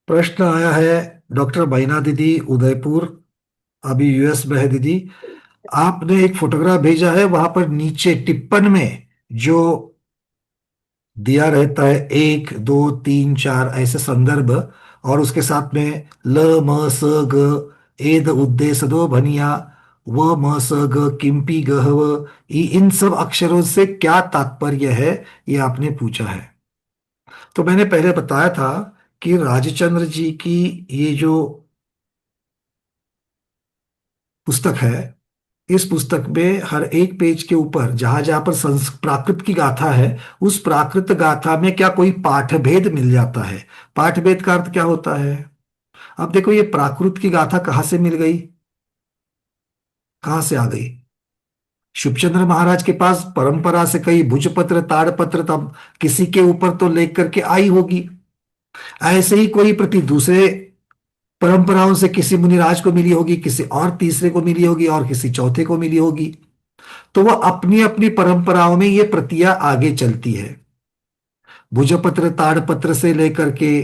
प्रश्न आया है डॉक्टर बैना दीदी, उदयपुर। अभी यूएस में है दीदी। आपने एक फोटोग्राफ भेजा है, वहां पर नीचे टिप्पण में जो दिया रहता है, 1 2 3 4 ऐसे संदर्भ, और उसके साथ में ल म स ग एद उद्दे सदो भनिया व म स ग किम्पी गहव, इन सब अक्षरों से क्या तात्पर्य है, ये आपने पूछा है। तो मैंने पहले बताया था कि राजचंद्र जी की ये जो पुस्तक है, इस पुस्तक में हर एक पेज के ऊपर जहां जहां पर प्राकृत की गाथा है, उस प्राकृत गाथा में क्या कोई पाठभेद मिल जाता है। पाठभेद का अर्थ क्या होता है? अब देखो, ये प्राकृत की गाथा कहाँ से मिल गई, कहाँ से आ गई? शिवचंद्र महाराज के पास परंपरा से कई भुजपत्र ताड़पत्र तब किसी के ऊपर तो लेख करके आई होगी। ऐसे ही कोई प्रति दूसरे परंपराओं से किसी मुनिराज को मिली होगी, किसी और तीसरे को मिली होगी, और किसी चौथे को मिली होगी। तो वह अपनी अपनी परंपराओं में ये प्रतियां आगे चलती है। भुजपत्र ताड़पत्र से लेकर के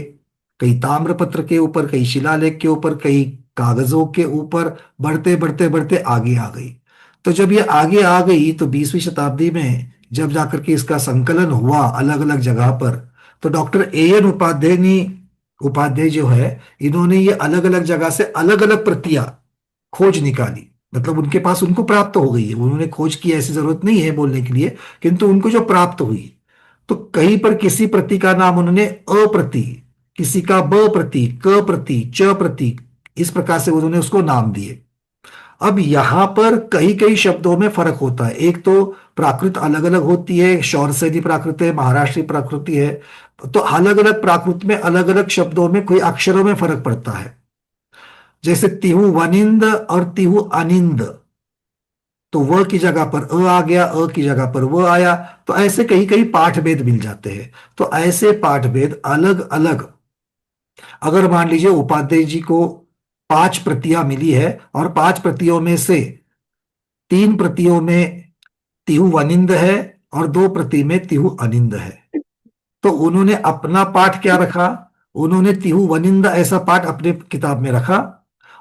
कई ताम्रपत्र के ऊपर, कई शिलालेख के ऊपर, कई कागजों के ऊपर बढ़ते बढ़ते बढ़ते आगे आ गई। तो जब ये आगे आ गई तो 20वीं शताब्दी में जब जाकर के इसका संकलन हुआ अलग अलग जगह पर, तो डॉक्टर ए एन उपाध्याय जो है, इन्होंने ये अलग अलग जगह से अलग अलग प्रतियां खोज निकाली। मतलब उनके पास उनको प्राप्त हो गई है, उन्होंने खोज की, ऐसी जरूरत नहीं है बोलने के लिए, किंतु उनको जो प्राप्त हुई, तो कहीं पर किसी प्रति का नाम उन्होंने अप्रति, किसी का ब प्रति, क प्रति, च प्रति, इस प्रकार से उन्होंने उसको नाम दिए। अब यहां पर कई कई शब्दों में फर्क होता है। एक तो प्राकृत अलग अलग होती है, शौरसेनी प्राकृत है, महाराष्ट्री प्राकृति है। तो अलग अलग प्राकृत में अलग अलग शब्दों में कोई अक्षरों में फर्क पड़ता है। जैसे तिहु वनिंद और तिहु अनिंद, तो व की जगह पर अ आ गया, अ की जगह पर व आया। तो ऐसे कई कई पाठभेद मिल जाते हैं। तो ऐसे पाठभेद अलग अलग, अगर मान लीजिए उपाध्याय जी को 5 प्रतियां मिली है, और 5 प्रतियों में से 3 प्रतियों में तिहु वनिंद है और 2 प्रति में तिहु अनिंद है, तो उन्होंने अपना पाठ क्या रखा? उन्होंने तिहु वनिंद ऐसा पाठ अपने किताब में रखा,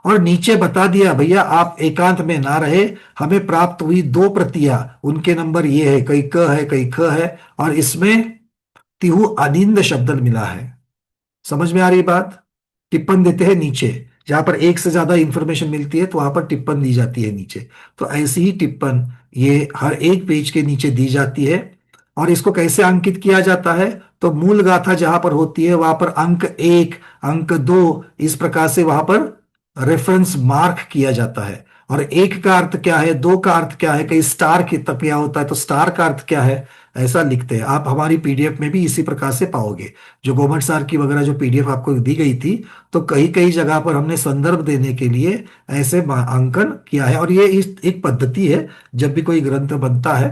और नीचे बता दिया भैया आप एकांत में ना रहे, हमें प्राप्त हुई 2 प्रतियां, उनके नंबर ये है, कई क है कई ख है, और इसमें तिहु अनिंद शब्द मिला है। समझ में आ रही बात? टिप्पण देते हैं नीचे, जहां पर एक से ज्यादा इंफॉर्मेशन मिलती है तो वहां पर टिप्पण दी जाती है नीचे। तो ऐसी ही टिप्पण ये हर एक पेज के नीचे दी जाती है। और इसको कैसे अंकित किया जाता है? तो मूल गाथा जहां पर होती है वहां पर अंक 1, अंक 2, इस प्रकार से वहां पर रेफरेंस मार्क किया जाता है। और 1 का अर्थ क्या है, 2 का अर्थ क्या है, कहीं स्टार की तक क्या होता है, तो स्टार का अर्थ क्या है, ऐसा लिखते हैं। आप हमारी पीडीएफ में भी इसी प्रकार से पाओगे, जो गवर्नमेंट सार की वगैरह जो पीडीएफ आपको दी गई थी, तो कई कई जगह पर हमने संदर्भ देने के लिए ऐसे अंकन किया है। और ये इस एक पद्धति है, जब भी कोई ग्रंथ बनता है,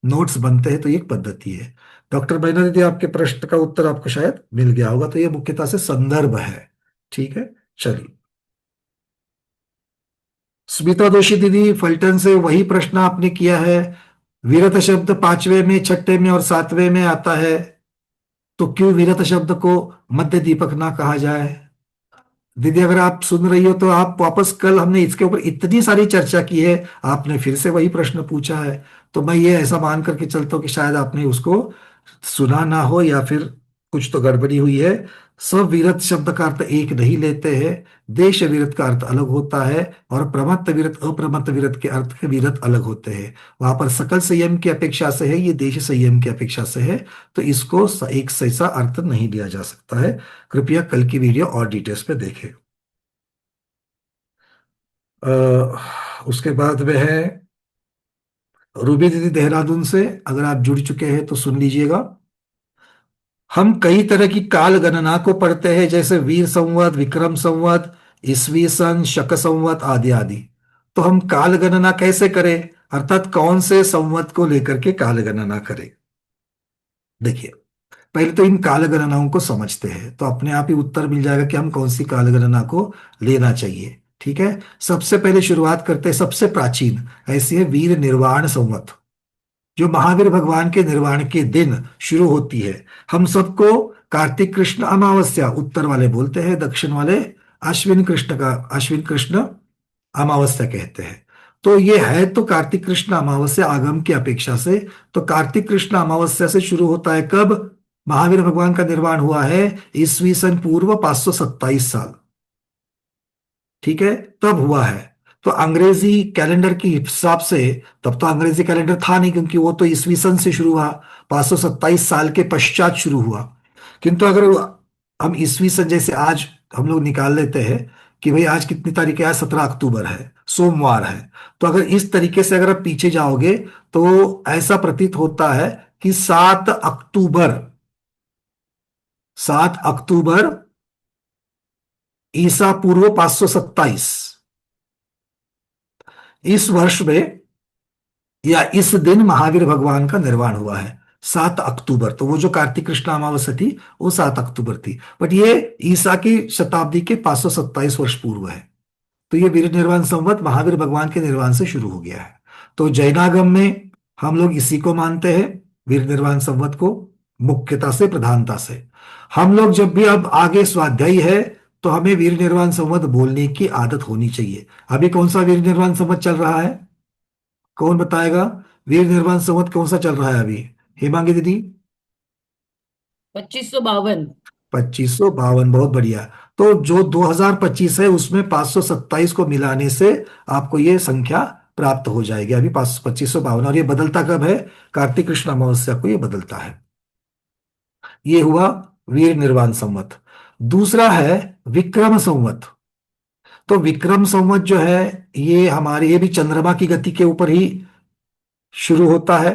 नोट्स बनते हैं, तो ये एक पद्धति है। डॉक्टर बैनर दीदी, आपके प्रश्न का उत्तर आपको शायद मिल गया होगा। तो ये मुख्यतः से संदर्भ है। ठीक है, चलिए। स्मिता दोषी दीदी फल्टन से वही प्रश्न आपने किया है। विरत शब्द 5वें में, 6ठे में और 7वें में आता है, तो क्यों विरत शब्द को मध्य दीपक ना कहा जाए? दीदी अगर आप सुन रही हो तो आप वापस, कल हमने इसके ऊपर इतनी सारी चर्चा की है, आपने फिर से वही प्रश्न पूछा है। तो मैं ये ऐसा मान करके चलता हूँ कि शायद आपने उसको सुना ना हो, या फिर कुछ तो गड़बड़ी हुई है। सविरत शब्द का अर्थ एक नहीं लेते हैं, देश विरत का अर्थ अलग होता है, और प्रमत्त विरत अप्रमत्त विरत के अर्थ के विरत अलग होते हैं। वहां पर सकल संयम की अपेक्षा से है, ये देश संयम की अपेक्षा से है। तो इसको एक सैसा अर्थ नहीं लिया जा सकता है। कृपया कल की वीडियो और डिटेल्स पे देखें। उसके बाद में है रूबी दीदी देहरादून से, अगर आप जुड़ चुके हैं तो सुन लीजिएगा। हम कई तरह की काल गणना को पढ़ते हैं, जैसे वीर संवत, विक्रम संवत, ईसवी सन, शक संवत आदि आदि। तो हम काल गणना कैसे करें, अर्थात कौन से संवत को लेकर के काल गणना करें? देखिए, पहले तो इन काल गणनाओं को समझते हैं, तो अपने आप ही उत्तर मिल जाएगा कि हम कौन सी काल गणना को लेना चाहिए। ठीक है, सबसे पहले शुरुआत करते हैं, सबसे प्राचीन ऐसी है वीर निर्वाण संवत, जो महावीर भगवान के निर्वाण के दिन शुरू होती है। हम सबको कार्तिक कृष्ण अमावस्या उत्तर वाले बोलते हैं, दक्षिण वाले अश्विन कृष्ण अमावस्या कहते हैं। तो ये है तो कार्तिक कृष्ण अमावस्या आगम की अपेक्षा से। तो कार्तिक कृष्ण अमावस्या से शुरू होता है कब? महावीर भगवान का निर्वाण हुआ है ईसवी सन पूर्व 527 साल, ठीक है, तब हुआ है। तो अंग्रेजी कैलेंडर के हिसाब से, तब तो अंग्रेजी कैलेंडर था नहीं क्योंकि वो तो ईसवी सन से शुरू हुआ, 527 साल के पश्चात शुरू हुआ। किंतु अगर हम ईसवी सन जैसे आज हम लोग निकाल लेते हैं कि भाई आज कितनी तारीख है, आज 17 अक्टूबर है, सोमवार है। तो अगर इस तरीके से अगर आप पीछे जाओगे तो ऐसा प्रतीत होता है कि 7 अक्टूबर, 7 अक्टूबर ईसा पूर्व 527, इस वर्ष में या इस दिन महावीर भगवान का निर्वाण हुआ है, 7 अक्टूबर। तो वो जो कार्तिक कृष्ण अमावस्या थी वो 7 अक्टूबर थी, बट ये ईसा की शताब्दी के 527 वर्ष पूर्व है। तो ये वीर निर्वाण संवत महावीर भगवान के निर्वाण से शुरू हो गया है। तो जैनागम में हम लोग इसी को मानते हैं, वीर निर्वाण संवत को, मुख्यता से, प्रधानता से। हम लोग जब भी अब आगे स्वाध्यायी है तो हमें वीर निर्वाण संवत बोलने की आदत होनी चाहिए। अभी कौन सा वीर निर्वाण संवत चल रहा है? कौन बताएगा? वीर निर्वाण संवत कौन सा चल रहा है अभी? हेमांगी दीदी। 2552। 2552, बहुत बढ़िया। तो जो 2025 है उसमें 527 को मिलाने से आपको ये संख्या प्राप्त हो जाएगी। अभी 2552, और ये बदलता कब है? कार्तिक कृष्ण अमावस्या को ये बदलता है। ये हुआ वीर निर्वाण संवत। दूसरा है विक्रम संवत। तो विक्रम संवत जो है ये भी चंद्रमा की गति के ऊपर ही शुरू होता है।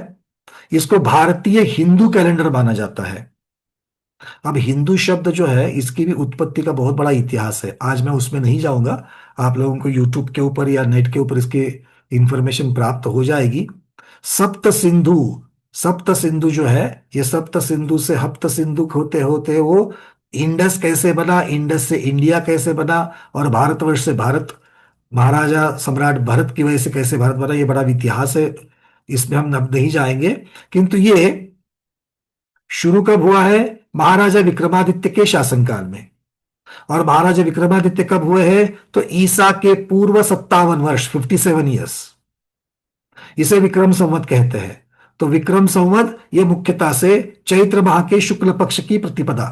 इसको भारतीय हिंदू कैलेंडर माना जाता है। अब हिंदू शब्द जो है इसकी भी उत्पत्ति का बहुत बड़ा इतिहास है, आज मैं उसमें नहीं जाऊंगा। आप लोगों को यूट्यूब के ऊपर या नेट के ऊपर इसके इंफॉर्मेशन प्राप्त हो जाएगी। सप्त सिंधु, सप्त सिंधु जो है, ये सप्त सिंधु से हप्त सिंधु होते होते वो इंडस कैसे बना, इंडस से इंडिया कैसे बना, और भारतवर्ष से भारत, महाराजा सम्राट भरत की वजह से कैसे भारत बना, ये बड़ा इतिहास है, इसमें हम अब नहीं जाएंगे। किंतु ये शुरू कब हुआ है? महाराजा विक्रमादित्य के शासनकाल में। और महाराजा विक्रमादित्य कब हुए हैं? तो ईसा के पूर्व 57 वर्ष, 57 ईयर्स, इसे विक्रम संवत कहते हैं। तो विक्रम संवत ये मुख्यतः से चैत्र माह के शुक्ल पक्ष की प्रतिपदा,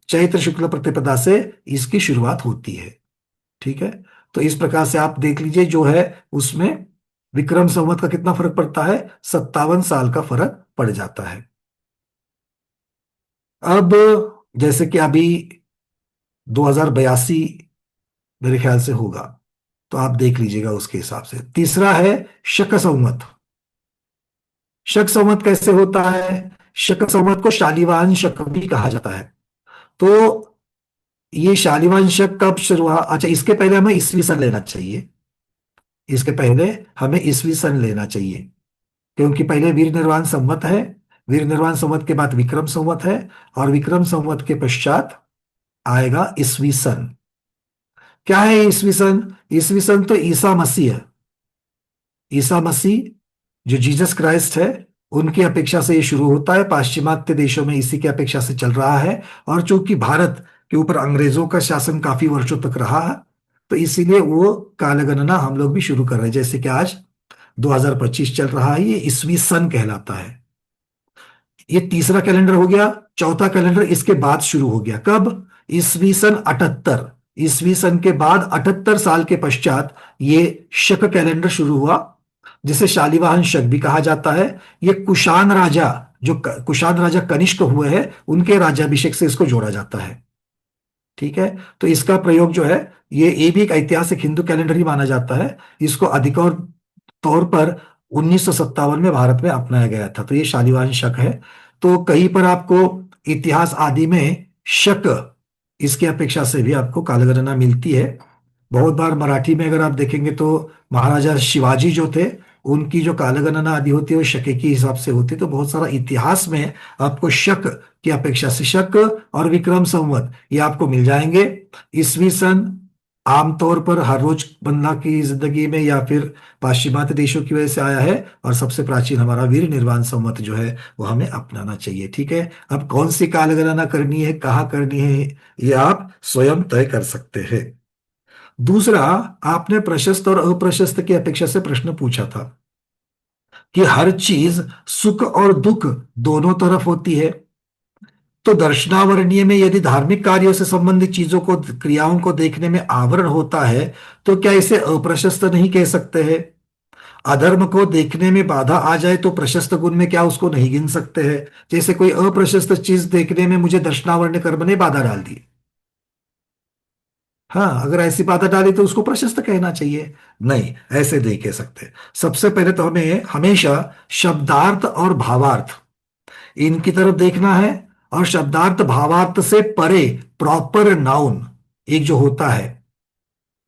चैत्र शुक्ल प्रतिपदा से इसकी शुरुआत होती है, ठीक है। तो इस प्रकार से आप देख लीजिए जो है उसमें विक्रम संवत का कितना फर्क पड़ता है, 57 साल का फर्क पड़ जाता है। अब जैसे कि अभी 2082 मेरे ख्याल से होगा, तो आप देख लीजिएगा उसके हिसाब से। तीसरा है शक संवत। शक संवत कैसे होता है? शक संवत को शालिवाहन शक भी कहा जाता है। तो ये शालिवाहन शक कब शुरू हुआ? अच्छा, इसके पहले हमें ईसवी सन लेना चाहिए, इसके पहले हमें ईसवी सन लेना चाहिए, क्योंकि पहले वीर निर्वाण संवत है, वीर निर्वाण संवत के बाद विक्रम संवत है, और विक्रम संवत के पश्चात आएगा ईसवी सन। क्या है ईसवी सन? ईसवी सन तो ईसा मसीह है, ईसा मसीह जो जीसस क्राइस्ट है उनकी अपेक्षा से ये शुरू होता है। पाश्चिमात्य देशों में इसी की अपेक्षा से चल रहा है, और चूंकि भारत के ऊपर अंग्रेजों का शासन काफी वर्षों तक रहा है, तो इसीलिए वो कालगणना हम लोग भी शुरू कर रहे हैं। जैसे कि आज 2025 चल रहा है, ये ईसवी सन कहलाता है। ये तीसरा कैलेंडर हो गया। चौथा कैलेंडर इसके बाद शुरू हो गया, कब? ईसवी सन 78, ईसवी सन के बाद 78 साल के पश्चात ये शक कैलेंडर शुरू हुआ, जिसे शालिवाहन शक भी कहा जाता है। ये कुषाण राजा, जो कुषाण राजा कनिष्क हुए हैं, उनके राज्याभिषेक से इसको जोड़ा जाता है, ठीक है। तो इसका प्रयोग जो है ये भी एक ऐतिहासिक हिंदू कैलेंडर ही माना जाता है। इसको अधिकतर तौर पर 1957 में भारत में अपनाया गया था। तो ये शालिवाहन शक है। तो कहीं पर आपको इतिहास आदि में शक इसकी अपेक्षा से भी आपको कालगणना मिलती है। बहुत बार मराठी में अगर आप देखेंगे तो महाराजा शिवाजी जो थे उनकी जो कालगणना आदि होती है वो शके के हिसाब से होती है। तो बहुत सारा इतिहास में आपको शक की अपेक्षा से शक और विक्रम संवत ये आपको मिल जाएंगे। ईसवी सन आमतौर पर हर रोज बंदा की जिंदगी में या फिर पाश्चिमात्य देशों की वजह से आया है। और सबसे प्राचीन हमारा वीर निर्वाण संवत जो है वो हमें अपनाना चाहिए। ठीक है। अब कौन सी काल गणना करनी है, कहाँ करनी है, ये आप स्वयं तय कर सकते हैं। दूसरा, आपने प्रशस्त और अप्रशस्त की अपेक्षा से प्रश्न पूछा था कि हर चीज सुख और दुख दोनों तरफ होती है। तो दर्शनावरणीय में यदि धार्मिक कार्यों से संबंधित चीजों को, क्रियाओं को देखने में आवरण होता है, तो क्या इसे अप्रशस्त नहीं कह सकते हैं? अधर्म को देखने में बाधा आ जाए तो प्रशस्त गुण में क्या उसको नहीं गिन सकते हैं? जैसे कोई अप्रशस्त चीज देखने में मुझे दर्शनावर्ण कर्म ने बाधा डाल दी, हाँ, अगर ऐसी बाधा डाली तो उसको प्रशस्त कहना चाहिए। नहीं, ऐसे नहीं कह सकते। सबसे पहले तो हमें हमेशा शब्दार्थ और भावार्थ, इनकी तरफ देखना है। और शब्दार्थ भावार्थ से परे प्रॉपर नाउन एक जो होता है,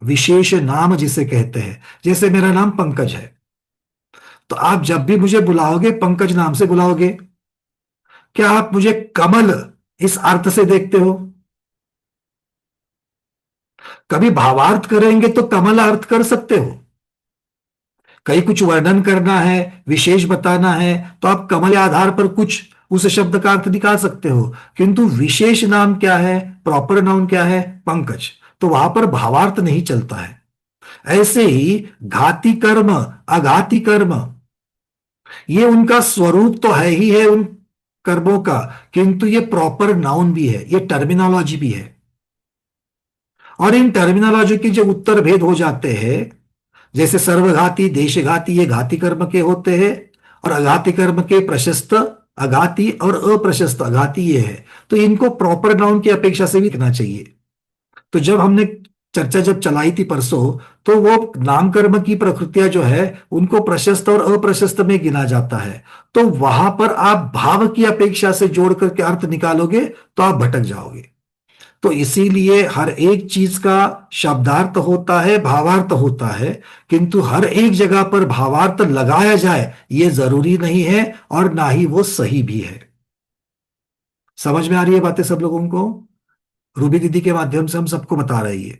विशेष नाम जिसे कहते हैं, जैसे मेरा नाम पंकज है, तो आप जब भी मुझे बुलाओगे पंकज नाम से बुलाओगे। क्या आप मुझे कमल इस अर्थ से देखते हो? कभी भावार्थ करेंगे तो कमल अर्थ कर सकते हो। कहीं कुछ वर्णन करना है, विशेष बताना है, तो आप कमल के आधार पर कुछ उस शब्द का अर्थ निकाल सकते हो। किंतु विशेष नाम क्या है, प्रॉपर नाउन क्या है, पंकज, तो वहां पर भावार्थ नहीं चलता है। ऐसे ही घाती कर्म, अघाती कर्म, ये उनका स्वरूप तो है ही है उन कर्मों का, किंतु ये प्रॉपर नाउन भी है, ये टर्मिनोलॉजी भी है। और इन टर्मिनोलॉजी के जो उत्तर भेद हो जाते हैं, जैसे सर्वघाती, देशघाती, ये घाती कर्म के होते हैं। और अघाती कर्म के प्रशस्त अघाती और अप्रशस्त अघाती ये है। तो इनको प्रॉपर नाउन की अपेक्षा से भी लिखना चाहिए। तो जब हमने चर्चा जब चलाई थी परसों, तो वो नाम कर्म की प्रकृतियां जो है उनको प्रशस्त और अप्रशस्त में गिना जाता है। तो वहां पर आप भाव की अपेक्षा से जोड़ करके अर्थ निकालोगे तो आप भटक जाओगे। तो इसीलिए हर एक चीज का शब्दार्थ होता है, भावार्थ होता है, किंतु हर एक जगह पर भावार्थ लगाया जाए ये जरूरी नहीं है, और ना ही वो सही भी है। समझ में आ रही है बातें सब लोगों को? रूबी दीदी के माध्यम से हम सबको बता रहे हैं।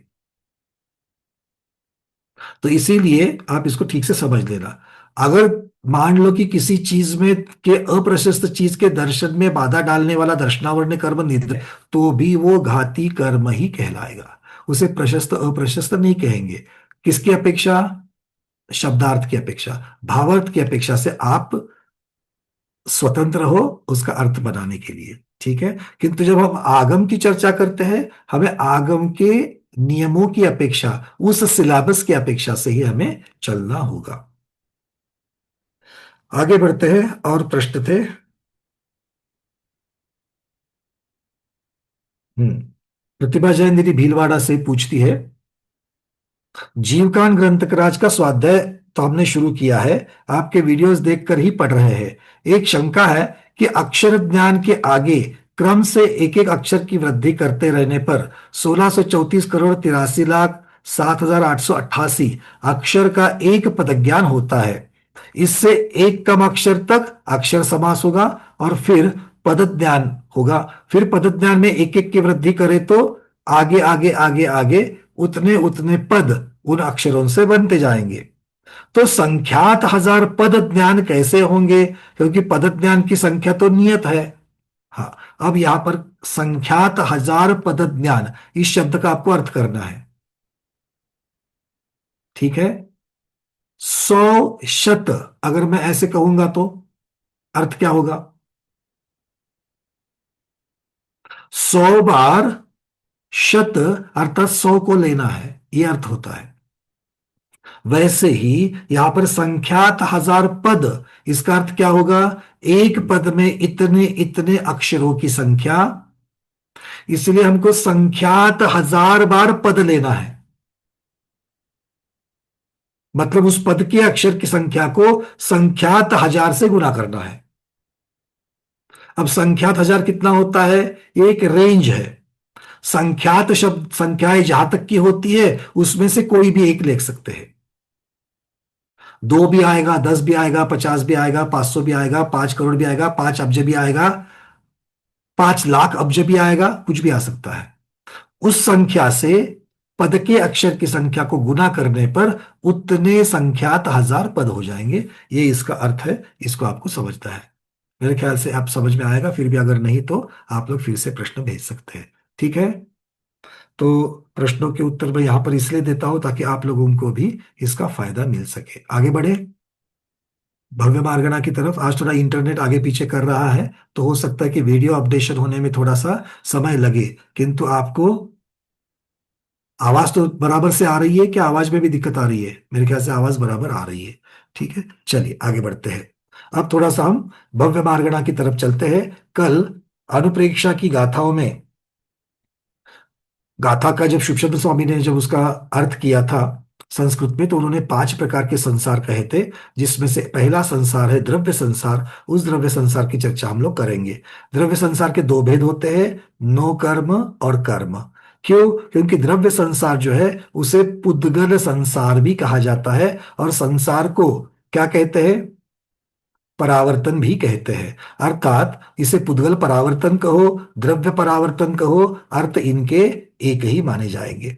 तो इसीलिए आप इसको ठीक से समझ लेना। अगर मान लो कि किसी चीज में के अप्रशस्त चीज के दर्शन में बाधा डालने वाला दर्शनावर्ण कर्म निद्र, तो भी वो घाती कर्म ही कहलाएगा। उसे प्रशस्त अप्रशस्त नहीं कहेंगे। किसकी अपेक्षा? शब्दार्थ की अपेक्षा, भावार्थ की अपेक्षा से आप स्वतंत्र हो उसका अर्थ बनाने के लिए। ठीक है। किंतु जब हम आगम की चर्चा करते हैं, हमें आगम के नियमों की अपेक्षा, उस सिलेबस की अपेक्षा से ही हमें चलना होगा। आगे बढ़ते हैं। और प्रश्न थे। प्रतिभा जैन दीदी भीलवाड़ा से पूछती है, जीवकान ग्रंथराज का स्वाध्याय तो हमने शुरू किया है, आपके वीडियोस देखकर ही पढ़ रहे हैं। एक शंका है कि अक्षर ज्ञान के आगे क्रम से एक एक अक्षर की वृद्धि करते रहने पर 1634 करोड़ 83 लाख 7,888 अक्षर का एक पदज्ञान होता है। इससे एक कम अक्षर तक अक्षर समास होगा और फिर पदज्ञान होगा। फिर पदज्ञान में एक एक की वृद्धि करें तो आगे आगे आगे आगे उतने उतने पद उन अक्षरों से बनते जाएंगे। तो संख्यात हजार पद ज्ञान कैसे होंगे, क्योंकि पद ज्ञान की संख्या तो नियत है। हाँ, अब यहां पर संख्यात हजार पद ज्ञान, इस शब्द का आपको अर्थ करना है। ठीक है। 100 शत, अगर मैं ऐसे कहूंगा तो अर्थ क्या होगा? 100 बार शत, अर्थात 100 को लेना है, यह अर्थ होता है। वैसे ही यहां पर संख्यात हजार पद, इसका अर्थ क्या होगा? एक पद में इतने इतने अक्षरों की संख्या। इसलिए हमको संख्यात हजार बार पद लेना है, मतलब उस पद के अक्षर की संख्या को संख्यात हजार से गुना करना है। अब संख्यात हजार कितना होता है? ये एक रेंज है। संख्यात शब्द संख्याएं जहां तक की होती है उसमें से कोई भी एक लिख सकते हैं। 2 भी आएगा, 10 भी आएगा, 50 भी आएगा, 500 भी आएगा, 5 करोड़ भी आएगा, 5 अब्ज भी आएगा, 5 लाख अब्ज भी आएगा, कुछ भी आ सकता है। उस संख्या से पद के अक्षर की संख्या को गुना करने पर उतने संख्यात हजार पद हो जाएंगे। ये इसका अर्थ है, इसको आपको समझना है। मेरे ख्याल से आप समझ में आएगा, फिर भी अगर नहीं तो आप लोग फिर से प्रश्न भेज सकते हैं। ठीक है, तो प्रश्नों के उत्तर मैं यहां पर इसलिए देता हूं ताकि आप लोगों को भी इसका फायदा मिल सके। आगे बढ़े भव्य मार्गना की तरफ। आज थोड़ा इंटरनेट आगे पीछे कर रहा है, तो हो सकता है कि वीडियो अपडेशन होने में थोड़ा सा समय लगे, किंतु आपको आवाज तो बराबर से आ रही है, क्या आवाज में भी दिक्कत आ रही है? मेरे ख्याल से आवाज बराबर आ रही है। ठीक है, चलिए आगे बढ़ते हैं। अब थोड़ा सा हम भव्य मार्गना की तरफ चलते हैं। कल अनुप्रेक्षा की गाथाओं में, गाथा का जब शिवचंद्र स्वामी ने जब उसका अर्थ किया था संस्कृत में, तो उन्होंने 5 प्रकार के संसार कहे थे, जिसमें से पहला संसार है द्रव्य संसार। उस द्रव्य संसार की चर्चा हम लोग करेंगे। द्रव्य संसार के दो भेद होते हैं, नो कर्म और कर्म। क्यों? क्योंकि द्रव्य संसार जो है उसे पुद्गल संसार भी कहा जाता है, और संसार को क्या कहते हैं? परावर्तन भी कहते हैं। अर्थात इसे पुद्गल परावर्तन कहो, द्रव्य परावर्तन कहो, अर्थ इनके एक ही माने जाएंगे।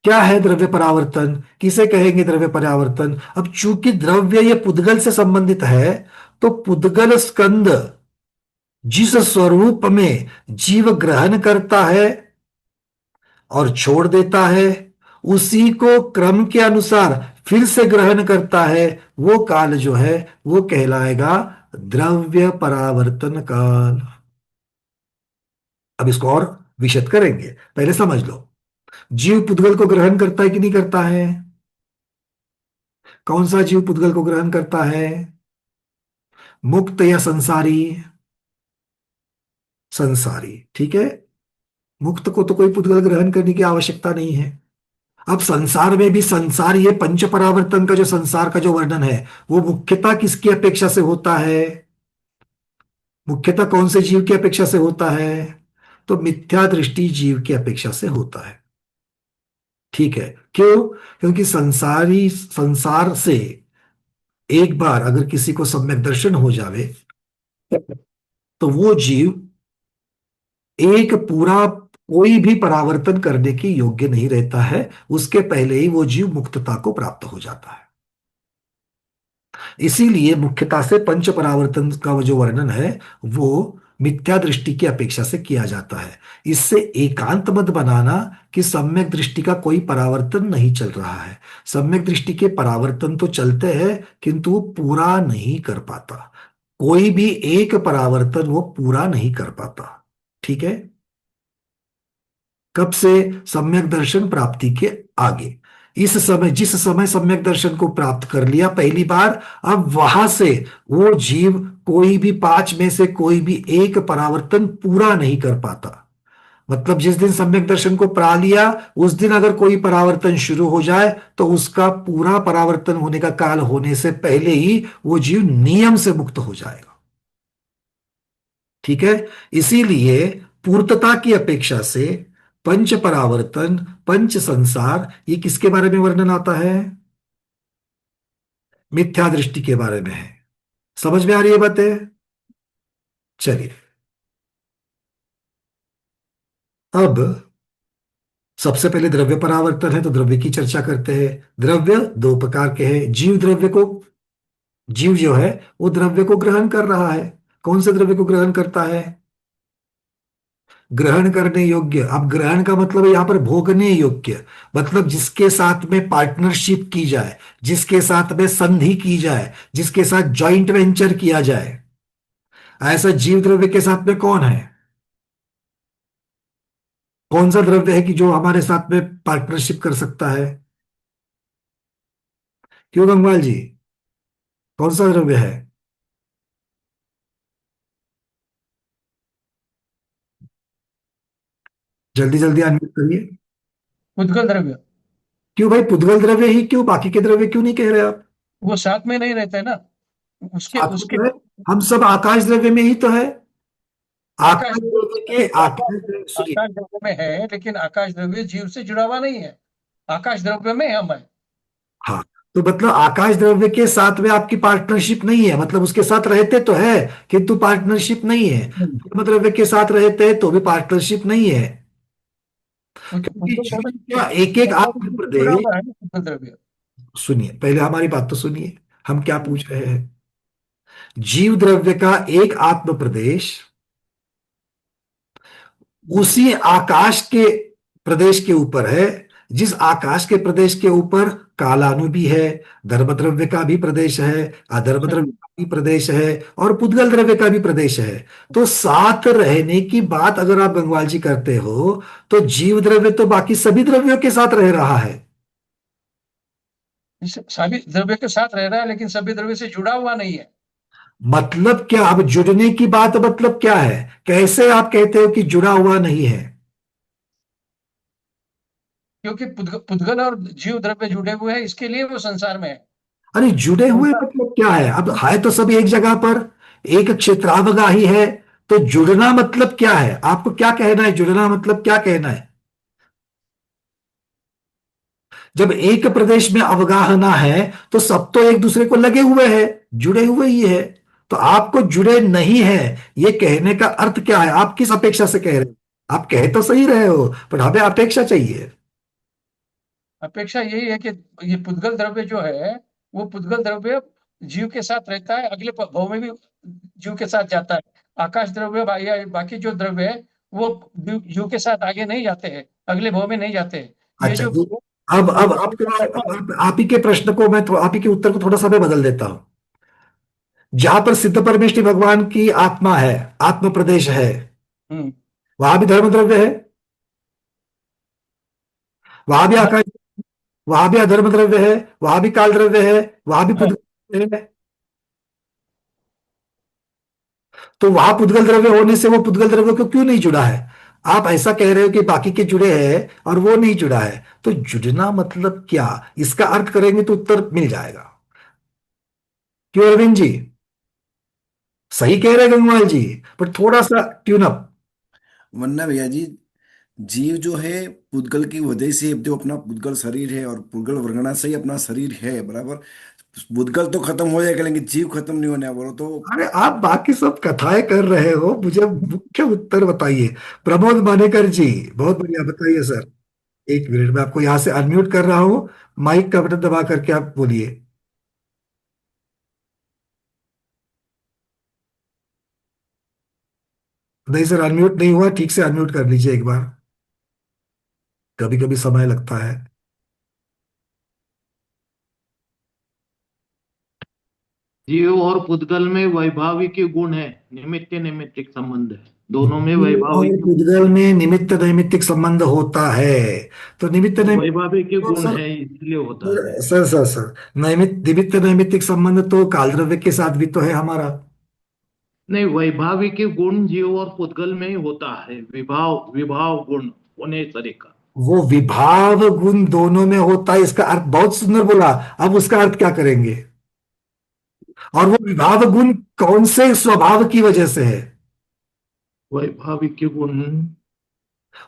क्या है द्रव्य परावर्तन? किसे कहेंगे द्रव्य परावर्तन? अब चूंकि द्रव्य ये पुद्गल से संबंधित है, तो पुद्गल स्कंद जिस स्वरूप में जीव ग्रहण करता है और छोड़ देता है, उसी को क्रम के अनुसार फिर से ग्रहण करता है, वो काल जो है वो कहलाएगा द्रव्य परावर्तन काल। अब इसको और विशद करेंगे, पहले समझ लो। जीव पुद्गल को ग्रहण करता है कि नहीं करता है? कौन सा जीव पुद्गल को ग्रहण करता है? मुक्त या संसारी? संसारी, ठीक है। मुक्त को तो कोई पुद्गल ग्रहण करने की आवश्यकता नहीं है। अब संसार में भी संसार, ये पंच परावर्तन का जो संसार का जो वर्णन है, वो मुख्यतः किसकी अपेक्षा से होता है? मुख्यतः कौन से जीव की अपेक्षा से होता है? तो मिथ्या दृष्टि जीव की अपेक्षा से होता है। ठीक है, क्यों? क्योंकि संसारी संसार से एक बार अगर किसी को सम्यक दर्शन हो जावे, तो वो जीव एक पूरा कोई भी परावर्तन करने के योग्य नहीं रहता है, उसके पहले ही वो जीव मुक्तता को प्राप्त हो जाता है। इसीलिए मुख्यता से पंच परावर्तन का जो वर्णन है वो मिथ्या दृष्टि की अपेक्षा से किया जाता है। इससे एकांत मत बनाना कि सम्यक दृष्टि का कोई परावर्तन नहीं चल रहा है। सम्यक दृष्टि के परावर्तन तो चलते हैं, किंतु वो पूरा नहीं कर पाता। कोई भी एक परावर्तन वो पूरा नहीं कर पाता। ठीक है, कब से? सम्यक दर्शन प्राप्ति के आगे। इस समय, जिस समय सम्यक दर्शन को प्राप्त कर लिया पहली बार, अब वहां से वो जीव कोई भी 5 में से कोई भी एक परावर्तन पूरा नहीं कर पाता। मतलब जिस दिन सम्यक दर्शन को पा लिया, उस दिन अगर कोई परावर्तन शुरू हो जाए, तो उसका पूरा परावर्तन होने का काल होने से पहले ही वो जीव नियम से मुक्त हो जाएगा। ठीक है, इसीलिए पूर्तता की अपेक्षा से पंच परावर्तन, पंच संसार, ये किसके बारे में वर्णन आता है? मिथ्या दृष्टि के बारे में है। समझ में आ रही है बातें? चलिए, अब सबसे पहले द्रव्य परावर्तन है, तो द्रव्य की चर्चा करते हैं। द्रव्य दो प्रकार के हैं। जीव द्रव्य को, जीव जो है वो द्रव्य को ग्रहण कर रहा है। कौन से द्रव्य को ग्रहण करता है? ग्रहण करने योग्य। अब ग्रहण का मतलब है यहां पर भोगने योग्य, मतलब जिसके साथ में पार्टनरशिप की जाए, जिसके साथ में संधि की जाए, जिसके साथ जॉइंट वेंचर किया जाए, ऐसा जीव द्रव्य के साथ में कौन है? कौन सा द्रव्य है कि जो हमारे साथ में पार्टनरशिप कर सकता है? क्यों गंगवाल जी, कौन सा द्रव्य है? जल्दी जल्दी अनम्यूट करिए। उद्गल द्रव्य। क्यों भाई, पुद्गल द्रव्य ही क्यों? बाकी के द्रव्य क्यों नहीं कह रहे आप? वो साथ में नहीं रहते ना। उसके साथ में उसके तो है, हम सब आकाश द्रव्य में ही तो है। आकाश आकाश द्रव्य के आकाश सुनिए। आकाश द्रव्य में है, लेकिन आकाश द्रव्य जीव से जुड़ा हुआ नहीं है। आकाश द्रव्य में हम है। हाँ, तो मतलब आकाश द्रव्य के साथ में आपकी पार्टनरशिप नहीं है, मतलब उसके साथ रहते तो है, किंतु पार्टनरशिप नहीं है। हम्म। धर्म द्रव्य के साथ रहते हैं तो भी पार्टनरशिप नहीं है। क्योंकि पुद्गल जीव द्रव्य क्या एक एक वैभाविक आत्म जीव से जुड़ा प्रदेश। हुआ है ना पुद्गल द्रव्य। सुनिए, पहले हमारी बात तो सुनिए, हम क्या हम्म, पूछ रहे हैं। जीव द्रव्य का एक आत्म प्रदेश हम्म, उसी आकाश के प्रदेश के ऊपर है, जिस आकाश के प्रदेश के ऊपर कालानु भी है, धर्म द्रव्य का भी प्रदेश है, अधर्म अच्छा द्रव्य जी। का भी प्रदेश है, और पुद्गल द्रव्य का भी प्रदेश है। तो साथ रहने की बात अगर आप गंगवाल जी करते हो, तो जीव द्रव्य तो बाकी सभी द्रव्यों के साथ रह रहा है। सभी द्रव्य के साथ रह रहा है लेकिन सभी द्रव्य से जुड़ा हुआ नहीं है। मतलब क्या, अब जुड़ने की बात मतलब क्या है? कैसे आप कहते हो कि जुड़ा हुआ नहीं है? क्योंकि पुद्गल और जीव द्रव्य जुड़े हुए हैं, इसके लिए वो संसार में है। अरे जुड़े हुए संसार मतलब क्या है? अब है तो सब एक जगह पर, एक क्षेत्रावगाही है। तो जुड़ना मतलब क्या है? आपको क्या कहना है, जुड़ना मतलब क्या कहना है? जब एक प्रदेश में अवगाहना है, तो सब तो एक दूसरे को लगे हुए हैं, जुड़े हुए ही है। तो आपको जुड़े नहीं है, ये कहने का अर्थ क्या है? आप किस अपेक्षा से कह रहे हो? आप कह तो सही रहे हो, पर हमें अपेक्षा चाहिए। अपेक्षा यही है कि ये पुद्गल द्रव्य जो है, वो पुद्गल द्रव्य जीव के साथ रहता है, अगले भाव में भी जीव के साथ जाता है। आकाश द्रव्य या बाकी जो द्रव्य है, वो जीव के साथ आगे नहीं जाते हैं, अगले भाव में नहीं जाते हैं। ये अच्छा, जो ये अब पुद्गल आपका, द्रव्य है, आप ही के प्रश्न को मैं आप ही के उत्तर को थोड़ा सा मैं बदल देता हूं। जहां पर सिद्ध परमेष्ठी भगवान की आत्मा है, आत्म प्रदेश है, हम्म, वहां भी धर्म द्रव्य है, वहां भी हाँ, आकाश, वहां भी अधर्म द्रव्य है, वहां भी काल द्रव्य है, वहां भी हाँ, पुद्गल द्रव्य है। तो वहां पुद्गल द्रव्य होने से वो पुद्गल द्रव्य को क्यों नहीं जुड़ा है? आप ऐसा कह रहे हो कि बाकी के जुड़े हैं और वो नहीं जुड़ा है, तो जुड़ना मतलब क्या? इसका अर्थ करेंगे तो उत्तर मिल जाएगा। क्यों अरविंद जी? सही कह रहे हैं गंगवाल जी, पर थोड़ा सा ट्यून अप। वरना भैया जी, जीव जो है पुद्गल की वजह से जो अपना पुद्गल शरीर है, और पुद्गल वर्गना से ही अपना शरीर है बराबर। पुद्गल तो खत्म हो जाएगा लेकिन जीव खत्म नहीं होने वाला तो। अरे आप बाकी सब कथाएं कर रहे हो, मुझे मुख्य उत्तर बताइए। प्रमोद मानेकर जी, बहुत बढ़िया, बताइए सर। एक मिनट में आपको यहां से अनम्यूट कर रहा हूं, माइक का बटन दबा करके आप बोलिए। नहीं सर, अनम्यूट नहीं हुआ, ठीक से अनम्यूट कर लीजिए एक बार, कभी कभी समय लगता है। जीव और पुद्गल में वैभाविक गुण है, निमित्त नैमित्तिक संबंध है, दोनों में जीव और वैभाविक गुण पुद्गल में निमित्त नैमित्तिक संबंध होता है। तो निमित्त तो नैमित्तिक, वैभाविक तो गुण सर, है इसलिए होता है। सर निमित्त नैमित्तिक संबंध तो काल द्रव्य के साथ भी तो है हमारा। नहीं, वैभाविक गुण जीव और पुद्गल में ही होता है, विभाव विभाव गुण होने तरीका। वो विभाव गुण दोनों में होता है, इसका अर्थ बहुत सुंदर बोला। अब उसका अर्थ क्या करेंगे? और वो विभाव गुण कौन से स्वभाव की वजह से है? वैभाविक गुण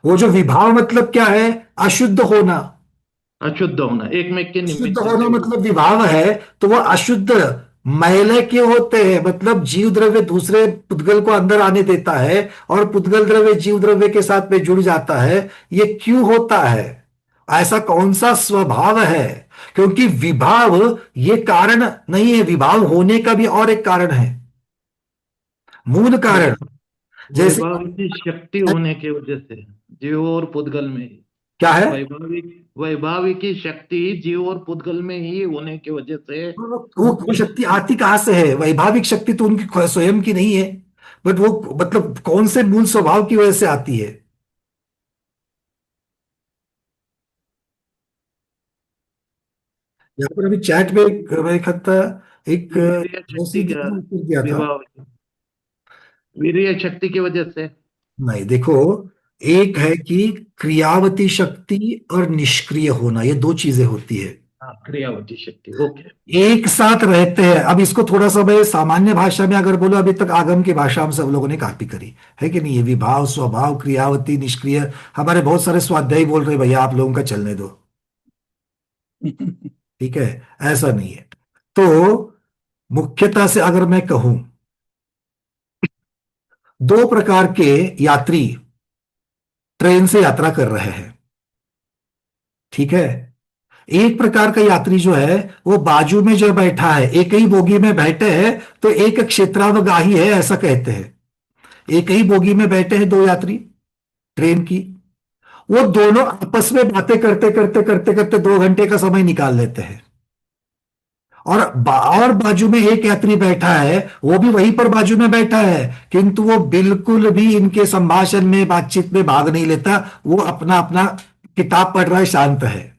वो जो विभाव मतलब क्या है? अशुद्ध होना। अशुद्ध होना, एक में के शुद्ध निमित्त होना से हो। मतलब विभाव है, तो वो अशुद्ध, मैले के होते हैं, मतलब जीव द्रव्य दूसरे पुद्गल को अंदर आने देता है, और पुद्गल द्रव्य जीव द्रव्य के साथ में जुड़ जाता है। ये क्यों होता है? ऐसा कौन सा स्वभाव है? क्योंकि विभाव ये कारण नहीं है, विभाव होने का भी और एक कारण है, मूल कारण। जैसे वैभाविक की शक्ति होने की वजह से जीव और पुद्गल में ही। क्या है? वैभाविक वैभाविक की शक्ति जीव और पुद्गल में ही होने की वजह से वो शक्ति आती कहाँ से है? वैभाविक शक्ति तो उनकी स्वयं की नहीं है, बट वो मतलब कौन से मूल स्वभाव की वजह से आती है? यहाँ पर अभी चैट में मेरे ख्याल था एक वीर्य जोशी शक्ति जी का ने उत्तर दिया था। विभाव, वीर्य शक्ति की वजह से। नहीं देखो, एक है कि क्रियावती शक्ति और निष्क्रिय होना, ये दो चीजें होती है, हाँ, क्रियावती शक्ति, ओके। एक साथ रहते हैं। अब इसको थोड़ा सा मैं सामान्य भाषा में अगर बोलो, अभी तक आगम की भाषा हम सब लोगों ने कॉपी करी है कि नहीं? ये विभाव, स्वभाव, क्रियावती, निष्क्रिय, हमारे बहुत सारे स्वाध्यायी बोल रहे भैया आप लोगों का चलने दो, ठीक है? ऐसा नहीं है। तो मुख्यतः से अगर मैं कहूं, दो प्रकार के यात्री ट्रेन से यात्रा कर रहे हैं। ठीक है। एक प्रकार का यात्री जो है वो बाजू में जो बैठा है, एक ही बोगी में बैठे हैं तो एक क्षेत्रावगाही है ऐसा कहते हैं। एक ही बोगी में बैठे हैं दो यात्री ट्रेन की, वो दोनों आपस में बातें करते करते करते करते 2 घंटे का समय निकाल लेते हैं। और बाजू में एक यात्री बैठा है, वो भी वहीं पर बाजू में बैठा है, किंतु वो बिल्कुल भी इनके संभाषण में बातचीत में भाग नहीं लेता। वो अपना अपना किताब पढ़ रहा है, शांत है।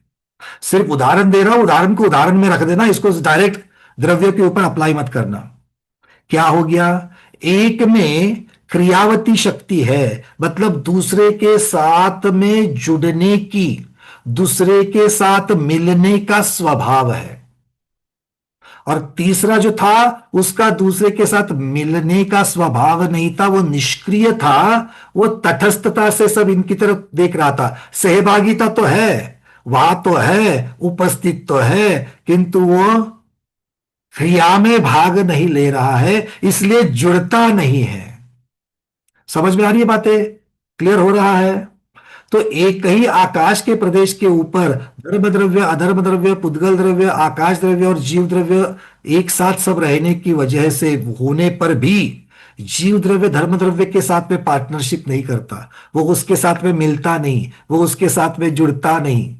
सिर्फ उदाहरण दे रहा हूं, उदाहरण को उदाहरण में रख देना, इसको डायरेक्ट द्रव्य के ऊपर अप्लाई मत करना। क्या हो गया? एक में क्रियावती शक्ति है, मतलब दूसरे के साथ में जुड़ने की, दूसरे के साथ मिलने का स्वभाव है। और तीसरा जो था, उसका दूसरे के साथ मिलने का स्वभाव नहीं था, वो निष्क्रिय था। वो तटस्थता से सब इनकी तरफ देख रहा था। सहभागिता तो है, वहां तो है, उपस्थित तो है, किंतु वो क्रिया में भाग नहीं ले रहा है, इसलिए जुड़ता नहीं है। समझ में आ रही है बातें? क्लियर हो रहा है? तो एक ही आकाश के प्रदेश के ऊपर धर्म द्रव्य, अधर्म द्रव्य, पुद्गल द्रव्य, आकाश द्रव्य और जीव द्रव्य एक साथ सब रहने की वजह से होने पर भी जीव द्रव्य धर्म द्रव्य के साथ में पार्टनरशिप नहीं करता, वो उसके साथ में मिलता नहीं, वो उसके साथ में जुड़ता नहीं।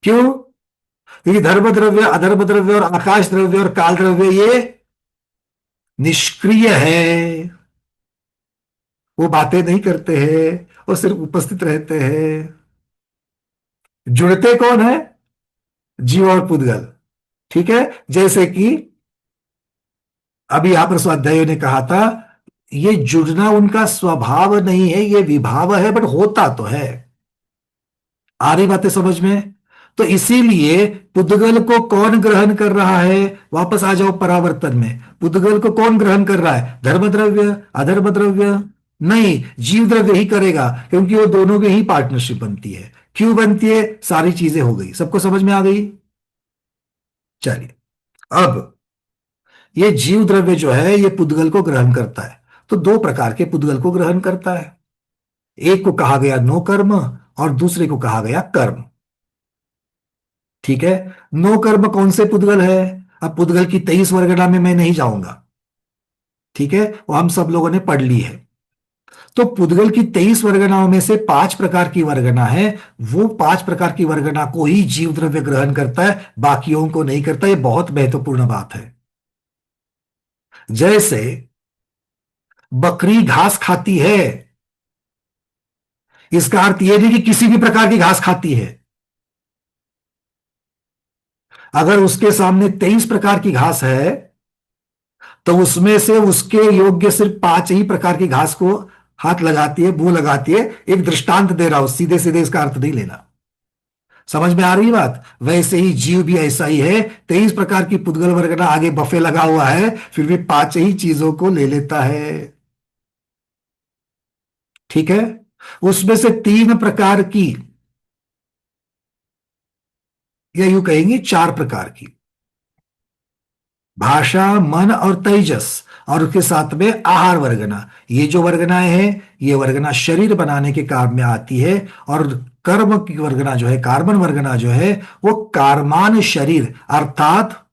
क्यों? क्योंकि धर्म द्रव्य, अधर्म द्रव्य और आकाश द्रव्य और काल द्रव्य ये निष्क्रिय है, वो बातें नहीं करते हैं, वो सिर्फ उपस्थित रहते हैं। जुड़ते कौन है? जीव और पुद्गल। ठीक है। जैसे कि अभी यहां पर स्वाध्यायों ने कहा था, ये जुड़ना उनका स्वभाव नहीं है, ये विभाव है, बट होता तो है। आ रही बातें समझ में? तो इसीलिए पुद्गल को कौन ग्रहण कर रहा है? वापस आ जाओ परावर्तन में। पुद्गल को कौन ग्रहण कर रहा है? धर्म द्रव्य, अधर्म द्रव्य नहीं, जीव द्रव्य ही करेगा, क्योंकि वो दोनों की ही पार्टनरशिप बनती है। क्यों बनती है? सारी चीजें हो गई, सबको समझ में आ गई? चलिए, अब ये जीव द्रव्य जो है ये पुद्गल को ग्रहण करता है। तो दो प्रकार के पुद्गल को ग्रहण करता है। एक को कहा गया नो कर्म और दूसरे को कहा गया कर्म। ठीक है। नो कर्म कौन से पुद्गल है? अब पुद्गल की 23 वर्गना में मैं नहीं जाऊंगा, ठीक है, वो हम सब लोगों ने पढ़ ली है। तो पुद्गल की 23 वर्गनाओं में से 5 प्रकार की वर्गना है, वो 5 प्रकार की वर्गना को ही जीव द्रव्य ग्रहण करता है, बाकियों को नहीं करता। यह बहुत महत्वपूर्ण बात है। जैसे बकरी घास खाती है, इसका अर्थ यह नहीं कि किसी भी प्रकार की घास खाती है। अगर उसके सामने 23 प्रकार की घास है तो उसमें से उसके योग्य सिर्फ 5 ही प्रकार की घास को हाथ लगाती है, मुंह लगाती है। एक दृष्टांत दे रहा हूं, सीधे सीधे इसका अर्थ नहीं लेना। समझ में आ रही बात? वैसे ही जीव भी ऐसा ही है। 23 प्रकार की पुद्गल वर्गना आगे बफे लगा हुआ है, फिर भी 5 ही चीजों को ले लेता है। ठीक है। उसमें से 3 प्रकार की, या यूं कहेंगे 4 प्रकार की, भाषा, मन और तेजस, और उसके साथ में आहार वर्गना। ये जो वर्गनाएं हैं ये वर्गना शरीर बनाने के काम में आती है। और कर्म की वर्गना जो है, कार्बन वर्गना जो है, वो कार्मान शरीर, अर्थात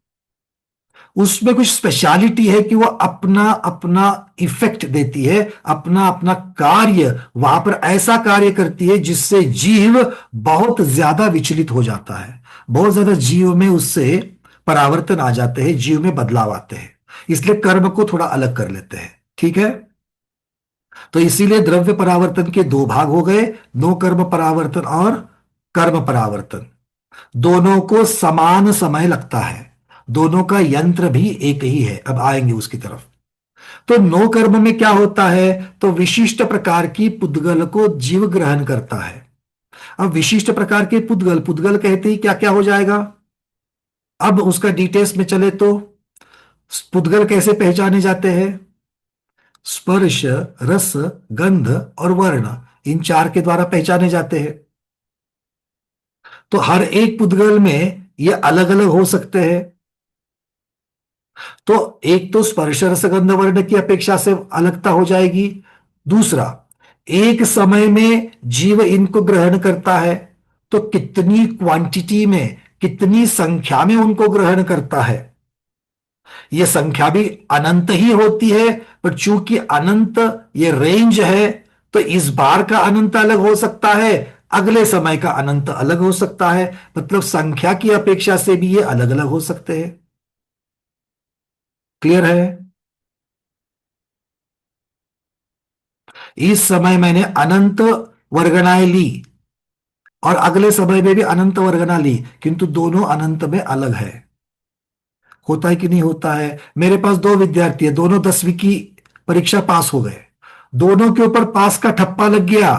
उसमें कुछ स्पेशलिटी है कि वो अपना अपना इफेक्ट देती है, अपना अपना कार्य वहां पर ऐसा कार्य करती है जिससे जीव बहुत ज्यादा विचलित हो जाता है। बहुत ज्यादा जीव में उससे परावर्तन आ जाते हैं, जीव में बदलाव आते हैं। इसलिए कर्म को थोड़ा अलग कर लेते हैं। ठीक है। तो इसीलिए द्रव्य परावर्तन के 2 भाग हो गए, नो कर्म परावर्तन और कर्म परावर्तन। दोनों को समान समय लगता है, दोनों का यंत्र भी एक ही है। अब आएंगे उसकी तरफ। तो नो कर्म में क्या होता है? तो विशिष्ट प्रकार की पुद्गल को जीव ग्रहण करता है। अब विशिष्ट प्रकार के पुद्गल, पुद्गल कहते ही क्या क्या हो जाएगा? अब उसका डिटेल्स में चले तो पुद्गल कैसे पहचाने जाते हैं? स्पर्श, रस, गंध और वर्ण, इन 4 के द्वारा पहचाने जाते हैं। तो हर एक पुद्गल में ये अलग अलग हो सकते हैं। तो एक तो स्पर्श रस गंध वर्ण की अपेक्षा से अलगता हो जाएगी। दूसरा, एक समय में जीव इनको ग्रहण करता है, तो कितनी क्वांटिटी में, कितनी संख्या में उनको ग्रहण करता है। ये संख्या भी अनंत ही होती है, पर चूंकि अनंत ये रेंज है, तो इस बार का अनंत अलग हो सकता है, अगले समय का अनंत अलग हो सकता है। मतलब संख्या की अपेक्षा से भी ये अलग अलग हो सकते हैं। क्लियर है? इस समय मैंने अनंत वर्गणाएं ली और अगले समय में भी अनंत वर्गना ली, किंतु दोनों अनंत में अलग है। होता है कि नहीं होता है? मेरे पास दो विद्यार्थी है, दोनों 10वीं की परीक्षा पास हो गए, दोनों के ऊपर पास का ठप्पा लग गया,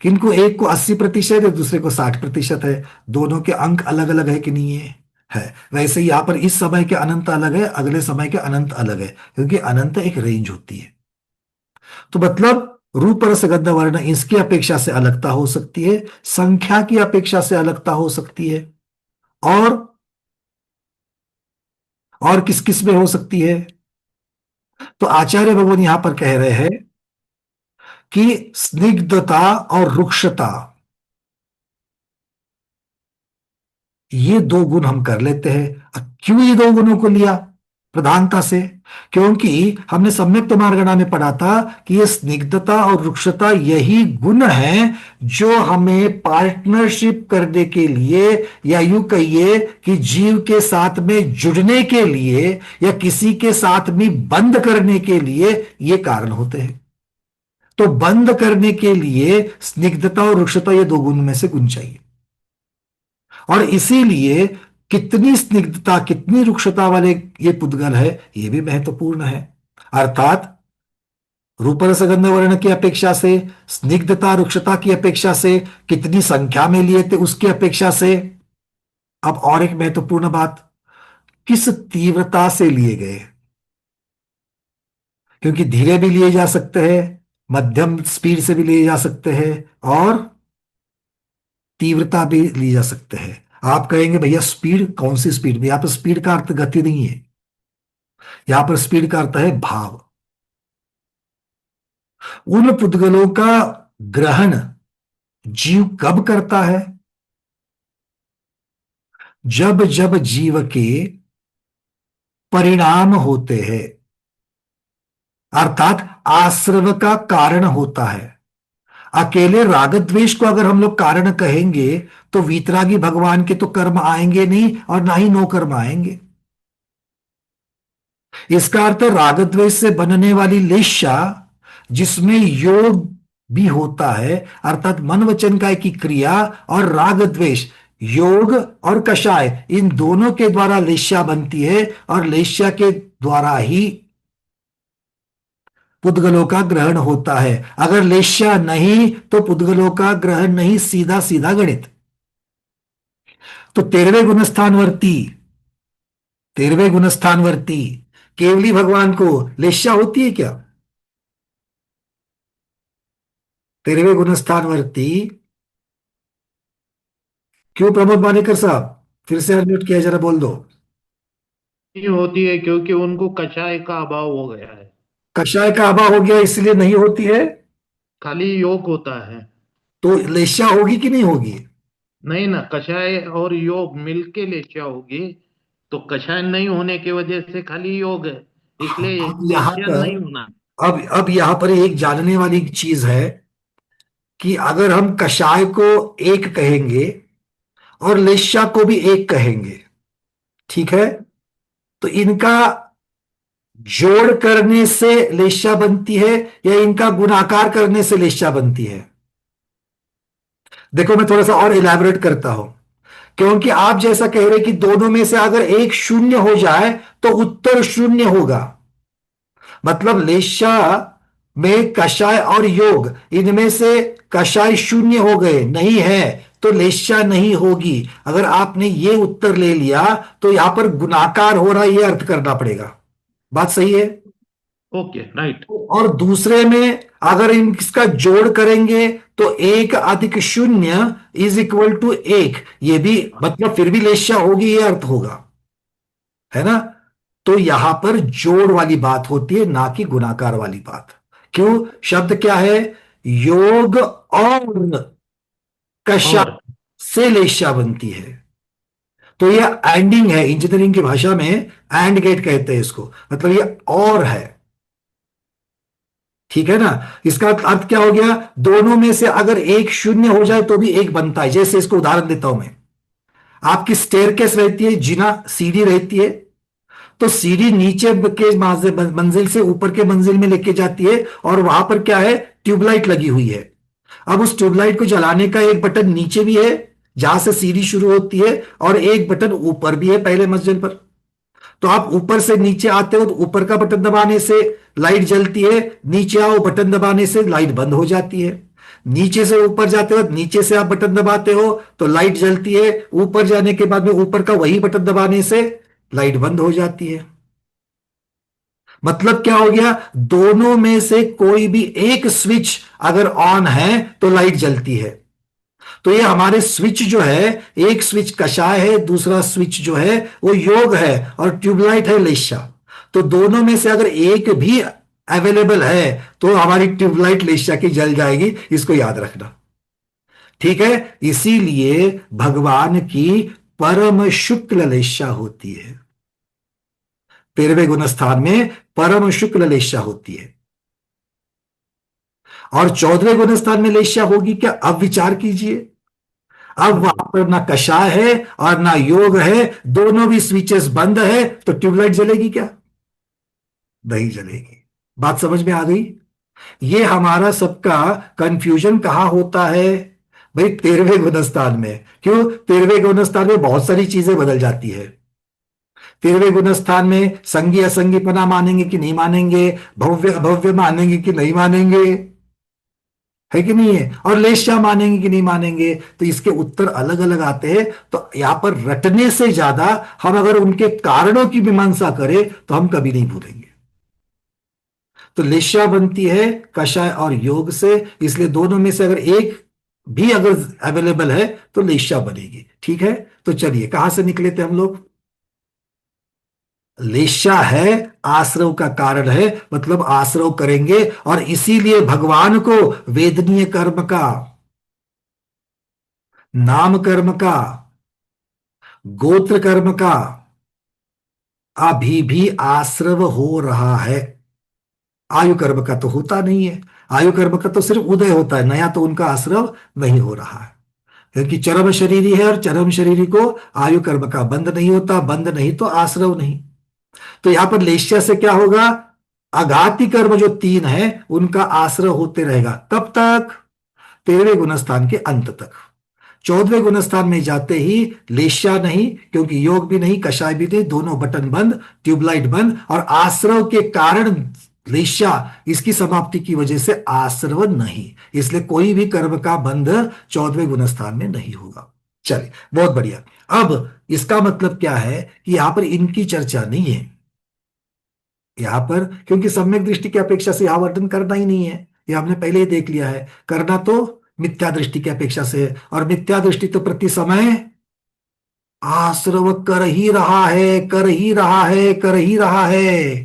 किंतु एक को 80% है, दूसरे को 60% है। दोनों के अंक अलग अलग है कि नहीं है? वैसे ही यहां पर इस समय के अनंत अलग है, अगले समय के अनंत अलग है, क्योंकि अनंत एक रेंज होती है। तो मतलब रूप रस गंध वर्ण इसकी अपेक्षा से अलगता हो सकती है, संख्या की अपेक्षा से अलगता हो सकती है, और किस किस में हो सकती है। तो आचार्य भगवान यहां पर कह रहे हैं कि स्निग्धता और रुक्षता, ये दो गुण हम कर लेते हैं। अब क्यों ये दो गुणों को लिया प्रधानता से? क्योंकि हमने सम्यक मार्गणा में पढ़ा था कि ये स्निग्धता और रुक्षता यही गुण है जो हमें पार्टनरशिप करने के लिए, या यूं कहिए कि जीव के साथ में जुड़ने के लिए, या किसी के साथ में बंद करने के लिए ये कारण होते हैं। तो बंद करने के लिए स्निग्धता और रुक्षता, ये दो गुण में से गुण चाहिए। और इसीलिए कितनी स्निग्धता, कितनी रुक्षता वाले ये पुद्गल है, ये भी महत्वपूर्ण है। अर्थात रूप रस गंध वर्ण की अपेक्षा से, स्निग्धता रुक्षता की अपेक्षा से, कितनी संख्या में लिए थे उसकी अपेक्षा से। अब और एक महत्वपूर्ण बात, किस तीव्रता से लिए गए, क्योंकि धीरे भी लिए जा सकते हैं, मध्यम स्पीड से भी लिए जा सकते हैं, और तीव्रता भी ली जा सकते हैं। आप कहेंगे भैया स्पीड, कौन सी स्पीड में? यहां पर स्पीड का अर्थ गति नहीं है, यहां पर स्पीड का अर्थ है भाव। उन पुद्गलों का ग्रहण जीव कब करता है? जब जब जीव के परिणाम होते हैं, अर्थात आश्रव का कारण होता है। अकेले राग द्वेष को अगर हम लोग कारण कहेंगे, तो वीतरागी भगवान के तो कर्म आएंगे नहीं, और ना ही नो कर्म आएंगे। इसका अर्थ राग द्वेष से बनने वाली लेशा, जिसमें योग भी होता है, अर्थात मन वचन काय की क्रिया, और राग द्वेष, योग और कषाय, इन दोनों के द्वारा लेशा बनती है, और लेशा के द्वारा ही पुद्गलों का ग्रहण होता है। अगर लेशा नहीं तो पुद्गलों का ग्रहण नहीं, सीधा सीधा गणित। तो 13वें गुणस्थानवर्ती केवली भगवान को लेशा होती है क्या? 13वें गुणस्थानवर्ती, क्यों प्रमोद वानेकर साहब? फिर से अनम्यूट किया, जरा बोल दो। नहीं होती है क्योंकि उनको कषाय का अभाव हो गया है। कषाय का अभाव हो गया इसलिए नहीं होती है। खाली योग होता है। तो लेशा होगी कि नहीं होगी? नहीं ना, कषाय और योग मिलके लेच्या होगी। तो कषाय नहीं होने की वजह से खाली योग है, इसलिए अब यहां लेच्या पर नहीं होना। अब यहां पर एक जानने वाली चीज है कि अगर हम कषाय को एक कहेंगे और लेशा को भी एक कहेंगे, ठीक है, तो इनका जोड़ करने से लेशा बनती है, या इनका गुणाकार करने से लेशा बनती है? देखो मैं थोड़ा सा और इलैबोरेट करता हूं, क्योंकि आप जैसा कह रहे कि दोनों में से अगर एक शून्य हो जाए तो उत्तर शून्य होगा। मतलब लेशा में कषाय और योग, इनमें से कषाय शून्य हो गए, नहीं है, तो लेशा नहीं होगी। अगर आपने ये उत्तर ले लिया तो यहां पर गुणाकार हो रहा है, ये अर्थ करना पड़ेगा। बात सही है? Okay, right. और दूसरे में अगर इसका जोड़ करेंगे तो 1+0 = 1, ये भी मतलब फिर भी लेशा होगी, ये अर्थ होगा, है ना? तो यहां पर जोड़ वाली बात होती है, ना कि गुणाकार वाली बात। क्यों? शब्द क्या है? योग और कशा और से लेशा बनती है। तो ये एंडिंग है, इंजीनियरिंग की भाषा में एंड गेट कहते हैं इसको, मतलब ये और है। ठीक है ना। इसका अर्थ क्या हो गया, दोनों में से अगर एक शून्य हो जाए तो भी एक बनता है। जैसे इसको उदाहरण देता हूं मैं, आपकी स्टेयरकेस रहती है, जीना सीढ़ी रहती है, तो सीढ़ी नीचे के मंजिल से ऊपर के मंजिल में लेके जाती है, और वहां पर क्या है, ट्यूबलाइट लगी हुई है। अब उस ट्यूबलाइट को जलाने का एक बटन नीचे भी है जहां से सीढ़ी शुरू होती है, और एक बटन ऊपर भी है पहले मंजिल पर। तो आप ऊपर से नीचे आते हो तो ऊपर का बटन दबाने से लाइट जलती है, नीचे आओ बटन दबाने से लाइट बंद हो जाती है। नीचे से ऊपर जाते हो, नीचे से आप बटन दबाते हो तो लाइट जलती है, ऊपर जाने के बाद में ऊपर का वही बटन दबाने से लाइट बंद हो जाती है। मतलब क्या हो गया, दोनों में से कोई भी एक स्विच अगर ऑन है तो लाइट जलती है। तो ये हमारे स्विच जो है, एक स्विच कषाय है, दूसरा स्विच जो है वो योग है, और ट्यूबलाइट है लेशा। तो दोनों में से अगर एक भी अवेलेबल है तो हमारी ट्यूबलाइट लेशा की जल जाएगी, इसको याद रखना। ठीक है। इसीलिए भगवान की परम शुक्ल लेशा होती है, 13वें गुणस्थान में परम शुक्ल लेशा होती है। और 14वें गुणस्थान में लेशा होगी क्या, अब विचार कीजिए। अब वहां पर ना कषाय है और ना योग है, दोनों भी स्विचेस बंद है, तो ट्यूबलाइट जलेगी क्या, नहीं जलेगी। बात समझ में आ गई। ये हमारा सबका कंफ्यूजन कहां होता है भाई, 13वें गुणस्थान में। क्यों, 13वें गुणस्थान में बहुत सारी चीजें बदल जाती है। 13वें गुणस्थान में संगी असंगीपना मानेंगे कि नहीं मानेंगे, भव्य अभव्य मानेंगे कि नहीं मानेंगे, है कि नहीं है, और लेशा मानेंगे कि नहीं मानेंगे, तो इसके उत्तर अलग अलग आते हैं। तो यहां पर रटने से ज्यादा हम अगर उनके कारणों की मीमांसा करें तो हम कभी नहीं भूलेंगे। तो लेशा बनती है कषाय और योग से, इसलिए दोनों में से अगर एक भी अगर अवेलेबल है तो लेशा बनेगी। ठीक है। तो चलिए कहां से निकले थे हम लोग, लेशा है आश्रव का कारण है, मतलब आश्रव करेंगे, और इसीलिए भगवान को वेदनीय कर्म का, नाम कर्म का, गोत्र कर्म का अभी भी आश्रव हो रहा है। आयु कर्म का तो होता नहीं है, आयु कर्म का तो सिर्फ उदय होता है, नया तो उनका आश्रव नहीं हो रहा है, क्योंकि चरम शरीरी है, और चरम शरीरी को आयु कर्म का बंध नहीं होता, बंध नहीं तो आश्रव नहीं। तो यहां पर लेश्या से क्या होगा, आघाती कर्म जो 3 है उनका आश्रय होते रहेगा, कब तक, 13वें गुणस्थान के अंत तक। 14वें गुणस्थान में जाते ही लेश्या नहीं, क्योंकि योग भी नहीं, कषाय भी नहीं, दोनों बटन बंद, ट्यूबलाइट बंद, और आश्रव के कारण लेश्या, इसकी समाप्ति की वजह से आश्रव नहीं, इसलिए कोई भी कर्म का बंध 14वें गुणस्थान में नहीं होगा। चलिए बहुत बढ़िया। अब इसका मतलब क्या है कि यहां पर इनकी चर्चा नहीं है यहां पर, क्योंकि सम्यक दृष्टि की अपेक्षा से यहां वर्णन करना ही नहीं है, ये हमने पहले ही देख लिया है। करना तो मिथ्या दृष्टि की अपेक्षा से है, और मिथ्या दृष्टि तो प्रति समय आश्रव कर ही रहा है, कर ही रहा है, कर ही रहा है।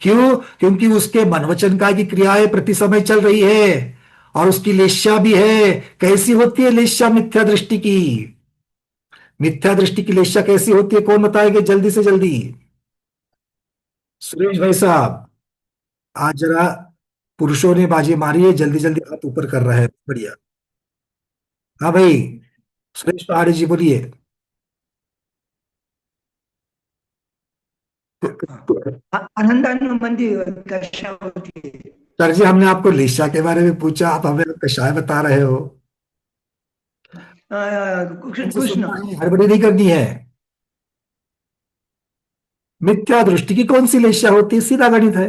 क्यों, क्योंकि उसके मन वचन का की क्रियाएं प्रति समय चल रही है, और उसकी लेश्या भी है। कैसी होती है लेश्या मिथ्या दृष्टि की, मिथ्या दृष्टि की लेश्या कैसी होती है, कौन बताएगा जल्दी से जल्दी, सुरेश भाई साहब। आज जरा पुरुषों ने बाजी मारी है, जल्दी जल्दी हाथ ऊपर कर रहे हैं, बढ़िया। हाँ भाई, सुरेश पहाड़ी जी बोलिए। आनंदानुबंधी दशा होती है। सर जी, हमने आपको लिशा के बारे में पूछा, आप हमें कषाय बता रहे हो। हमसे कृष्ण सुनना है, हड़बड़ी नहीं करनी है। मिथ्या दृष्टि की कौन सी लेशा होती है, सीधा गणित है।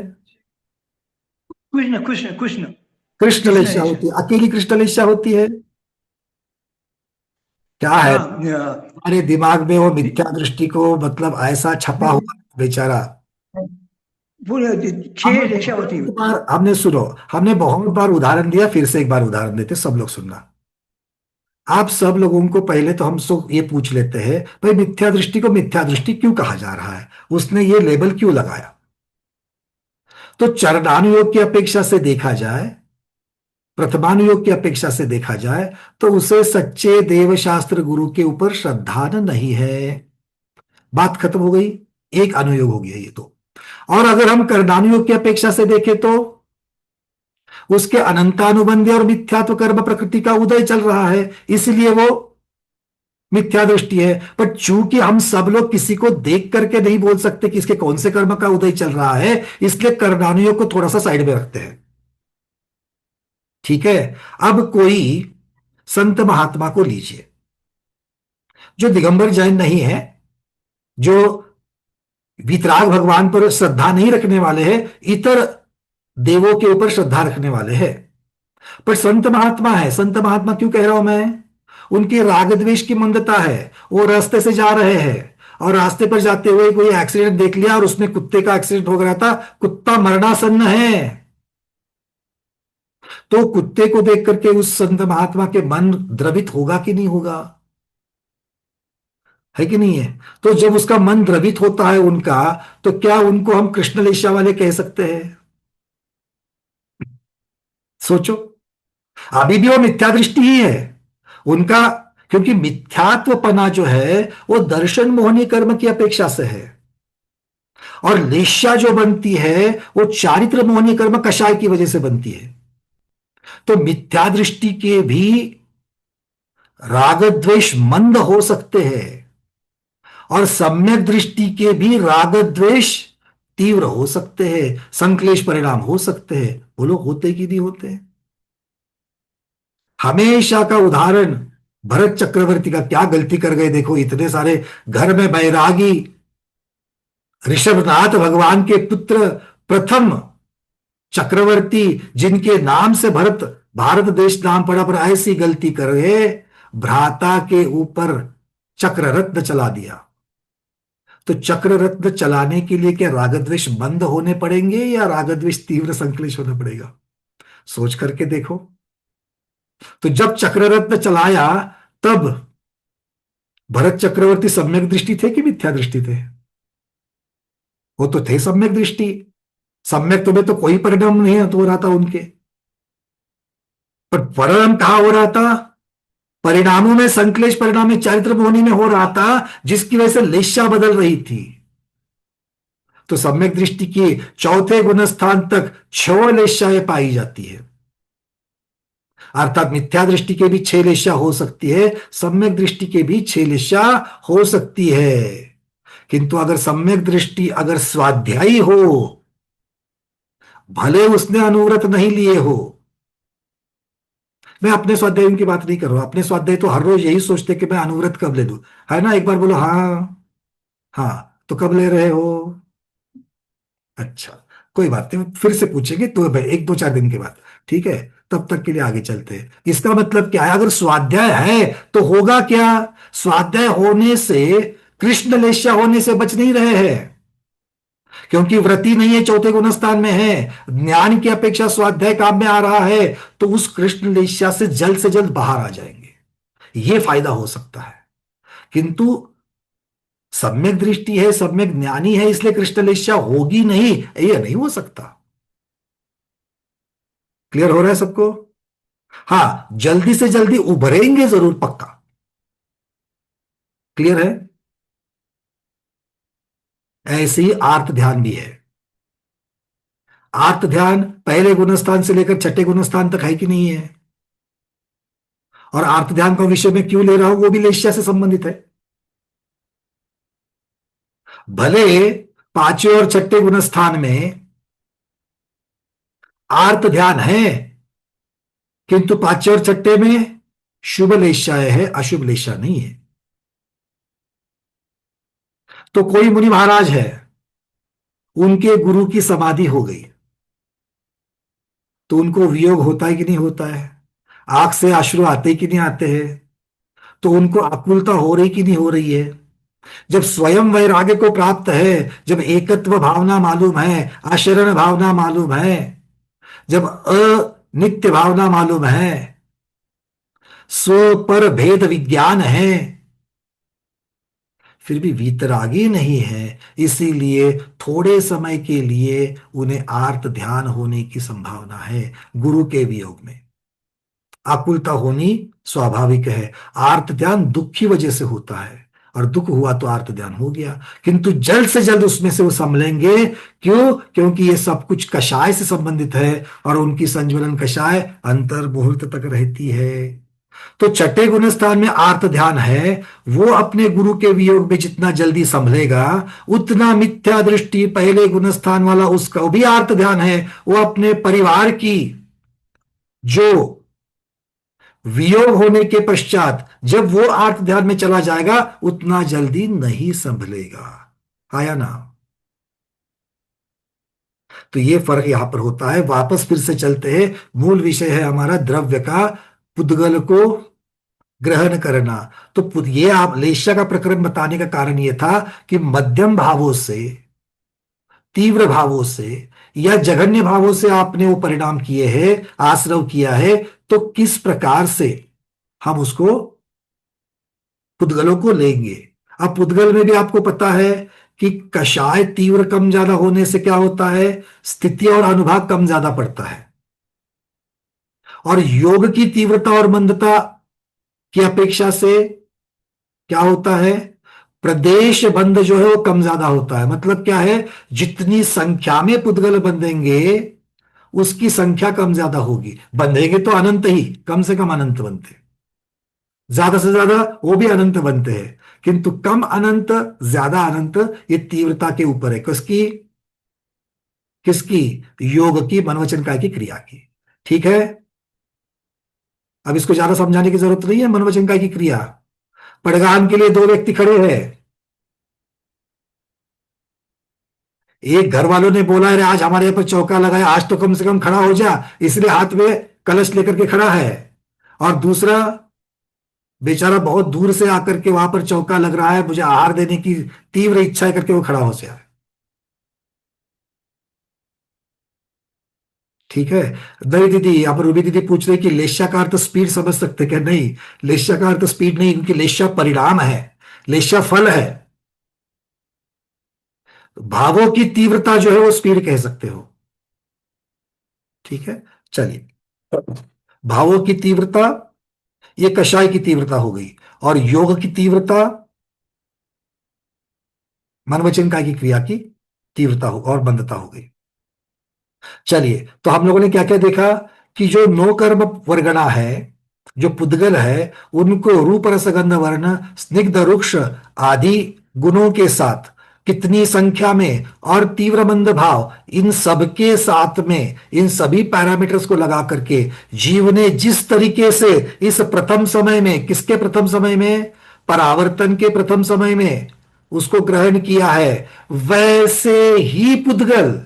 कृष्ण कृष्ण कृष्ण कृष्ण कृष्ण लेशा ऐसा। होती है, अकेली कृष्ण लेशा होती है। क्या है, हमारे दिमाग में वो मिथ्या दृष्टि को मतलब ऐसा छपा हुआ बेचारा। पूरे हमने 6 रेशा होती है। बहुत बार, हमने सुनो, हमने बहुत बार उदाहरण दिया, फिर से एक बार उदाहरण देते, सब लोग सुनना। आप सब लोगों को पहले तो हम सब ये पूछ लेते हैं, भाई मिथ्या दृष्टि को मिथ्या दृष्टि क्यों कहा जा रहा है, उसने ये लेबल क्यों लगाया। तो चरणानुयोग की अपेक्षा से देखा जाए, प्रथमानुयोग की अपेक्षा से देखा जाए तो उसे सच्चे देवशास्त्र गुरु के ऊपर श्रद्धा नहीं है। बात खत्म हो गई। एक अनुयोग हो गया ये तो। और अगर हम कर्णानुयोग की अपेक्षा से देखें तो उसके अनंतानुबंधी और मिथ्यात्व कर्म प्रकृति का उदय चल रहा है, इसलिए वो मिथ्या दृष्टि है। पर चूंकि हम सब लोग किसी को देख करके नहीं बोल सकते कि इसके कौन से कर्म का उदय चल रहा है, इसलिए कर्णानुयोग को थोड़ा सा साइड में रखते हैं। ठीक है। अब कोई संत महात्मा को लीजिए जो दिगंबर जैन नहीं है, जो वीतराग भगवान पर श्रद्धा नहीं रखने वाले हैं, इतर देवों के ऊपर श्रद्धा रखने वाले हैं, पर संत महात्मा है। संत महात्मा क्यों कह रहा हूं मैं? उनकी राग द्वेष की मंदता है। वो रास्ते से जा रहे हैं और रास्ते पर जाते हुए कोई एक्सीडेंट देख लिया और उसमें कुत्ते का एक्सीडेंट हो गया था, कुत्ता मरणासन्न है, तो कुत्ते को देख करके उस संत महात्मा के मन द्रवित होगा कि नहीं होगा? है कि नहीं है? तो जब उसका मन द्रवित होता है उनका, तो क्या उनको हम कृष्ण लेशा वाले कह सकते हैं? सोचो। अभी भी वो मिथ्या दृष्टि ही है उनका, क्योंकि मिथ्यात्वपना जो है वो दर्शन मोहनी कर्म की अपेक्षा से है, और लेश्या जो बनती है वो चारित्र मोहनी कर्म कषाय की वजह से बनती है। तो मिथ्या दृष्टि के भी राग द्वेष मंद हो सकते हैं, और सम्यक दृष्टि के भी राग द्वेष तीव्र हो सकते हैं, संक्लेश परिणाम हो सकते हैं। बोलो होते कि नहीं होते? हमेशा का उदाहरण भरत चक्रवर्ती का, क्या गलती कर गए देखो, इतने सारे घर में बैरागी ऋषभनाथ भगवान के पुत्र प्रथम चक्रवर्ती, जिनके नाम से भारत देश नाम पड़ा, पर ऐसी गलती कर गए, भ्राता के ऊपर चक्र रत्न चला दिया। तो चक्र रत्न चलाने के लिए क्या रागद्वेष बंद होने पड़ेंगे या रागद्वेष तीव्र संक्लेश होना पड़ेगा? सोच करके देखो। तो जब चक्र रत्न चलाया तब भरत चक्रवर्ती सम्यक दृष्टि थे कि मिथ्या दृष्टि थे? वो तो थे सम्यक दृष्टि। सम्यक तुम्हें तो कोई परिणाम नहीं हो रहा था उनके, पर परिणाम कहां हो रहा था? परिणामों में संक्लेश, परिणाम में चारित्र मोहनी में हो रहा था, जिसकी वजह से लेशा बदल रही थी। तो सम्यक दृष्टि की चौथे गुण स्थान तक 6 लेशाएं पाई जाती है, अर्थात मिथ्या दृष्टि के भी 6 लेशा हो सकती है, सम्यक दृष्टि के भी 6 लेशा हो सकती है। किंतु अगर सम्यक दृष्टि अगर स्वाध्यायी हो, भले उसने अनुव्रत नहीं लिए हो, मैं अपने स्वाध्यायों की बात नहीं कर रहा हूं, अपने स्वाध्याय तो हर रोज यही सोचते कि मैं अनुव्रत कब ले लूं, है ना? एक बार बोलो हाँ। हाँ, तो कब ले रहे हो? अच्छा, कोई बात नहीं, फिर से पूछेंगे तो भाई 1 2 4 दिन के बाद। ठीक है, तब तक के लिए आगे चलते हैं। इसका मतलब क्या है? अगर स्वाध्याय है तो होगा क्या? स्वाध्याय होने से कृष्ण लेशा होने से बच नहीं रहे हैं, क्योंकि व्रति नहीं है, चौथे गुण स्थान में है, ज्ञान की अपेक्षा स्वाध्याय काम में आ रहा है, तो उस कृष्ण लेशा से जल्द बाहर आ जाएंगे, यह फायदा हो सकता है। किंतु सम्यक दृष्टि है, सम्यक ज्ञानी है, इसलिए कृष्ण लेशा होगी नहीं, यह नहीं हो सकता। क्लियर हो रहा है सबको? हां, जल्दी से जल्दी उभरेंगे जरूर, पक्का। क्लियर है? ऐसे ही आर्त ध्यान भी है। आर्त ध्यान पहले गुणस्थान से लेकर छठे गुणस्थान तक है कि नहीं है? और आर्त ध्यान का विषय में क्यों ले रहा हूं, वो भी लेश्या से संबंधित है। भले पांचवें और छठे गुणस्थान में आर्त ध्यान है, किंतु पांचवें और छठे में शुभ लेशाएं है, अशुभ लेशा नहीं है। तो कोई मुनि महाराज है, उनके गुरु की समाधि हो गई, तो उनको वियोग होता है कि नहीं होता है? आंख से अश्रु आते कि नहीं आते हैं? तो उनको आकुलता हो रही कि नहीं हो रही है? जब स्वयं वैराग्य को प्राप्त है, जब एकत्व भावना मालूम है, आशरण भावना मालूम है, जब अनित्य भावना मालूम है, स्व पर भेद विज्ञान है, फिर भी वीतरागी नहीं है, इसीलिए थोड़े समय के लिए उन्हें आर्त ध्यान होने की संभावना है गुरु के वियोग में। आकुलता होनी स्वाभाविक है। आर्त ध्यान दुख की वजह से होता है, और दुख हुआ तो आर्त ध्यान हो गया, किंतु जल्द से जल्द उसमें से वो संभलेंगे। क्यों? क्योंकि ये सब कुछ कषाय से संबंधित है, और उनकी संज्वलन कषाय अंतर मुहूर्त तक रहती है। तो छठे गुण स्थान में आर्त ध्यान है, वो अपने गुरु के वियोग में जितना जल्दी संभलेगा, उतना मिथ्या दृष्टि पहले गुण स्थान वाला उसका भी आर्त ध्यान है, वो अपने परिवार की जो वियोग होने के पश्चात जब वो आर्त ध्यान में चला जाएगा, उतना जल्दी नहीं संभलेगा। आया ना? तो ये फर्क यहां पर होता है। वापस फिर से चलते हैं, मूल विषय है हमारा द्रव्य का पुद्गल को ग्रहण करना। तो ये आप लेश्या का प्रकरण बताने का कारण ये था कि मध्यम भावों से, तीव्र भावों से या जघन्य भावों से आपने वो परिणाम किए हैं, आश्रव किया है, तो किस प्रकार से हम उसको पुद्गलों को लेंगे। अब पुद्गल में भी आपको पता है कि कषाय तीव्र कम ज्यादा होने से क्या होता है, स्थिति और अनुभाग कम ज्यादा पड़ता है, और योग की तीव्रता और मंदता की अपेक्षा से क्या होता है, प्रदेश बंध जो है वो कम ज्यादा होता है। मतलब क्या है, जितनी संख्या में पुद्गल बंधेंगे उसकी संख्या कम ज्यादा होगी। बंधेंगे तो अनंत ही, कम से कम अनंत बनते, ज्यादा से ज्यादा वो भी अनंत बनते हैं, किंतु कम अनंत ज्यादा अनंत, ये तीव्रता के ऊपर है। किसकी? किसकी? योग की, मनवचन काय की क्रिया की। ठीक है, अब इसको ज्यादा समझाने की जरूरत नहीं है। मनवचन काय की क्रिया, पड़गान के लिए दो व्यक्ति खड़े हैं। एक घर वालों ने बोला, अरे आज हमारे यहाँ पर चौका लगाया, आज तो कम से कम खड़ा हो जा, इसलिए हाथ में कलश लेकर के खड़ा है। और दूसरा बेचारा बहुत दूर से आकर के वहां पर चौका लग रहा है, मुझे आहार देने की तीव्र इच्छा है करके वो खड़ा हो जाए। ठीक है। नहीं दीदी, अब रूबी दीदी पूछ रही कि लेश्या का अर्थ स्पीड समझ सकते क्या? नहीं, लेश्या का अर्थ स्पीड नहीं, क्योंकि लेश्या परिणाम है, लेश्या फल है। भावों की तीव्रता जो है वो स्पीड कह सकते हो। ठीक है, चलिए। भावों की तीव्रता ये कषाय की तीव्रता हो गई, और योग की तीव्रता मनवचन काय की क्रिया की तीव्रता हो और मंदता हो गई। चलिए, तो हम लोगों ने क्या क्या देखा कि जो नो कर्म वर्गणा है, जो पुद्गल है, उनको रूप रसगंध वर्ण स्निग्ध रुक्ष आदि गुणों के साथ कितनी संख्या में और तीव्र मंद भाव, इन सबके साथ में इन सभी पैरामीटर्स को लगा करके जीव ने जिस तरीके से इस प्रथम समय में, किसके प्रथम समय में, परावर्तन के प्रथम समय में उसको ग्रहण किया है, वैसे ही पुद्गल,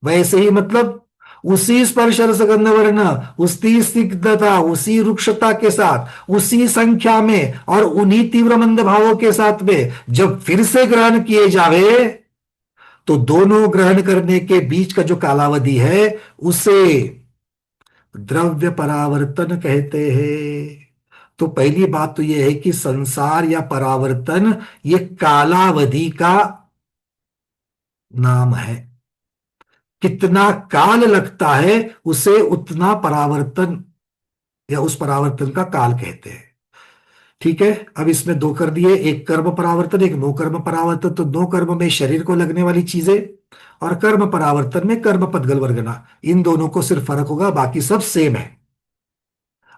वैसे ही मतलब उसी स्पर्श रसगंध वर्ण, उसी स्निग्धता, उसी रुक्षता के साथ, उसी संख्या में और उन्हीं तीव्र मंद भावों के साथ में जब फिर से ग्रहण किए जावे, तो दोनों ग्रहण करने के बीच का जो कालावधि है उसे द्रव्य परावर्तन कहते हैं। तो पहली बात तो यह है कि संसार या परावर्तन ये कालावधि का नाम है। कितना काल लगता है उसे उतना परावर्तन या उस परावर्तन का काल कहते हैं। ठीक है, अब इसमें दो कर दिए, एक कर्म परावर्तन, एक नो कर्म परावर्तन। तो नो कर्म में शरीर को लगने वाली चीजें, और कर्म परावर्तन में कर्म पदगल वर्गना, इन दोनों को सिर्फ फर्क होगा, बाकी सब सेम है।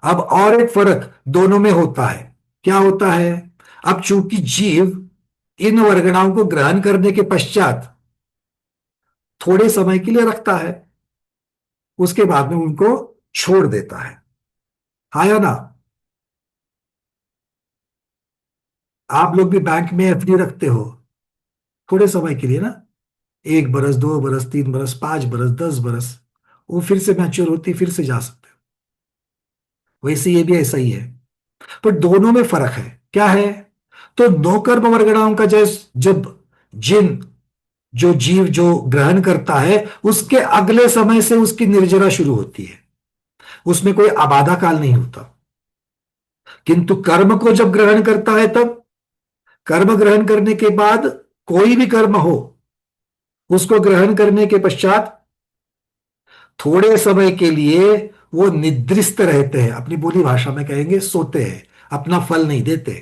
अब और एक फर्क दोनों में होता है, क्या होता है? अब चूंकि जीव इन वर्गणाओं को ग्रहण करने के पश्चात थोड़े समय के लिए रखता है, उसके बाद में उनको छोड़ देता है। हाँ या ना? आप लोग भी बैंक में एफडी रखते हो थोड़े समय के लिए ना, 1 बरस, 2 बरस, 3 बरस, 5 बरस, 10 बरस, वो फिर से मैच्योर होती, फिर से जा सकते हो। वैसे ये भी ऐसा ही है, पर दोनों में फर्क है। क्या है? तो नौकर्म वर्गणाओं का जब जिन जो जीव जो ग्रहण करता है, उसके अगले समय से उसकी निर्जरा शुरू होती है, उसमें कोई आबादा काल नहीं होता। किंतु कर्म को जब ग्रहण करता है, तब कर्म ग्रहण करने के बाद कोई भी कर्म हो, उसको ग्रहण करने के पश्चात थोड़े समय के लिए वो निद्रिस्त रहते हैं, अपनी बोली भाषा में कहेंगे सोते हैं, अपना फल नहीं देते।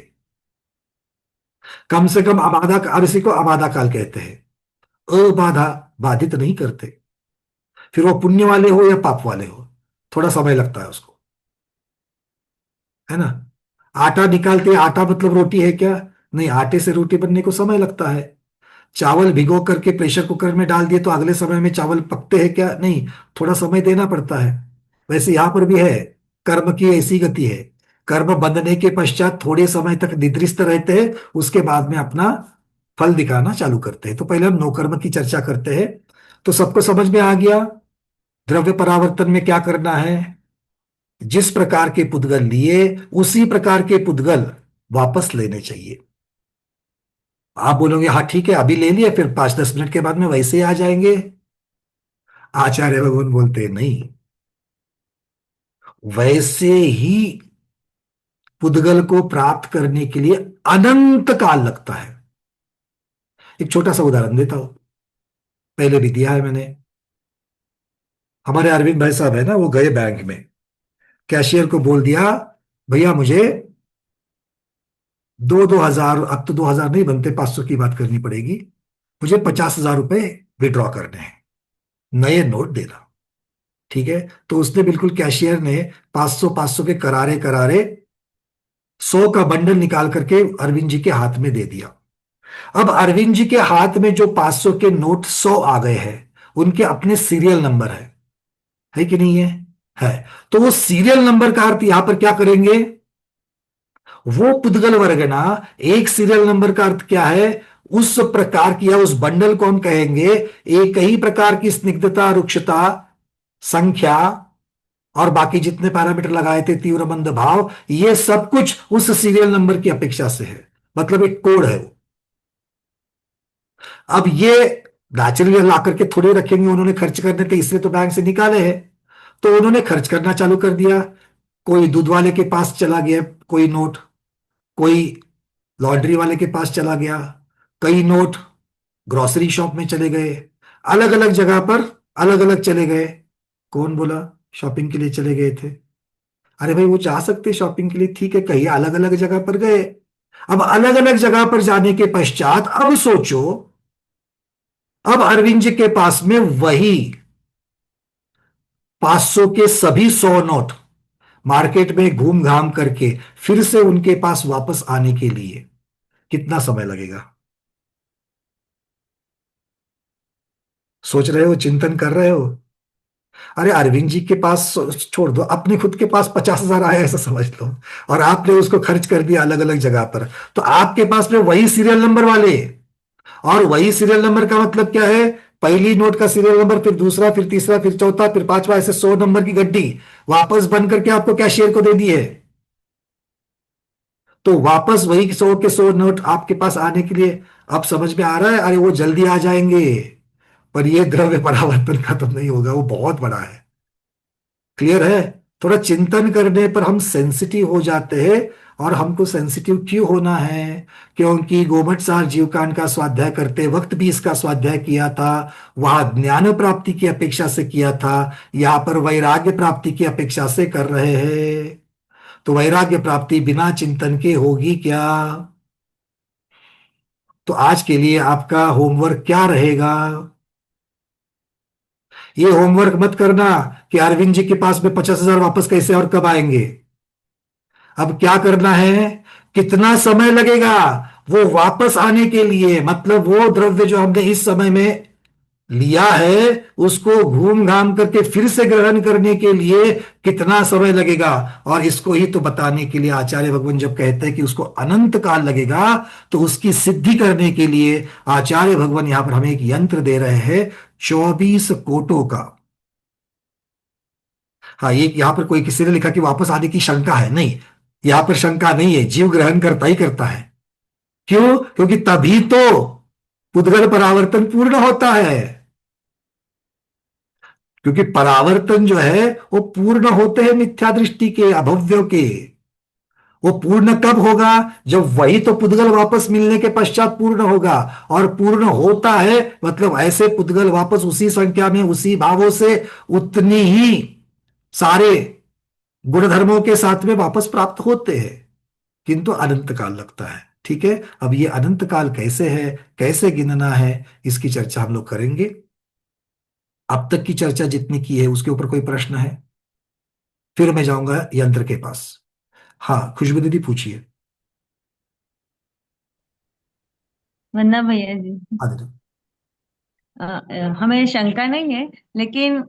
कम से कम अबाधा, अब इसी को अबाधा काल कहते हैं। अबाधा, बाधित नहीं करते। फिर वो पुण्य वाले हो या पाप वाले हो, थोड़ा समय लगता है उसको, है ना। आटा निकालते हैं, आटा मतलब रोटी है क्या? नहीं, आटे से रोटी बनने को समय लगता है। चावल भिगो करके प्रेशर कुकर में डाल दिए तो अगले समय में चावल पकते हैं क्या? नहीं, थोड़ा समय देना पड़ता है। वैसे यहां पर भी है, कर्म की ऐसी गति है। कर्म बंधने के पश्चात थोड़े समय तक निद्रिस्त रहते हैं, उसके बाद में अपना फल दिखाना चालू करते हैं। तो पहले हम नौकर्म की चर्चा करते हैं। तो सबको समझ में आ गया द्रव्य परावर्तन में क्या करना है। जिस प्रकार के पुद्गल लिए उसी प्रकार के पुद्गल वापस लेने चाहिए। आप बोलोगे हाँ ठीक है अभी ले लिया, फिर 5-10 मिनट के बाद में वैसे ही आ जाएंगे। आचार्य भगवान बोलते हैं नहीं, वैसे ही पुद्गल को प्राप्त करने के लिए अनंत काल लगता है। एक छोटा सा उदाहरण देता हूं, पहले भी दिया है मैंने। हमारे अरविंद भाई साहब है ना, वो गए बैंक में, कैशियर को बोल दिया भैया मुझे 2-2 हजार, अब तो 2 हजार नहीं बनते, 500 की बात करनी पड़ेगी, मुझे 50,000 रुपए विड्रॉ करने हैं, नए नोट देना। ठीक है, तो उसने बिल्कुल, कैशियर ने 500 500 के करारे करारे 100 का बंडल निकाल करके अरविंद जी के हाथ में दे दिया। अब अरविंद जी के हाथ में जो 500 के नोट 100 आ गए हैं, उनके अपने सीरियल नंबर है कि नहीं है? है। तो वो सीरियल नंबर का अर्थ यहां पर क्या करेंगे? वो पुद्गल वर्गना, एक सीरियल नंबर का अर्थ क्या है? उस प्रकार की, या उस बंडल को हम कहेंगे एक ही प्रकार की स्निग्धता, रुक्षता, संख्या और बाकी जितने पैरामीटर लगाए थे, तीव्र मंद भाव, ये सब कुछ उस सीरियल नंबर की अपेक्षा से है। मतलब एक कोड है वो। अब ये नेचुरली ला करके थोड़े रखेंगे, उन्होंने खर्च करने थे इसलिए तो बैंक से निकाले हैं। तो उन्होंने खर्च करना चालू कर दिया। कोई दूध वाले के पास चला गया कोई नोट, कोई लॉन्ड्री वाले के पास चला गया, कई नोट ग्रोसरी शॉप में चले गए, अलग अलग जगह पर अलग अलग चले गए। कौन बोला शॉपिंग के लिए चले गए थे? अरे भाई वो जा सकते शॉपिंग के लिए, ठीक है, कहीं अलग अलग जगह पर गए। अब अलग अलग जगह पर जाने के पश्चात अब सोचो, अब अरविंद जी के पास में वही 500 के सभी 100 नोट मार्केट में घूम घाम करके फिर से उनके पास वापस आने के लिए कितना समय लगेगा? सोच रहे हो, चिंतन कर रहे हो? अरे अरविंद जी के पास छोड़ दो, अपने खुद के पास 50,000 आया ऐसा समझ लो, और आपने उसको खर्च कर दिया अलग अलग जगह पर। तो आपके पास में वही सीरियल नंबर वाले, और वही सीरियल नंबर का मतलब क्या है? पहली नोट का सीरियल नंबर, फिर दूसरा, फिर तीसरा, फिर चौथा, फिर पांचवा, ऐसे 100 नंबर की गड्डी वापस बन करके आपको कैशियर को दे दी है। तो वापस वही 100 के 100 नोट आपके पास आने के लिए, अब समझ में आ रहा है? अरे वो जल्दी आ जाएंगे, पर ये द्रव्य परावर्तन खत्म नहीं होगा, वो बहुत बड़ा है। क्लियर है? थोड़ा चिंतन करने पर हम सेंसिटिव हो जाते हैं। और हमको सेंसिटिव क्यों होना है? क्योंकि गोमट सार जीवकांड का स्वाध्याय करते वक्त भी इसका स्वाध्याय किया था। वहां ज्ञान प्राप्ति की अपेक्षा से किया था, यहां पर वैराग्य प्राप्ति की अपेक्षा से कर रहे हैं। तो वैराग्य प्राप्ति बिना चिंतन के होगी क्या? तो आज के लिए आपका होमवर्क क्या रहेगा? ये होमवर्क मत करना कि अरविंद जी के पास में 50,000 वापस कैसे और कब आएंगे। अब क्या करना है? कितना समय लगेगा वो वापस आने के लिए, मतलब वो द्रव्य जो हमने इस समय में लिया है उसको घूम घाम करके फिर से ग्रहण करने के लिए कितना समय लगेगा। और इसको ही तो बताने के लिए आचार्य भगवान जब कहते हैं कि उसको अनंत काल लगेगा, तो उसकी सिद्धि करने के लिए आचार्य भगवान यहां पर हमें एक यंत्र दे रहे हैं 24 कोटों का। हाँ, ये यहां पर कोई किसी ने लिखा कि वापस आने की शंका है, नहीं, यहां पर शंका नहीं है, जीव ग्रहण करता ही करता है। क्यों? क्योंकि तभी तो पुद्गल परावर्तन पूर्ण होता है। क्योंकि परावर्तन जो है वो पूर्ण होते हैं मिथ्या दृष्टि के, अभव्यों के। वो पूर्ण कब होगा? जब वही तो पुद्गल वापस मिलने के पश्चात पूर्ण होगा। और पूर्ण होता है मतलब ऐसे पुद्गल वापस उसी संख्या में, उसी भावों से, उतनी ही सारे गुणधर्मों के साथ में वापस प्राप्त होते हैं, किंतु अनंत काल लगता है। ठीक है, अब ये अनंत काल कैसे है, कैसे गिनना है, इसकी चर्चा हम लोग करेंगे। अब तक की चर्चा जितनी की है उसके ऊपर कोई प्रश्न है? फिर मैं जाऊंगा यंत्र के पास। हाँ, खुशबू दीदी पूछिए। वंदना भैया जी। हाँ दीदी। हमें शंका नहीं है, लेकिन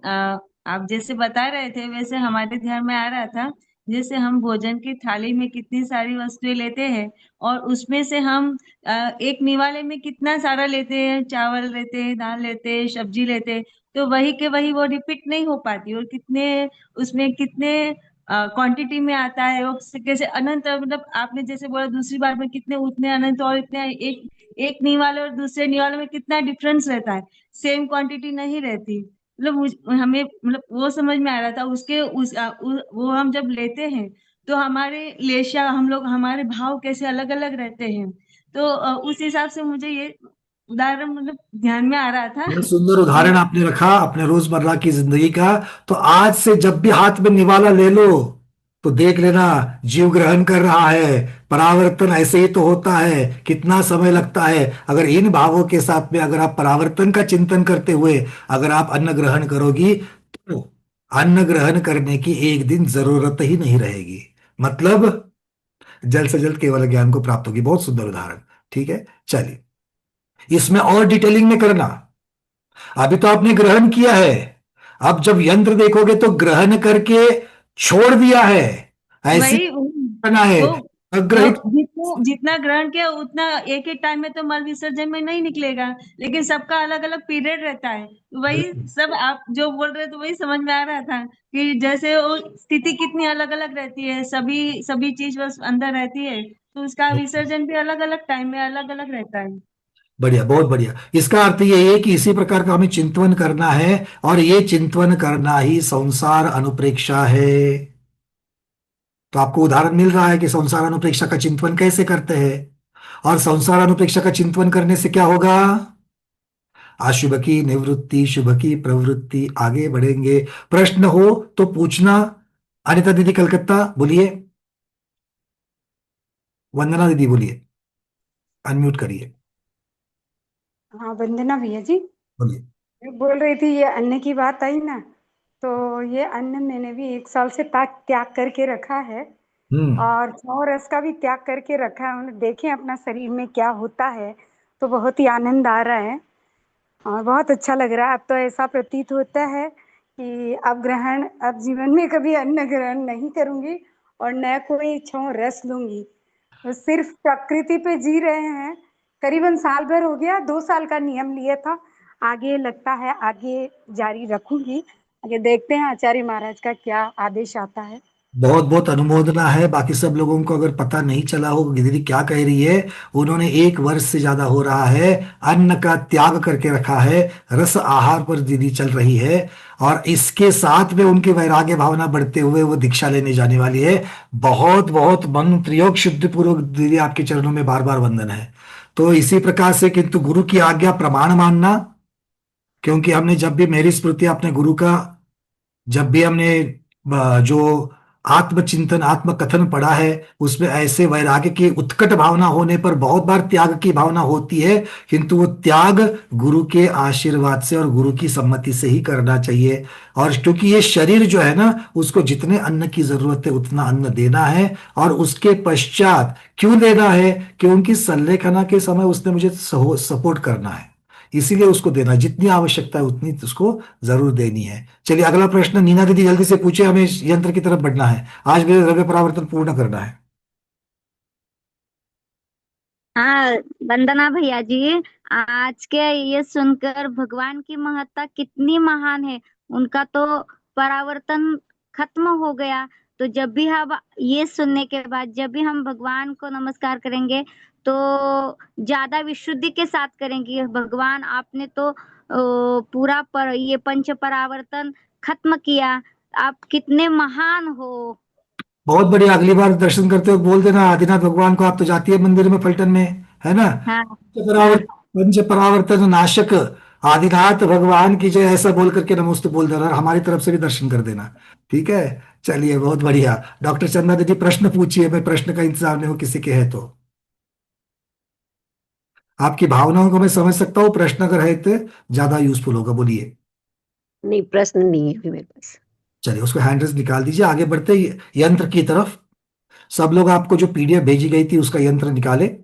आप जैसे बता रहे थे वैसे हमारे ध्यान में आ रहा था, जैसे हम भोजन की थाली में कितनी सारी वस्तुएं लेते हैं और उसमें से हम एक निवाले में कितना सारा लेते हैं, चावल लेते हैं, दाल लेते हैं, सब्जी लेते हैं, तो वही के वही वो रिपीट नहीं हो पाती, और कितने उसमें कितने क्वांटिटी में आता है वो, कैसे अनंत, मतलब आपने जैसे बोला दूसरी बार में कितने उतने अनंत, और इतने एक एक निवाले और दूसरे निवाले में कितना डिफरेंस रहता है, सेम क्वांटिटी नहीं रहती। मतलब हमें मतलब वो समझ में आ रहा था, उसके वो हम जब लेते हैं तो हमारे लेशा हम लोग हमारे भाव कैसे अलग अलग रहते हैं, तो उस हिसाब से मुझे ये उदाहरण मतलब ध्यान में आ रहा था बहुत सुंदर कि उदाहरण आपने रखा अपने रोजमर्रा की जिंदगी का। तो आज से जब भी हाथ में निवाला ले लो तो देख लेना, जीव ग्रहण कर रहा है, परावर्तन ऐसे ही तो होता है, कितना समय लगता है। अगर इन भावों के साथ में अगर आप परावर्तन का चिंतन करते हुए अगर आप अन्न ग्रहण करोगी तो अन्न ग्रहण करने की एक दिन जरूरत ही नहीं रहेगी। मतलब जल्द से जल्द केवल ज्ञान को प्राप्त होगी। बहुत सुंदर उदाहरण। ठीक है, चलिए इसमें और डिटेलिंग में करना। अभी तो आपने ग्रहण किया है, अब जब यंत्र देखोगे तो ग्रहण करके छोड़ दिया है, ऐसी वही करना है। वो वो अग्रहित जितना जितना ग्रहण किया उतना एक ही टाइम में तो मल विसर्जन में नहीं निकलेगा, लेकिन सबका अलग अलग पीरियड रहता है। वही सब आप जो बोल रहे थे वही समझ में आ रहा था कि जैसे वो स्थिति कितनी अलग अलग रहती है, सभी सभी चीज बस अंदर रहती है, तो उसका विसर्जन भी अलग अलग टाइम में अलग अलग रहता है। बढ़िया, बहुत बढ़िया। इसका अर्थ ये है कि इसी प्रकार का हमें चिंतन करना है, और ये चिंतन करना ही संसार अनुप्रेक्षा है। तो आपको उदाहरण मिल रहा है कि संसार अनुप्रेक्षा का चिंतन कैसे करते हैं, और संसार अनुप्रेक्षा का चिंतन करने से क्या होगा? अशुभ की निवृत्ति, शुभ की प्रवृत्ति, आगे बढ़ेंगे। प्रश्न हो तो पूछना। अनिता दीदी कलकत्ता बोलिए, वंदना दीदी बोलिए, अनम्यूट करिए, हाँ वंदना भैया जी। बोलिए। मैं बोल रही थी, ये अन्न की बात आई ना, तो ये अन्न मैंने भी 1 साल से त्याग करके रखा है, हम्म। और छौ रस का भी त्याग करके रखा है। उन्हें देखें अपना शरीर में क्या होता है, तो बहुत ही आनंद आ रहा है और बहुत अच्छा लग रहा है। अब तो ऐसा प्रतीत होता है कि अब जीवन में कभी अन्न ग्रहण नहीं करूंगी और न कोई छौ रस लूंगी, तो सिर्फ प्रकृति पे जी रहे हैं। करीबन साल भर हो गया, 2 साल का नियम लिया था, आगे लगता है आगे जारी रखूंगी। आगे देखते हैं आचार्य महाराज का क्या आदेश आता है। बहुत बहुत अनुमोदना है। बाकी सब लोगों को अगर पता नहीं चला हो कि दीदी क्या कह रही है, उन्होंने 1 वर्ष से ज्यादा हो रहा है अन्न का त्याग करके रखा है, रस आहार पर दीदी चल रही है, और इसके साथ में उनकी वैराग्य भावना बढ़ते हुए वो दीक्षा लेने जाने वाली है। बहुत बहुत मन प्रयोग शुद्ध पूर्वक दीदी आपके चरणों में बार बार वंदन है। तो इसी प्रकार से किंतु गुरु की आज्ञा प्रमाण मानना, क्योंकि हमने जब भी मेरी स्मृति अपने गुरु का, जब भी हमने जो आत्मचिंतन आत्मकथन पढ़ा है उसमें ऐसे वैराग्य की उत्कट भावना होने पर बहुत बार त्याग की भावना होती है, किंतु वो त्याग गुरु के आशीर्वाद से और गुरु की सम्मति से ही करना चाहिए। और क्योंकि ये शरीर जो है ना, उसको जितने अन्न की जरूरत है उतना अन्न देना है, और उसके पश्चात क्यों देना है? क्योंकि सल्लेखना के समय उसने मुझे सपोर्ट करना है, इसीलिए उसको देना, जितनी आवश्यकता है उतनी उसको जरूर देनी है। चलिए अगला प्रश्न नीना दीदी जल्दी से पूछे, हमें इस यंत्र की तरफ बढ़ना है, आज मेरे द्रव्य परावर्तन पूर्ण करना है। हाँ वंदना भैया जी, आज के ये सुनकर भगवान की महत्ता कितनी महान है, उनका तो परावर्तन खत्म हो गया। तो जब भी हम ये सुनने के बाद जब भी हम भगवान को नमस्कार करेंगे तो ज्यादा विशुद्धि के साथ करेंगे। भगवान आपने तो पूरा ये पंच परावर्तन खत्म किया, आप कितने महान हो। बहुत बढ़िया। अगली बार दर्शन करते हो बोल देना आदिनाथ भगवान को, आप तो जाती है मंदिर में फलटन में, है ना? हाँ पंच परावर्तन नाशक आदिनाथ भगवान की जय ऐसा बोल करके नमस्ते बोल देना और हमारी तरफ से भी दर्शन कर देना। ठीक है। चलिए बहुत बढ़िया। डॉक्टर चंदा दीदी प्रश्न पूछिए, मैं प्रश्न का इंतजार में हूँ किसी के है तो। आपकी भावनाओं को मैं समझ सकता हूँ, प्रश्न अगर है तो ज्यादा यूजफुल होगा, बोलिए। नहीं, प्रश्न नहीं है अभी मेरे पास। चलिए उसको हैंड रेस निकाल दीजिए, आगे बढ़ते हैं यंत्र की तरफ। सब लोग आपको जो पीडीएफ भेजी गई थी उसका यंत्र निकाले।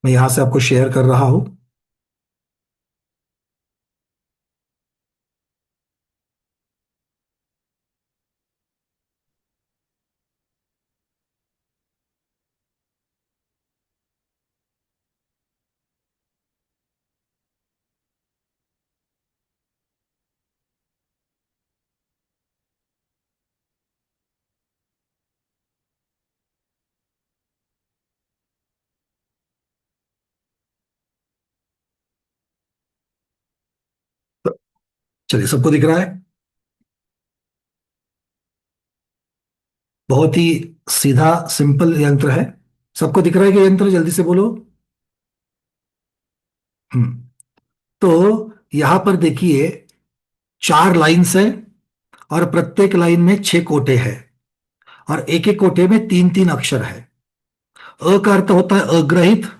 मैं यहां से आपको शेयर कर रहा हूं। तो चलिए, सबको दिख रहा है? बहुत ही सीधा सिंपल यंत्र है। सबको दिख रहा है कि यंत्र, जल्दी से बोलो। हम्म। तो यहां पर देखिए, 4 लाइन्स हैं और प्रत्येक लाइन में 6 कोटे हैं और एक एक कोटे में 3 3 अक्षर है। अ का अर्थ होता है अग्रहित,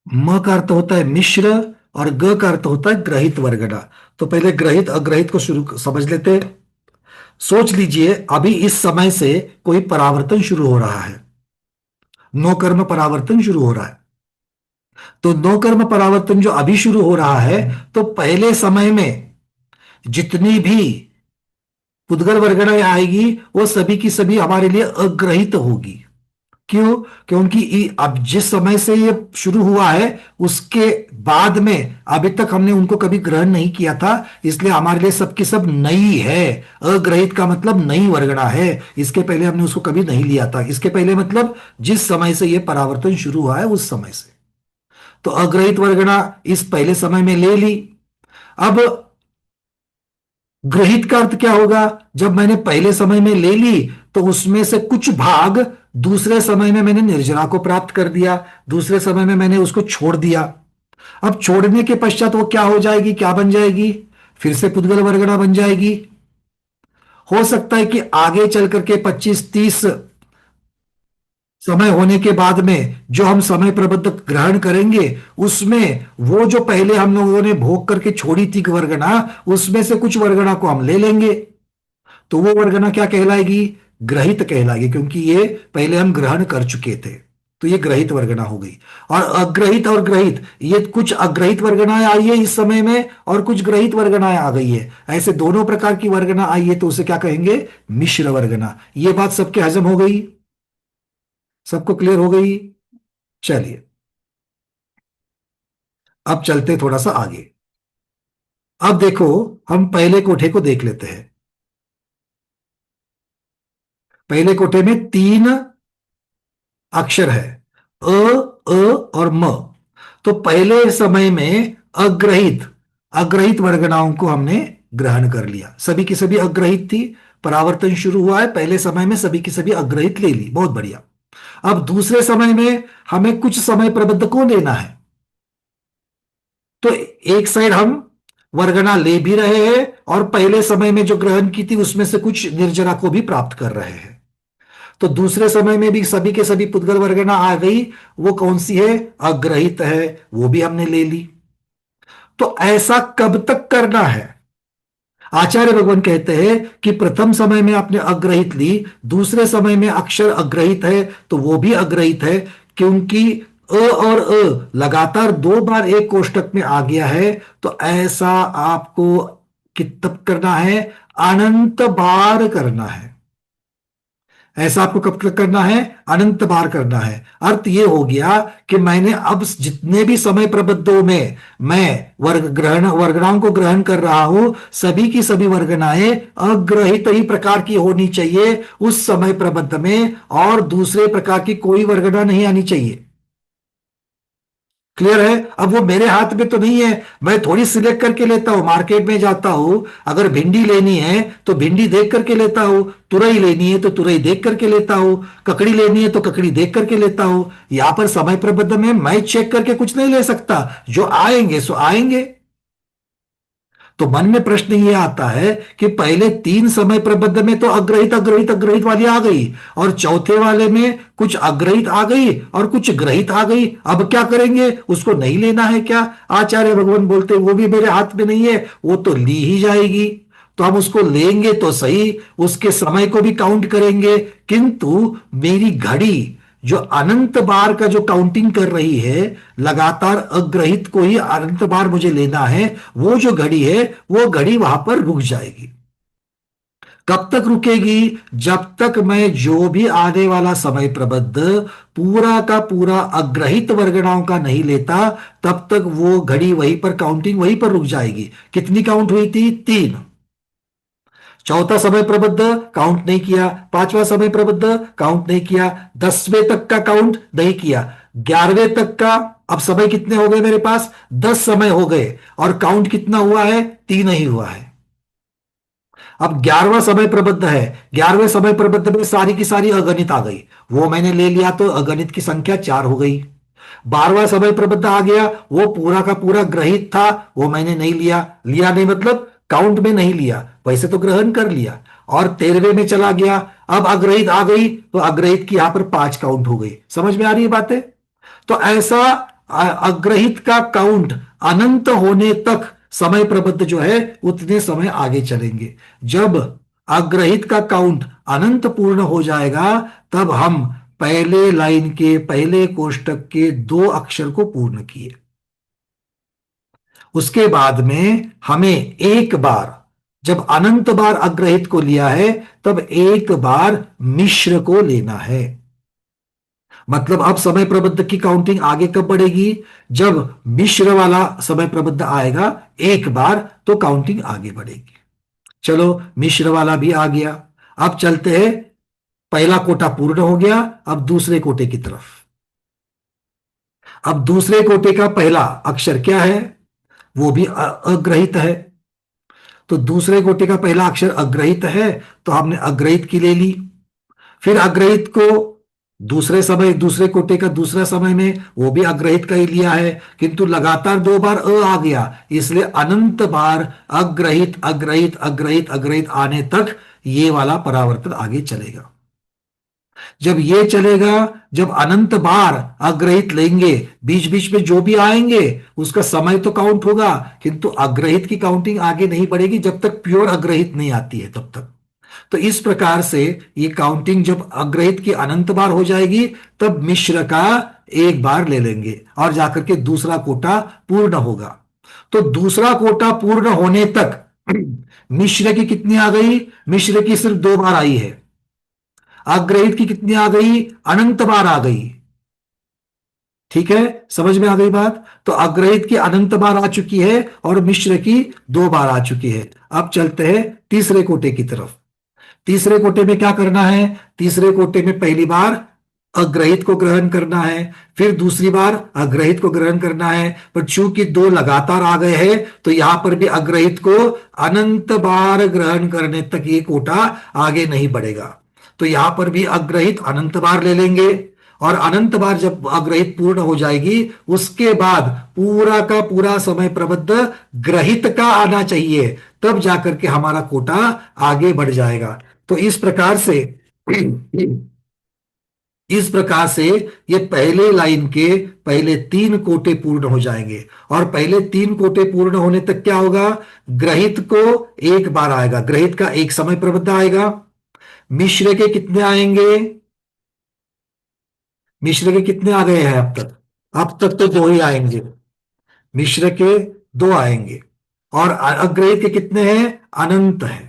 म का अर्थ होता है मिश्र और ग का अर्थ होता है ग्रहित वर्गना। तो पहले ग्रहित अग्रहित को शुरू समझ लेते हैं। सोच लीजिए अभी इस समय से कोई परावर्तन शुरू हो रहा है, नौ कर्म परावर्तन शुरू हो रहा है। तो नौ कर्म परावर्तन जो अभी शुरू हो रहा है, तो पहले समय में जितनी भी पुद्गल वर्गणाएं आएगी वो सभी की सभी हमारे लिए अग्रहित होगी। क्यों? क्योंकि अब जिस समय से ये शुरू हुआ है उसके बाद में अभी तक हमने उनको कभी ग्रहण नहीं किया था, इसलिए हमारे लिए सबकी सब नई है। अग्रहित का मतलब नई वर्गणा है, इसके पहले हमने उसको कभी नहीं लिया था। इसके पहले मतलब जिस समय से ये परावर्तन शुरू हुआ है उस समय से। तो अग्रहित वर्गणा इस पहले समय में ले ली। अब ग्रहित का अर्थ क्या होगा? जब मैंने पहले समय में ले ली तो उसमें से कुछ भाग दूसरे समय में मैंने निर्जरा को प्राप्त कर दिया, दूसरे समय में मैंने उसको छोड़ दिया। अब छोड़ने के पश्चात वो क्या हो जाएगी, क्या बन जाएगी? फिर से पुद्गल वर्गणा बन जाएगी। हो सकता है कि आगे चल करके 25 30 समय होने के बाद में जो हम समय प्रबंध ग्रहण करेंगे उसमें वो जो पहले हम लोगों ने भोग करके छोड़ी थी वर्गणा, उसमें से कुछ वर्गणा को हम ले लेंगे। तो वो वर्गणा क्या कहलाएगी? ग्रहित कहलाएगी, क्योंकि ये पहले हम ग्रहण कर चुके थे। तो ये ग्रहित वर्गणा हो गई। और अग्रहित और ग्रहित, ये कुछ अग्रहित वर्गणाएं आई है इस समय में और कुछ ग्रहित वर्गणाएं आ गई है। ऐसे दोनों प्रकार की वर्गणा आई है तो उसे क्या कहेंगे? मिश्र वर्गणा। ये बात सबके हजम हो गई? सबको क्लियर हो गई? चलिए अब चलते थोड़ा सा आगे। अब देखो, हम पहले कोठे को देख लेते हैं। पहले कोठे में 3 अक्षर है, अ और म। तो पहले समय में अग्रहित अग्रहित वर्गणाओं को हमने ग्रहण कर लिया। सभी की सभी अग्रहित थी, परावर्तन शुरू हुआ है, पहले समय में सभी की सभी अग्रहित ले ली। बहुत बढ़िया। अब दूसरे समय में हमें कुछ समय प्रबंध को लेना है। तो एक साइड हम वर्गणा ले भी रहे हैं और पहले समय में जो ग्रहण की थी उसमें से कुछ निर्जरा को भी प्राप्त कर रहे हैं। तो दूसरे समय में भी सभी के सभी पुद्गल वर्गणा आ गई। वो कौन सी है? अग्रहित है, वो भी हमने ले ली। तो ऐसा कब तक करना है? आचार्य भगवान कहते हैं कि प्रथम समय में आपने अग्रहित ली, दूसरे समय में अक्षर अग्रहित है तो वो भी अग्रहित है, क्योंकि अ और अ लगातार 2 बार एक कोष्टक में आ गया है। तो ऐसा आपको कितब करना है? अनंत बार करना है। ऐसा आपको कब तक करना है? अनंत बार करना है। अर्थ ये हो गया कि मैंने अब जितने भी समय प्रबंधों में मैं वर्गणाओं को ग्रहण कर रहा हूं, सभी की सभी वर्गणाएं अग्रहित ही प्रकार की होनी चाहिए उस समय प्रबंध में, और दूसरे प्रकार की कोई वर्गणा नहीं आनी चाहिए। क्लियर है? अब वो मेरे हाथ में तो नहीं है, मैं थोड़ी सिलेक्ट करके लेता हूं। मार्केट में जाता हूं, अगर भिंडी लेनी है तो भिंडी देख करके लेता हूं, तुरई लेनी है तो तुरई देख करके लेता हूं, ककड़ी लेनी है तो ककड़ी देख करके लेता हूं। यहां पर समय प्रबंध में मैं चेक करके कुछ नहीं ले सकता, जो आएंगे सो आएंगे। तो मन में प्रश्न ये आता है कि पहले तीन समय प्रबंध में तो अग्रहित अग्रहित अग्रहित वाली आ गई, और चौथे वाले में कुछ अग्रहित आ गई और कुछ ग्रहित आ गई। अब क्या करेंगे? उसको नहीं लेना है क्या? आचार्य भगवान बोलते वो भी मेरे हाथ में नहीं है, वो तो ली ही जाएगी। तो हम उसको लेंगे तो सही, उसके समय को भी काउंट करेंगे, किंतु मेरी घड़ी जो अनंत बार का जो काउंटिंग कर रही है, लगातार अग्रहित को ही अनंत बार मुझे लेना है, वो जो घड़ी है वो घड़ी वहां पर रुक जाएगी। कब तक रुकेगी? जब तक मैं जो भी आने वाला समय प्रबंध पूरा का पूरा अग्रहित वर्गणाओं का नहीं लेता, तब तक वो घड़ी वहीं पर, काउंटिंग वहीं पर रुक जाएगी। कितनी काउंट हुई थी? तीन। चौथा समय प्रबंध काउंट नहीं किया, पांचवा समय प्रबंध काउंट नहीं किया, 10वें तक का काउंट नहीं किया, 11वें तक का। अब समय कितने हो गए मेरे पास? 10 समय हो गए, और काउंट कितना हुआ है? तीन ही हुआ है। अब 11वां समय प्रबंध है, 11वें समय प्रबंध में सारी की सारी अगणित आ गई, वो मैंने ले लिया तो अगणित की संख्या 4 हो गई। 12वां समय प्रबंध आ गया, वो पूरा का पूरा ग्रहित था, वो मैंने नहीं लिया। लिया नहीं मतलब काउंट में नहीं लिया, वैसे तो ग्रहण कर लिया। और 13वें में चला गया, अब अग्रहित आ गई तो अग्रहित की यहां पर 5 काउंट हो गई। समझ में आ रही है बातें? तो ऐसा अग्रहित का काउंट अनंत होने तक समय प्रबंध जो है उतने समय आगे चलेंगे। जब अग्रहित का काउंट अनंत पूर्ण हो जाएगा, तब हम पहले लाइन के पहले कोष्टक के 2 अक्षर को पूर्ण किए। उसके बाद में हमें एक बार, जब अनंत बार अग्रहित को लिया है, तब एक बार मिश्र को लेना है। मतलब अब समय प्रबंध की काउंटिंग आगे कब बढ़ेगी? जब मिश्र वाला समय प्रबंध आएगा एक बार, तो काउंटिंग आगे बढ़ेगी। चलो, मिश्र वाला भी आ गया। अब चलते हैं, पहला कोटा पूर्ण हो गया, अब दूसरे कोटे की तरफ। अब दूसरे कोटे का पहला अक्षर क्या है? वो भी अग्रहित है। तो दूसरे कोटे का पहला अक्षर अग्रहित है, तो हमने अग्रहित की ले ली। फिर अग्रहित को दूसरे समय, दूसरे कोटे का दूसरा समय में वो भी अग्रहित का ही लिया है, किंतु लगातार 2 बार आ गया, इसलिए अनंत बार अग्रहित अग्रहित अग्रहित अग्रहित आने तक ये वाला परावर्तन आगे चलेगा। जब ये चलेगा, जब अनंत बार अग्रहित लेंगे, बीच बीच में जो भी आएंगे उसका समय तो काउंट होगा, किंतु अग्रहित की काउंटिंग आगे नहीं बढ़ेगी जब तक प्योर अग्रहित नहीं आती है तब तक। तो इस प्रकार से ये काउंटिंग जब अग्रहित की अनंत बार हो जाएगी, तब मिश्र का एक बार ले लेंगे और जाकर के दूसरा कोटा पूर्ण होगा। तो दूसरा कोटा पूर्ण होने तक मिश्र की कितनी आ गई? मिश्र की सिर्फ 2 बार आई है। अग्रहित की कितनी आ गई? अनंत बार आ गई। ठीक है, समझ में आ गई बात? तो अग्रहित की अनंत बार आ चुकी है और मिश्र की 2 बार आ चुकी है। अब चलते हैं तीसरे कोटे की तरफ। तीसरे कोटे में क्या करना है? तीसरे कोटे में पहली बार अग्रहित को ग्रहण करना है, फिर दूसरी बार अग्रहित को ग्रहण करना है, पर चूंकि 2 लगातार आ गए हैं, तो यहां पर भी अग्रहित को अनंत बार ग्रहण करने तक ये कोटा आगे नहीं बढ़ेगा। तो यहां पर भी अग्रहित अनंत बार ले लेंगे, और अनंत बार जब अग्रहित पूर्ण हो जाएगी, उसके बाद पूरा का पूरा समय प्रबंध ग्रहित का आना चाहिए, तब जाकर के हमारा कोटा आगे बढ़ जाएगा। तो इस प्रकार से ये पहले लाइन के पहले 3 कोटे पूर्ण हो जाएंगे, और पहले 3 कोटे पूर्ण होने तक क्या होगा? ग्रहित को एक बार आएगा, ग्रहित का एक समय प्रबंध आएगा। मिश्र के कितने आएंगे? मिश्र के कितने आ गए हैं अब तक? अब तक तो 2 ही आएंगे, मिश्र के 2 आएंगे, और अग्रहित के कितने हैं? अनंत है।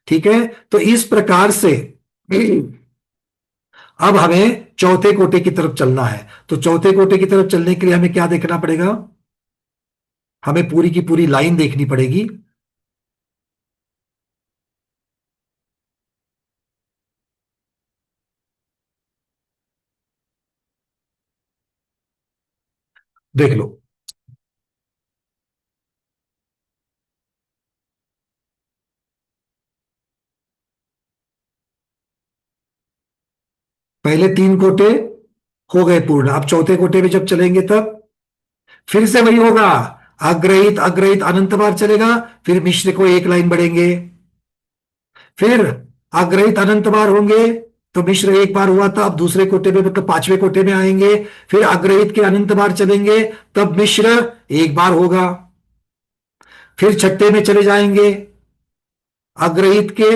ठीक है, तो इस प्रकार से अब हमें चौथे कोटे की तरफ चलना है। तो चौथे कोटे की तरफ चलने के लिए हमें क्या देखना पड़ेगा? हमें पूरी की पूरी लाइन देखनी पड़ेगी। देख लो। पहले 3 कोटे हो गए पूर्ण, अब चौथे कोटे में जब चलेंगे तब फिर से वही होगा। अग्रहित अग्रहित अनंत बार चलेगा, फिर मिश्र को एक लाइन बढ़ेंगे, फिर अग्रहित अनंत बार होंगे, तो मिश्र एक बार हुआ था, अब दूसरे कोटे में मतलब 5वें कोटे में आएंगे, फिर अग्रहित के अनंत बार चलेंगे, तब मिश्र एक बार होगा, फिर छठे में चले जाएंगे, अग्रहित के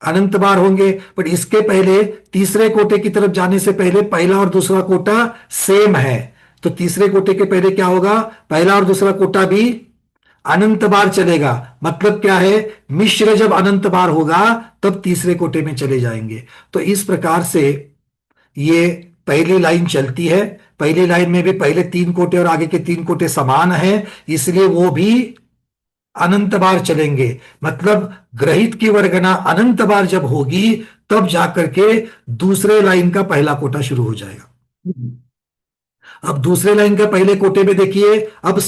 अनंत बार होंगे। बट इसके पहले तीसरे कोटे की तरफ जाने से पहले पहला और दूसरा कोटा सेम है, तो तीसरे कोटे के पहले क्या होगा, पहला और दूसरा कोटा भी अनंत बार चलेगा। मतलब क्या है, मिश्र जब अनंत बार होगा तब तीसरे कोटे में चले जाएंगे। तो इस प्रकार से ये पहली लाइन चलती है। पहली लाइन में भी पहले 3 कोटे और आगे के 3 कोटे समान है, इसलिए वो भी अनंत बार चलेंगे। मतलब ग्रहित की वर्गना अनंत बार जब होगी तब जाकर के दूसरे लाइन का पहला कोटा शुरू हो जाएगा। अब दूसरे लाइन के पहले कोटे में देखिए, अब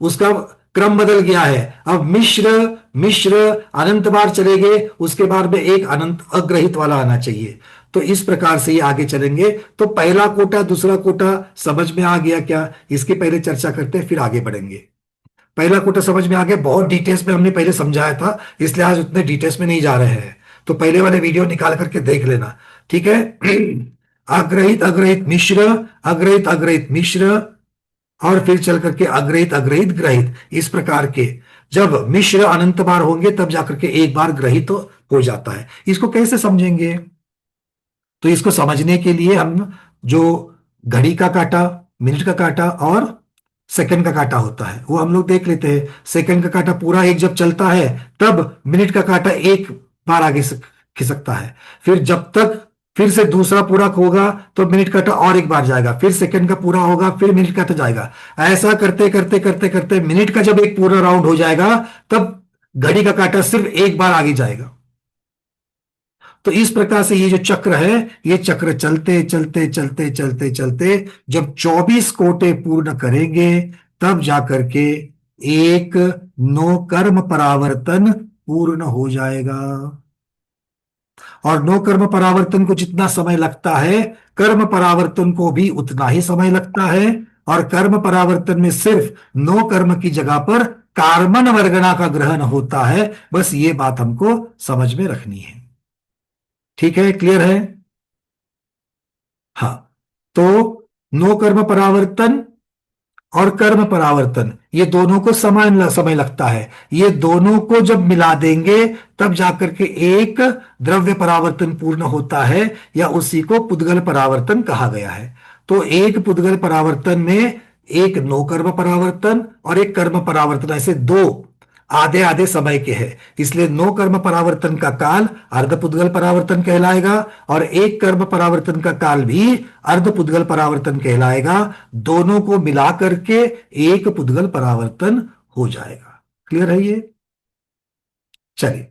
उसका क्रम बदल गया है। अब मिश्र मिश्र अनंत बार चलेंगे, उसके बाद में एक अनंत अग्रहित वाला आना चाहिए। तो इस प्रकार से ये आगे चलेंगे। तो पहला कोटा दूसरा कोटा समझ में आ गया क्या, इसकी पहले चर्चा करते हैं फिर आगे बढ़ेंगे। पहला कोटा समझ में आ गया, बहुत डिटेल्स में हमने पहले समझाया था, इसलिए आज उतने डिटेल्स में नहीं जा रहे हैं, तो पहले वाले वीडियो निकाल करके देख लेना, ठीक है। अग्रहित अग्रहित मिश्र, अग्रहित अग्रहित मिश्र, और फिर चल करके अग्रहित अग्रहित ग्रहित। इस प्रकार के जब मिश्र अनंत बार होंगे तब जाकर के एक बार ग्रहित हो जाता है। इसको कैसे समझेंगे, तो इसको समझने के लिए हम जो घड़ी का काटा, मिनट का काटा और सेकंड का काटा होता है वो हम लोग देख लेते हैं। सेकंड का काटा पूरा एक जब चलता है तब मिनट का काटा एक बार आगे खिसकता है, फिर जब तक फिर से दूसरा पूरा होगा तो मिनट काटा और एक बार जाएगा, फिर सेकंड का पूरा होगा, फिर मिनट काटा जाएगा। ऐसा करते करते करते करते मिनट का जब एक पूरा राउंड हो जाएगा तब घड़ी का काटा सिर्फ एक बार आगे जाएगा। तो इस प्रकार से ये जो चक्र है, ये चक्र चलते चलते चलते चलते चलते जब 24 कोटे पूर्ण करेंगे तब जाकर के एक नो कर्म परावर्तन पूर्ण हो जाएगा। और नो कर्म परावर्तन को जितना समय लगता है, कर्म परावर्तन को भी उतना ही समय लगता है। और कर्म परावर्तन में सिर्फ नो कर्म की जगह पर कार्मन वर्गणा का ग्रहण होता है। बस ये बात हमको समझ में रखनी है, ठीक है, क्लियर है। हाँ, तो नो कर्म परावर्तन और कर्म परावर्तन ये दोनों को समान समय लगता है। ये दोनों को जब मिला देंगे तब जाकर के एक द्रव्य परावर्तन पूर्ण होता है, या उसी को पुद्गल परावर्तन कहा गया है। तो एक पुद्गल परावर्तन में एक नो कर्म परावर्तन और एक कर्म परावर्तन, ऐसे दो आधे आधे समय के हैं। इसलिए नो कर्म परावर्तन का काल अर्धपुद्गल परावर्तन कहलाएगा और एक कर्म परावर्तन का काल भी अर्धपुद्गल परावर्तन कहलाएगा। दोनों को मिला करके एक पुद्गल परावर्तन हो जाएगा। क्लियर है ये, चलिए।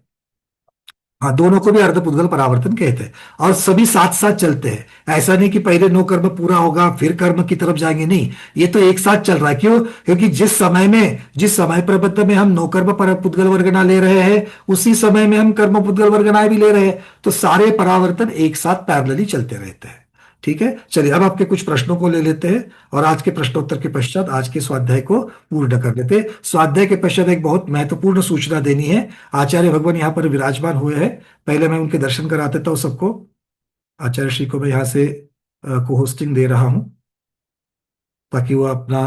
हाँ, दोनों को भी अर्धपुद्गल परावर्तन कहते हैं और सभी साथ साथ चलते हैं। ऐसा नहीं कि पहले नो कर्म पूरा होगा फिर कर्म की तरफ जाएंगे, नहीं, ये तो एक साथ चल रहा है। क्यों, क्योंकि जिस समय प्रबंध में हम नो कर्म पुद्गल वर्गना ले रहे हैं उसी समय में हम कर्म पुद्गल वर्गनाएं भी ले रहे हैं, तो सारे परावर्तन एक साथ पैरेलली चलते रहते हैं। ठीक है, चलिए अब आपके कुछ प्रश्नों को ले लेते हैं और आज के प्रश्नोत्तर के पश्चात आज के स्वाध्याय को पूर्ण कर लेते हैं। स्वाध्याय के पश्चात एक बहुत महत्वपूर्ण सूचना देनी है। आचार्य भगवान यहाँ पर विराजमान हुए हैं, पहले मैं उनके दर्शन करा देता हूँ सबको। आचार्य श्री को मैं यहाँ से को होस्टिंग दे रहा हूँ ताकि वो अपना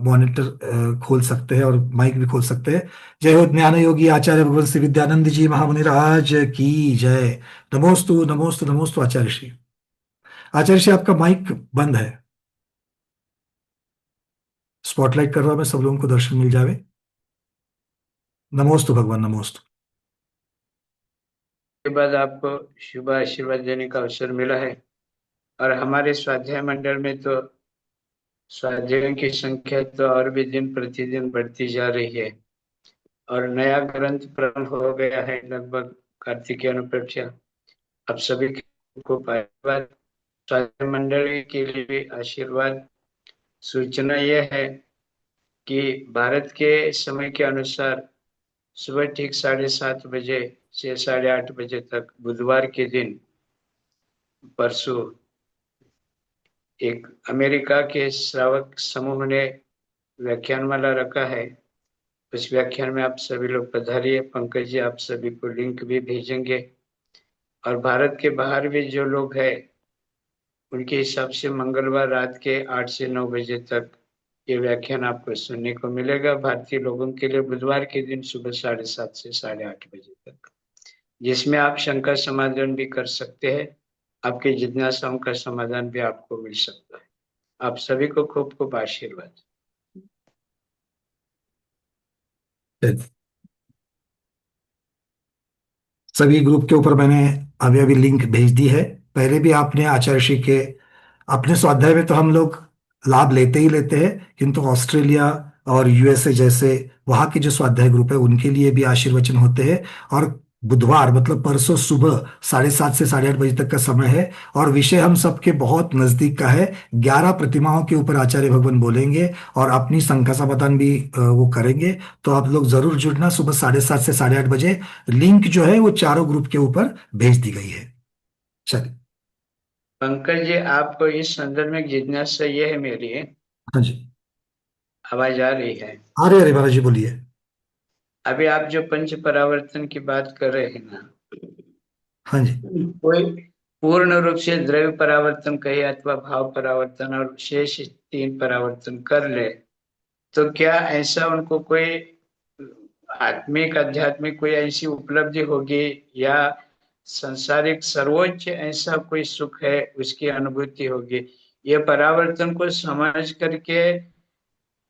मॉनिटर खोल सकते हैं और माइक भी खोल सकते हैं। जय हो ज्ञान योगी आचार्य भगवान श्री विद्यानंद जी महामुनि राज की जय। नमोस्तु नमोस्तु नमोस्तु आचार्य श्री। आचार्य श्री आपका माइक बंद है, स्पॉटलाइट कर रहा हूं मैं, सब लोगों को दर्शन मिल जावे। नमोस्तु भगवान नमोस्तु। के बाद आपको शुभ आशीर्वाद देने का अवसर मिला है और हमारे स्वाध्याय मंडल में तो स्वाध्यायों की संख्या तो और भी दिन प्रतिदिन बढ़ती जा रही है और नया ग्रंथ प्रारंभ हो गया है लगभग कार्तिकीय अनुप्रेक्षा। आप सभी को स्वाध्याय मंडली के लिए भी आशीर्वाद सूचना यह है कि भारत के समय के अनुसार सुबह ठीक 7:30 बजे से 8:30 बजे तक बुधवार के दिन परसों एक अमेरिका के श्रावक समूह ने व्याख्यानमाला रखा है। उस व्याख्यान में आप सभी लोग पधारिए। पंकज जी आप सभी को लिंक भी भेजेंगे, और भारत के बाहर भी जो लोग हैं उनके हिसाब से मंगलवार रात के 8 से 9 बजे तक ये व्याख्यान आपको सुनने को मिलेगा। भारतीय लोगों के लिए बुधवार के दिन सुबह 7:30 से 8:30 बजे तक, जिसमें आप शंका समाधान भी कर सकते हैं। आपके जिज्ञासाओं का समाधान भी आपको मिल सकता है। आप सभी को खूब खूब आशीर्वाद। सभी ग्रुप के ऊपर मैंने अभी अभी लिंक भेज दी है। पहले भी आपने आचार्य श्री के अपने स्वाध्याय में तो हम लोग लाभ लेते ही लेते हैं, किंतु ऑस्ट्रेलिया और यूएसए जैसे वहाँ के जो स्वाध्याय ग्रुप है उनके लिए भी आशीर्वचन होते हैं। और बुधवार मतलब परसों सुबह 7:30 से 8:30 बजे तक का समय है, और विषय हम सबके बहुत नजदीक का है। 11 प्रतिमाओं के ऊपर आचार्य भगवान बोलेंगे और अपनी शंका समाधान भी वो करेंगे। तो आप लोग जरूर जुड़ना सुबह 7:30 से 8:30 बजे। लिंक जो है वो चारों ग्रुप के ऊपर भेज दी गई है। चलिए। पंकज जी आपको इस संदर्भ में जिज्ञासा ये है मेरी, हाँ जी, आवाज आ रही है? अरे अरे महाराज जी बोलिए। अभी आप जो पंच परावर्तन की बात कर रहे हैं ना, हाँ जी, कोई पूर्ण रूप से द्रव्य परावर्तन कहे अथवा भाव परावर्तन और शेष 3 परावर्तन कर ले, तो क्या ऐसा उनको कोई आत्मिक आध्यात्मिक कोई ऐसी उपलब्धि होगी या संसारिक सर्वोच्च ऐसा कोई सुख है उसकी अनुभूति होगी? ये परावर्तन को समझ करके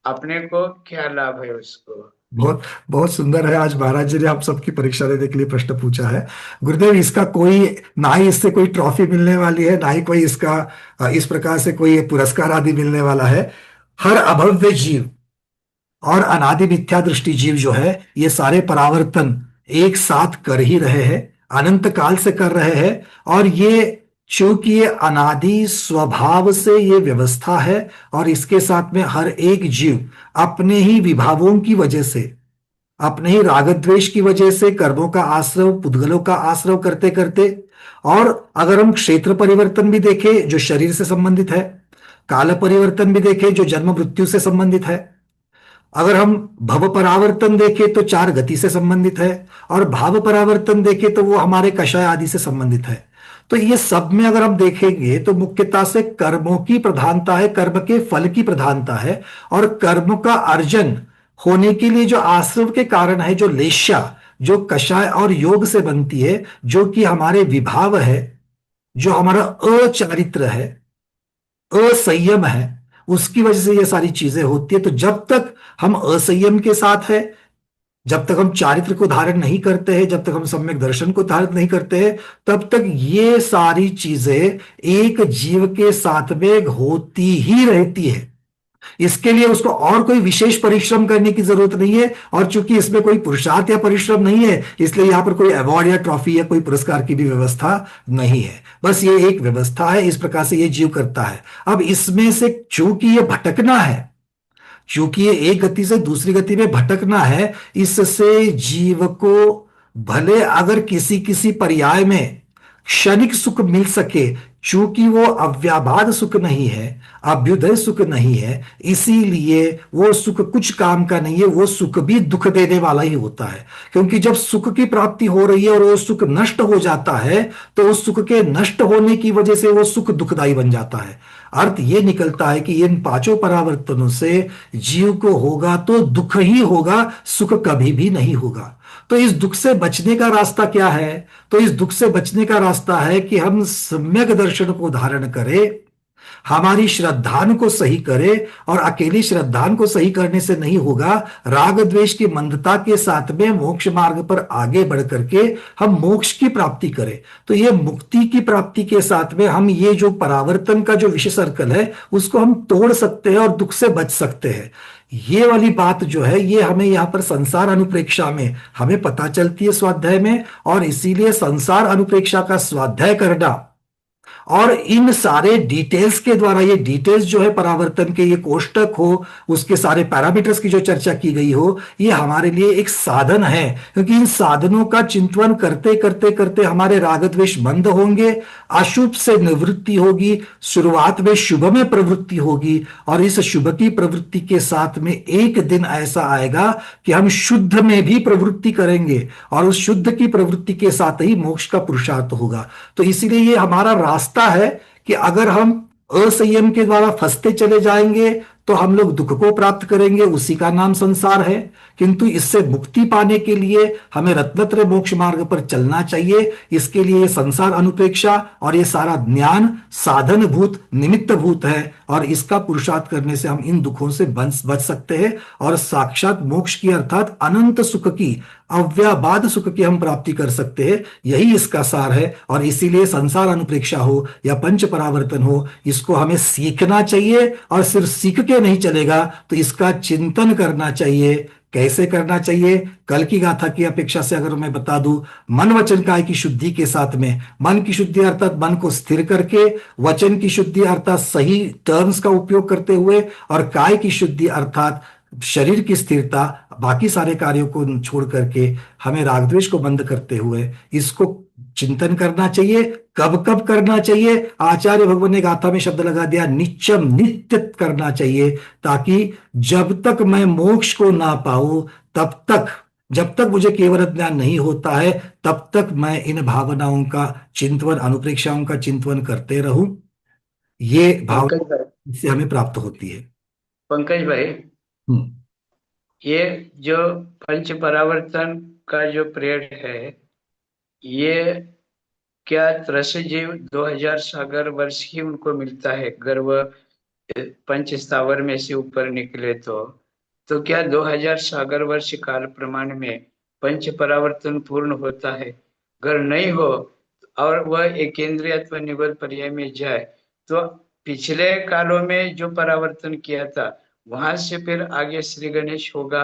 अपने को क्या लाभ है उसको? बहुत बहुत सुंदर है। आज महाराज जी ने आप सबकी परीक्षा लेने के लिए प्रश्न पूछा है। गुरुदेव, इसका कोई ना ही इससे कोई ट्रॉफी मिलने वाली है, ना ही कोई इसका इस प्रकार से कोई पुरस्कार आदि मिलने वाला है। हर अभव्य जीव और अनादि मिथ्या दृष्टि जीव जो है ये सारे परावर्तन एक साथ कर ही रहे हैं, अनंत काल से कर रहे हैं। और ये चूंकि ये अनादि स्वभाव से ये व्यवस्था है, और इसके साथ में हर एक जीव अपने ही विभावों की वजह से, अपने ही राग द्वेष की वजह से कर्मों का आश्रव, पुद्गलों का आश्रव करते करते, और अगर हम क्षेत्र परिवर्तन भी देखें जो शरीर से संबंधित है, काल परिवर्तन भी देखें जो जन्म मृत्यु से संबंधित है, अगर हम भव परावर्तन देखें तो 4 गति से संबंधित है, और भाव परावर्तन देखें तो वो हमारे कषाय आदि से संबंधित है। तो ये सब में अगर हम देखेंगे तो मुख्यतः से कर्मों की प्रधानता है, कर्म के फल की प्रधानता है। और कर्म का अर्जन होने के लिए जो आश्रव के कारण है, जो लेश्या, जो कषाय और योग से बनती है, जो कि हमारे विभाव है, जो हमारा अचारित्र है, असंयम है, उसकी वजह से ये सारी चीजें होती है। तो जब तक हम असंयम के साथ है, जब तक हम चारित्र को धारण नहीं करते हैं, जब तक हम सम्यक दर्शन को धारण नहीं करते हैं, तब तक ये सारी चीजें एक जीव के साथ में होती ही रहती है। इसके लिए उसको और कोई विशेष परिश्रम करने की जरूरत नहीं है। और चूंकि इसमें कोई पुरुषार्थ या परिश्रम नहीं है, इसलिए यहां पर कोई अवार्ड या ट्रॉफी या कोई पुरस्कार की भी व्यवस्था नहीं है। बस ये एक व्यवस्था है, इस प्रकार से ये जीव करता है। अब इसमें से चूंकि ये भटकना है, चूंकि ये एक गति से दूसरी गति में भटकना है, इससे जीव को भले अगर किसी किसी पर्याय में क्षणिक सुख मिल सके, चूंकि वो अव्याबाद सुख नहीं है, अभ्युदय सुख नहीं है, इसीलिए वो सुख कुछ काम का नहीं है। वो सुख भी दुख देने वाला ही होता है, क्योंकि जब सुख की प्राप्ति हो रही है और वो सुख नष्ट हो जाता है, तो उस सुख के नष्ट होने की वजह से वो सुख दुखदाई बन जाता है। अर्थ ये निकलता है कि इन 5 परावर्तनों से जीव को होगा तो दुख ही होगा, सुख कभी भी नहीं होगा। तो इस दुख से बचने का रास्ता क्या है? तो इस दुख से बचने का रास्ता है कि हम सम्यक दर्शन को धारण करें, हमारी श्रद्धान को सही करे। और अकेली श्रद्धान को सही करने से नहीं होगा, राग द्वेष की मंदता के साथ में मोक्ष मार्ग पर आगे बढ़ करके हम मोक्ष की प्राप्ति करें। तो ये मुक्ति की प्राप्ति के साथ में हम ये जो परावर्तन का जो विषय सर्कल है उसको हम तोड़ सकते हैं और दुख से बच सकते हैं। ये वाली बात जो है ये हमें यहां पर संसार अनुप्रेक्षा में हमें पता चलती है स्वाध्याय में। और इसीलिए संसार अनुप्रेक्षा का स्वाध्याय करना और इन सारे डिटेल्स के द्वारा, ये डिटेल्स जो है परावर्तन के, ये कोष्टक हो, उसके सारे पैरामीटर्स की जो चर्चा की गई हो, ये हमारे लिए एक साधन है। क्योंकि इन साधनों का चिंतन करते करते करते हमारे राग द्वेष बंद होंगे, अशुभ से निवृत्ति होगी, शुरुआत में शुभ में प्रवृत्ति होगी, और इस शुभ की प्रवृत्ति के साथ में एक दिन ऐसा आएगा कि हम शुद्ध में भी प्रवृत्ति करेंगे, और उस शुद्ध की प्रवृत्ति के साथ ही मोक्ष का पुरुषार्थ होगा। तो इसीलिए ये हमारा रास्ता है कि अगर हम असंयम के द्वारा फंसते चले जाएंगे तो हम लोग दुख को प्राप्त करेंगे, उसी का नाम संसार है। किंतु इससे मुक्ति पाने के लिए हमें रत्नत्रय मोक्ष मार्ग पर चलना चाहिए। इसके लिए ये संसार अनुप्रेक्षा और ये सारा ज्ञान साधन भूत, निमित्त भूत है, और इसका पुरुषार्थ करने से हम इन दुखों से बच सकते हैं और साक्षात मोक्ष की अर्थात अनंत सुख की, अव्याबाद सुख की हम प्राप्ति कर सकते हैं। यही इसका सार है। और इसीलिए संसार अनुप्रेक्षा हो या पंच परावर्तन हो, इसको हमें सीखना चाहिए, और सिर्फ सीख के नहीं चलेगा, तो इसका चिंतन करना चाहिए। कैसे करना चाहिए? कल की गाथा की अपेक्षा से अगर मैं बता दूं, मन वचन काय की शुद्धि के साथ में, मन की शुद्धि अर्थात मन को स्थिर करके, वचन की शुद्धि अर्थात सही टर्म्स का उपयोग करते हुए, और काय की शुद्धि अर्थात शरीर की स्थिरता, बाकी सारे कार्यों को छोड़ करके हमें राग द्वेष को बंद करते हुए इसको चिंतन करना चाहिए। कब कब करना चाहिए? आचार्य भगवान ने गाथा में शब्द लगा दिया, नित्यम, नित्य करना चाहिए, ताकि जब तक मैं मोक्ष को ना पाऊं तब तक, जब तक मुझे केवल ज्ञान नहीं होता है, तब तक मैं इन भावनाओं का चिंतन, अनुप्रेक्षाओं का चिंतन करते रहूं। ये भावना इससे हमें प्राप्त होती है। पंकज भाई, ये जो पंच परावर्तन का जो पीरियड है, ये क्या त्रसजीव 2000 सागर वर्ष ही उनको मिलता है अगर वह पंच स्थावर में से ऊपर निकले? तो क्या 2000 सागर वर्ष काल प्रमाण में पंच परावर्तन पूर्ण होता है? अगर नहीं हो और वह एकेंद्रीय अथवा निगोद पर्याय में जाए, तो पिछले कालों में जो परावर्तन किया था वहां से फिर आगे श्री गणेश होगा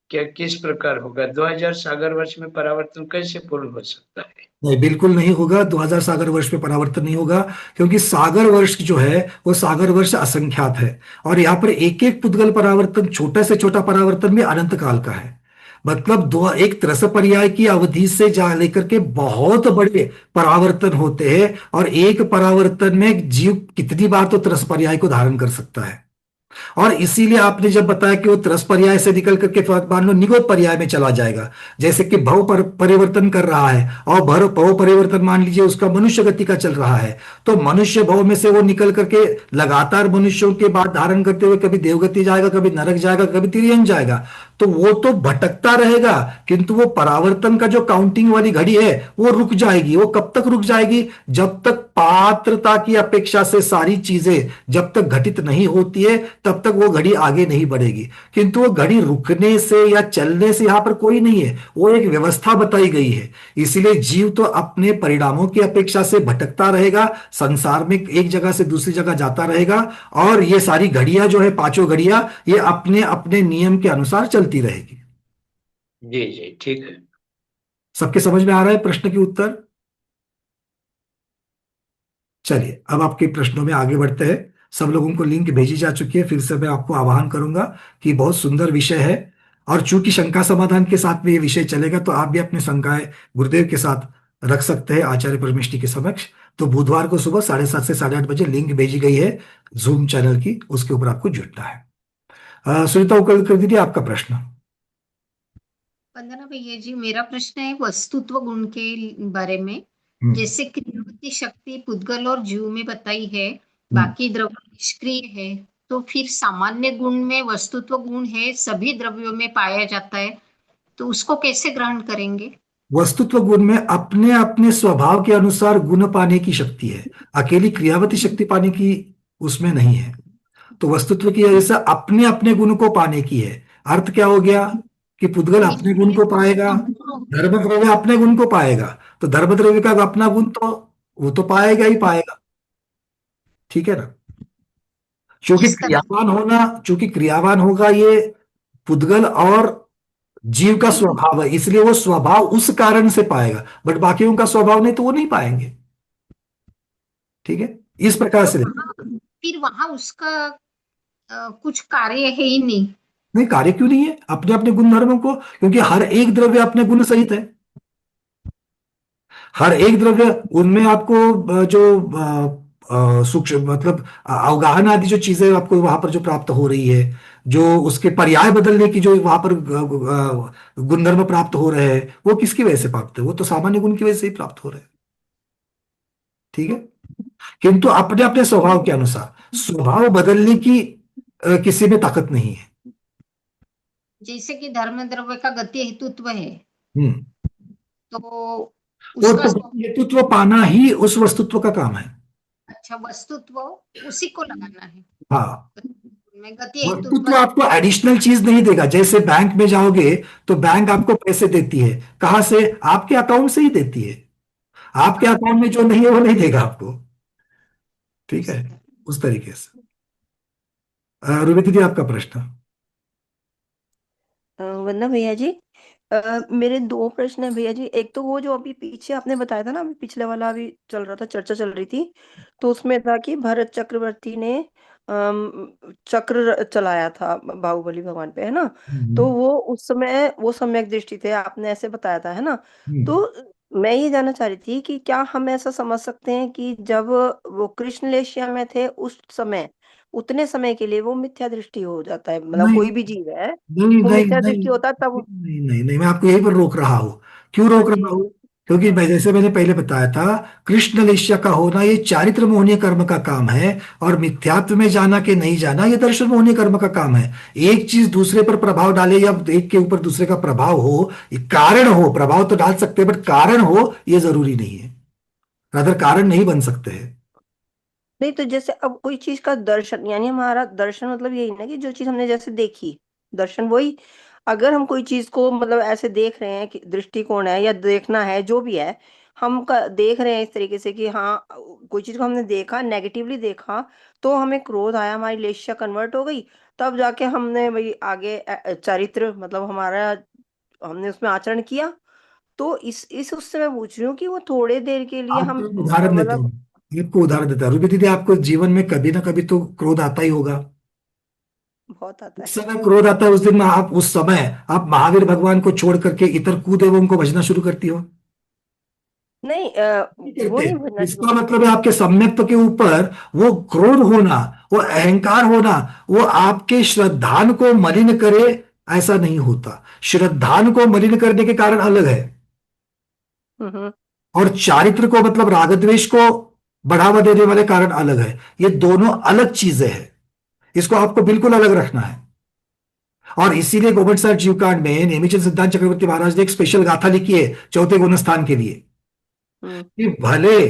क्या? किस प्रकार होगा? 2000 सागर वर्ष में परावर्तन कैसे पूर्ण हो सकता है? नहीं, बिल्कुल नहीं होगा। 2000 सागर वर्ष में परावर्तन नहीं होगा, क्योंकि सागर वर्ष जो है वो सागर वर्ष असंख्यात है, और यहाँ पर एक एक पुद्गल परावर्तन, छोटा से छोटा परावर्तन भी अनंत काल का है। मतलब दो, एक त्रस पर्याय की अवधि से जा लेकर के बहुत बड़े परावर्तन होते हैं, और एक परावर्तन में जीव कितनी बार तो त्रस पर्याय को धारण कर सकता है। और इसीलिए आपने जब बताया कि वो त्रस पर्याय से निकल करके मान लो निगोद पर्याय में चला जाएगा, जैसे कि भव परिवर्तन कर रहा है, और भव परिवर्तन मान लीजिए उसका मनुष्य गति का चल रहा है, तो मनुष्य भव में से वो निकल करके लगातार मनुष्यों के बाद धारण करते हुए कभी देवगति जाएगा, कभी नरक जाएगा, कभी तिर्यन जाएगा, तो वो तो भटकता रहेगा, किंतु वो परावर्तन का जो काउंटिंग वाली घड़ी है वो रुक जाएगी। वो कब तक रुक जाएगी? जब तक पात्रता की अपेक्षा से सारी चीजें जब तक घटित नहीं होती है, तब तक वो घड़ी आगे नहीं बढ़ेगी। किंतु वो घड़ी रुकने से या चलने से यहां पर कोई नहीं है, वो एक व्यवस्था बताई गई है। इसीलिए जीव तो अपने परिणामों की अपेक्षा से भटकता रहेगा, संसार में एक जगह से दूसरी जगह जाता रहेगा, और ये सारी घड़ियां जो है, पांचों घड़ियां, ये अपने अपने नियम के अनुसार चलती रहेगी। जी जी, ठीक है। सबके समझ में आ रहा है प्रश्न के उत्तर? चलिए अब आपके प्रश्नों में आगे बढ़ते हैं। सब लोगों को लिंक भेजी जा चुकी है। फिर से मैं आपको आह्वान करूंगा कि बहुत सुंदर विषय है, और चूंकि शंका समाधान के साथ में ये विषय चलेगा, तो आप भी अपने शंकाएं गुरुदेव के साथ रख सकते हैं आचार्य परमेष्टि के समक्ष। तो बुधवार को सुबह 7:30 से 8:30 बजे लिंक भेजी गई है जूम चैनल की, उसके ऊपर आपको जुड़ना है। सुनीता उकल कर दीजिए आपका प्रश्न। वंदना भैया जी, मेरा प्रश्न है वस्तुत्व गुण के बारे में। जैसे क्रियावती शक्ति पुद्गल और जीव में बताई है, बाकी द्रव्य निष्क्रिय है, तो फिर सामान्य गुण में वस्तुत्व गुण है, सभी द्रव्यों में पाया जाता है, तो उसको कैसे ग्रहण करेंगे? वस्तुत्व गुण में अपने अपने स्वभाव के अनुसार गुण पाने की शक्ति है, अकेली क्रियावती शक्ति पाने की उसमें नहीं है। तो वस्तुत्व की वजह से अपने अपने गुण को पाने की है। अर्थ क्या हो गया कि पुद्गल अपने गुण को पाएगा, धर्म द्रव्य अपने गुण को पाएगा, तो धर्म द्रव्य का अपना गुण तो वो तो पाएगा ही पाएगा। ठीक है ना? चूंकि क्रियावान होगा ये पुद्गल और जीव का स्वभाव है, इसलिए वो स्वभाव उस कारण से पाएगा, बट बाकियों का स्वभाव नहीं तो वो नहीं पाएंगे। ठीक है, इस प्रकार तो से फिर वहां उसका कुछ कार्य है ही नहीं। नहीं, कार्य क्यों नहीं है अपने अपने गुण धर्मों को, क्योंकि हर एक द्रव्य अपने गुण सहित है। हर एक द्रव्य उनमें आपको जो सूक्ष्म मतलब अवगाहन आदि जो चीजें आपको वहां पर जो प्राप्त हो रही है, जो उसके पर्याय बदलने की जो वहां पर गुणधर्म प्राप्त हो रहे हैं, वो किसकी वजह से प्राप्त है? वो तो सामान्य गुण की वजह से ही प्राप्त हो रहे हैं। ठीक है, किंतु अपने अपने स्वभाव के अनुसार स्वभाव बदलने की किसी में ताकत नहीं है। जैसे कि धर्म द्रव्य का गति हेतुत्व है, हम्म। तो और उसका तो हेतुत्व पाना ही उस वस्तुत्व का काम है। अच्छा वस्तुत्व उसी को लगाना है। हाँ, में गति हेतुत्व वस्तुत्व आपको एडिशनल चीज नहीं देगा। जैसे बैंक में जाओगे तो बैंक आपको पैसे देती है, कहां से? आपके अकाउंट से ही देती है। आपके अकाउंट में जो नहीं है वो नहीं देगा आपको। ठीक है, उस तरीके से। रूबी दीदी, आपका प्रश्न। वंदना भैया जी, मेरे दो प्रश्न है भैया जी। एक तो वो जो अभी पीछे आपने बताया था ना, अभी पिछले वाला अभी चल रहा था, चर्चा चल रही थी, तो उसमें था कि भरत चक्रवर्ती ने चक्र चलाया था बाहुबली भगवान पे, है ना। तो हम्म। वो उस समय वो सम्यक दृष्टि थे, आपने ऐसे बताया था, है ना। हम्म। तो मैं ये जानना चाह रही थी कि क्या हम ऐसा समझ सकते हैं कि जब वो कृष्णलेशिया में थे उस समय, उतने समय के लिए वो मिथ्या दृष्टि हो जाता है, मतलब नहीं कोई भी जीव है नहीं वो नहीं मिथ्या नहीं दृष्टि होता है तब। नहीं नहीं नहीं, मैं आपको यहीं पर रोक रहा हूं। क्यों हाँ रोक जी, रहा हाँ हूं? जी। क्योंकि हाँ जैसे मैंने पहले बताया था, कृष्ण लेश्या का होना ये चारित्र मोहनीय कर्म का काम है, और मिथ्यात्व में जाना कि नहीं जाना ये दर्शन मोहनीय कर्म का काम है। एक चीज दूसरे पर प्रभाव डाले या एक के ऊपर दूसरे का प्रभाव हो, ये कारण हो, प्रभाव तो डाल सकते हैं बट कारण हो ये जरूरी नहीं है। रादर कारण नहीं बन सकते हैं। नहीं, तो जैसे अब कोई चीज का दर्शन, यानी हमारा दर्शन मतलब यही ना कि जो चीज हमने जैसे देखी, दर्शन वही। अगर हम कोई चीज को मतलब ऐसे देख रहे हैं कि दृष्टिकोण है या देखना है जो भी है, देख रहे हैं इस तरीके से कि हाँ कोई चीज को हमने देखा, नेगेटिवली देखा, तो हमें क्रोध आया, हमारी लेशिया कन्वर्ट हो गई, तब जाके हमने वही आगे चरित्र मतलब हमारा हमने उसमें आचरण किया। तो इस उससे मैं पूछ रही हूँ कि वो थोड़े देर के लिए हम आपको एक उदाहरण देता मतलब। हूँ। आपको उदाहरण देता हूँ रूबी दीदी, आपको जीवन में कभी ना कभी तो क्रोध आता ही होगा। बहुत आता उस है। समय क्रोध आता है, उस दिन में आप उस समय आप महावीर भगवान को छोड़ करके इतर कूद एवं उनको भजना शुरू करती हो? नहीं, नहीं वो करते। नहीं भरना इसका मतलब है आपके सम्यक्त्व के ऊपर वो क्रोध होना, वो अहंकार होना, वो आपके श्रद्धान को मलिन करे, ऐसा नहीं होता। श्रद्धान को मलिन करने के कारण अलग है, हम्म। और चारित्र को मतलब राग द्वेष को बढ़ावा देने वाले कारण अलग है। ये दोनों अलग चीजें हैं, इसको आपको बिल्कुल अलग रखना है। और इसीलिए गोविंद साहब जीवकांड में नेमिचंद सिद्धांत चक्रवर्ती महाराज ने एक स्पेशल गाथा लिखी है चौथे गुण स्थान के लिए, हम्म। कि भले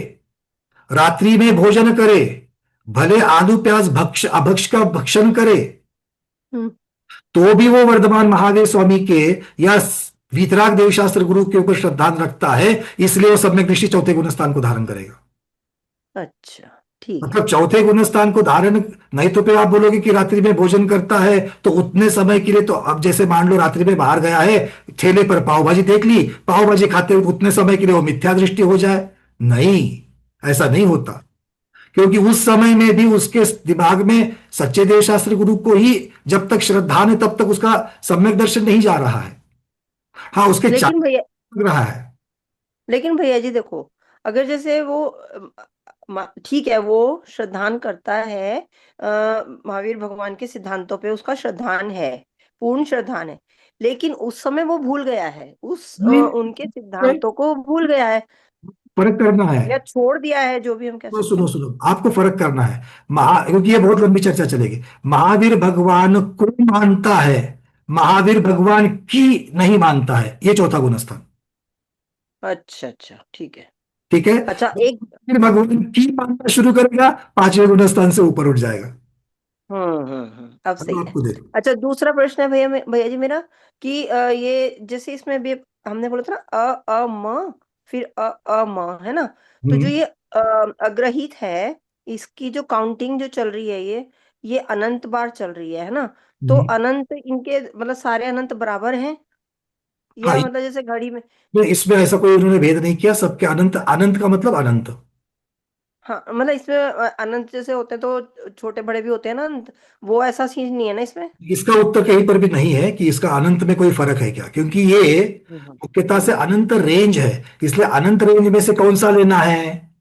रात्रि में भोजन करे, भले आलू प्याज भक्ष अभक्ष का भक्षण करे, हम्म। तो भी वो वर्धमान महावीर स्वामी के या वीतराग देवशास्त्र गुरु के ऊपर श्रद्धा रखता है, इसलिए वो सम्यक दृष्टि चौथे गुण स्थान को धारण करेगा। अच्छा, ठीक है। मतलब चौथे गुण स्थान को धारण, नहीं तो फिर आप बोलोगे कि रात्रि में भोजन करता है तो उतने समय के लिए, तो अब जैसे मान लो रात्रि में बाहर गया है, ठेले पर पाव भाजी देख ली, पाव भाजी खाते हुए उतने समय के लिए वो मिथ्या दृष्टि हो जाए? नहीं, ऐसा नहीं होता। क्योंकि उस समय में भी उसके दिमाग में सच्चे देव शास्त्र गुरु को ही जब तक श्रद्धा है तब तक उसका सम्यक दर्शन नहीं जा रहा है। हाँ, उसके चार लेकिन भैया लग रहा है। लेकिन भैया जी देखो, अगर जैसे वो ठीक है, वो श्रद्धान करता है, महावीर भगवान के सिद्धांतों पे उसका श्रद्धान है, पूर्ण श्रद्धान है, लेकिन उस समय वो भूल गया है, नहीं, उनके सिद्धांतों को भूल गया है फर्क करना है। या छोड़ दिया है, जो भी हम कह तो सकते सुनो हैं। सुनो, आपको फर्क करना है। क्योंकि ये बहुत लंबी चर्चा चलेगी। महावीर भगवान को मानता है, महावीर भगवान की नहीं मानता है, ये चौथा गुण स्थान। अच्छा अच्छा, ठीक है। ठीक है, अच्छा, एक फिर भगवान की मानना शुरू करेगा, पांचवें गुण स्थान से ऊपर उठ जाएगा। अब अब सही है। आपको देखो। अच्छा, दूसरा प्रश्न है भैया जी मेरा कि ये जैसे इसमें भी हमने बोला था ना अ म फिर अ म, है ना। तो जो हम्म। ये अग्रहित है, इसकी जो काउंटिंग जो चल रही है, ये अनंत बार चल रही है ना। तो हम्म। अनंत इनके मतलब सारे अनंत बराबर हैं, हाँ, या मतलब जैसे घड़ी में। इसमें ऐसा कोई उन्होंने भेद नहीं किया, सबके अनंत, अनंत का मतलब अनंत। हाँ मतलब इसमें अनंत जैसे होते हैं तो छोटे बड़े भी होते हैं ना अनंत, वो ऐसा सीन नहीं है ना इसमें। इसका उत्तर कहीं पर भी नहीं है कि इसका अनंत में कोई फर्क है क्या, क्योंकि ये मुख्यतः से अनंत रेंज है, इसलिए अनंत रेंज में से कौन सा लेना है,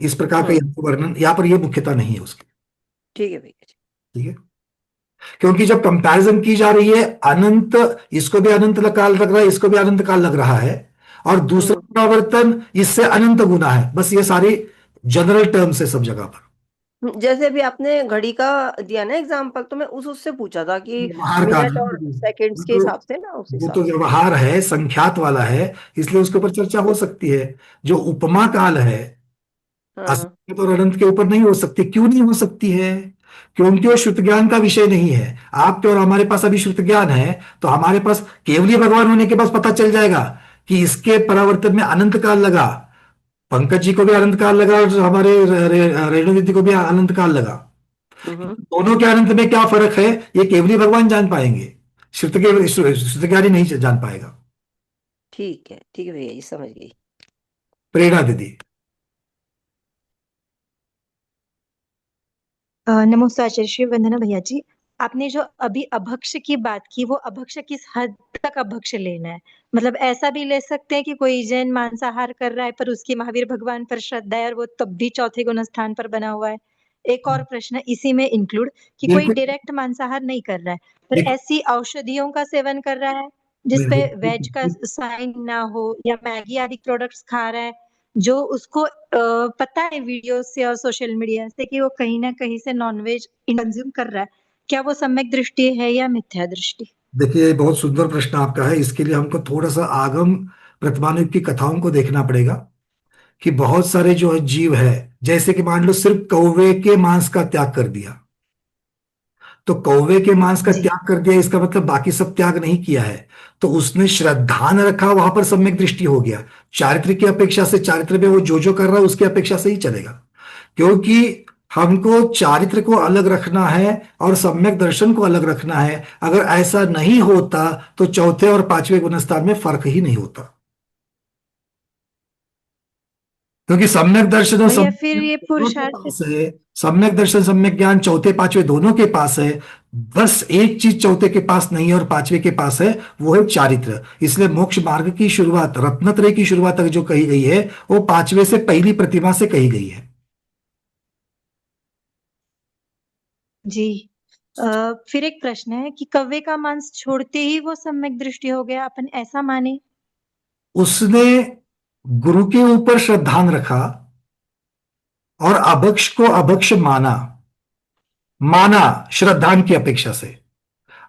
इस प्रकार का यहाँ पर वर्णन, यहाँ पर ये मुख्यता नहीं है उसकी। ठीक है भैया जी। ठीक है, क्योंकि जब कंपैरिजन की जा रही है, अनंत, इसको भी अनंत काल लग रहा है, इसको भी अनंत काल लग रहा है, और दूसरा परावर्तन इससे अनंत गुना है, बस ये सारी जनरल टर्म्स है सब जगह पर। जैसे अभी आपने घड़ी का दिया ना एग्जांपल, तो मैं उससे पूछा था कि व्यवहार का मिनट और सेकंड्स के हिसाब से ना, उस वो हिसाब तो से। व्यवहार है, संख्यात वाला है, इसलिए उसके ऊपर चर्चा हो सकती है। जो उपमा काल है, हाँ असंख्य और अनंत के ऊपर नहीं हो सकती। क्यों नहीं हो सकती है? क्योंकि वो श्रुत ज्ञान का विषय नहीं है। आपके और हमारे पास अभी श्रुत ज्ञान है, तो हमारे पास केवलीय भगवान होने के पास पता चल जाएगा कि इसके परावर्तन में अनंत काल लगा, पंकज जी को भी अनंत काल लगा, और हमारे रेणु दीदी को भी अनंत काल लगा। दोनों के अनंत में क्या फर्क है, ये केवलीय भगवान जान पाएंगे, श्रुत ज्ञानी नहीं जान पाएगा। ठीक है भैया जी, समझ गई। प्रेरणा दीदी। नमस्ते आचार्य श्री, वंदना भैया जी। आपने जो अभी अभक्ष की बात की, वो अभक्ष किस हद तक अभक्ष लेना है? मतलब ऐसा भी ले सकते हैं कि कोई जैन मांसाहार कर रहा है पर उसकी महावीर भगवान पर श्रद्धा है और वो तब भी चौथे गुण स्थान पर बना हुआ है। एक और प्रश्न इसी में इंक्लूड कि कोई बिल्कुल। डायरेक्ट मांसाहार नहीं कर रहा है पर एक- ऐसी औषधियों का सेवन कर रहा है जिसपे वेज का साइन ना हो, या मैगी आदि प्रोडक्ट्स खा रहा है जो उसको पता है वीडियो से और सोशल मीडिया से कि वो कहीं ना कहीं से नॉनवेज कंज्यूम कर रहा है, क्या वो सम्यक दृष्टि है या मिथ्या दृष्टि? देखिए, बहुत सुंदर प्रश्न आपका है। इसके लिए हमको थोड़ा सा आगम वर्तमानुग की कथाओं को देखना पड़ेगा कि बहुत सारे जो है जीव है, जैसे कि मान लो सिर्फ कौवे के मांस का त्याग कर दिया, तो कौवे के मांस का त्याग कर दिया, इसका मतलब बाकी सब त्याग नहीं किया है, तो उसने श्रद्धा न रखा, वहां पर सम्यक दृष्टि हो गया। चारित्र की अपेक्षा से, चारित्र में वो जो कर रहा है उसकी अपेक्षा से ही चलेगा, क्योंकि हमको चारित्र को अलग रखना है और सम्यक दर्शन को अलग रखना है। अगर ऐसा नहीं होता तो चौथे और पांचवें गुणस्थान में फर्क ही नहीं होता, क्योंकि सम्यक दर्शन और भैया फिर ये पुरुषार्थ पास है, सम्यक दर्शन सम्यक ज्ञान चौथे पांचवे दोनों के पास है। बस एक चीज चौथे के पास नहीं है और पांचवे के पास है, वो है चारित्र। इसलिए मोक्ष मार्ग की शुरुआत, रत्नत्रय की शुरुआत तक जो कही गई है, वो पांचवे से पहली प्रतिमा से कही गई है। जी। फिर एक प्रश्न है कि कौवे का मांस छोड़ते ही वो सम्यक दृष्टि हो गया, अपन ऐसा माने? उसने गुरु के ऊपर श्रद्धान रखा और अभक्ष को अभक्ष माना श्रद्धान की अपेक्षा से।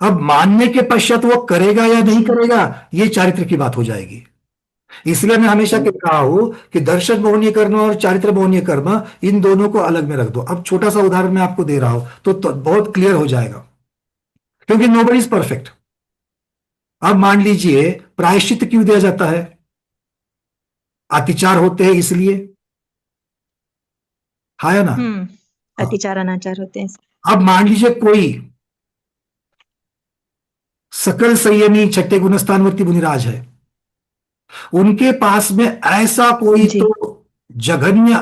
अब मानने के पश्चात वो करेगा या नहीं करेगा, ये चारित्र की बात हो जाएगी। इसलिए मैं हमेशा कह रहा हूं कि दर्शन मोहनीय कर्म और चारित्र मोहनीय कर्म, इन दोनों को अलग में रख दो। अब छोटा सा उदाहरण मैं आपको दे रहा हूं तो बहुत क्लियर हो जाएगा, क्योंकि नोबडी इज परफेक्ट। अब मान लीजिए, प्रायश्चित क्यों दिया जाता है? अतिचार होते हैं इसलिए, हाँ या ना? अतिचार अनाचार होते हैं। अब मान लीजिए कोई सकल संयमी छठे गुणस्थानवर्ती मुनिराज है, उनके पास में ऐसा कोई तो जघन्य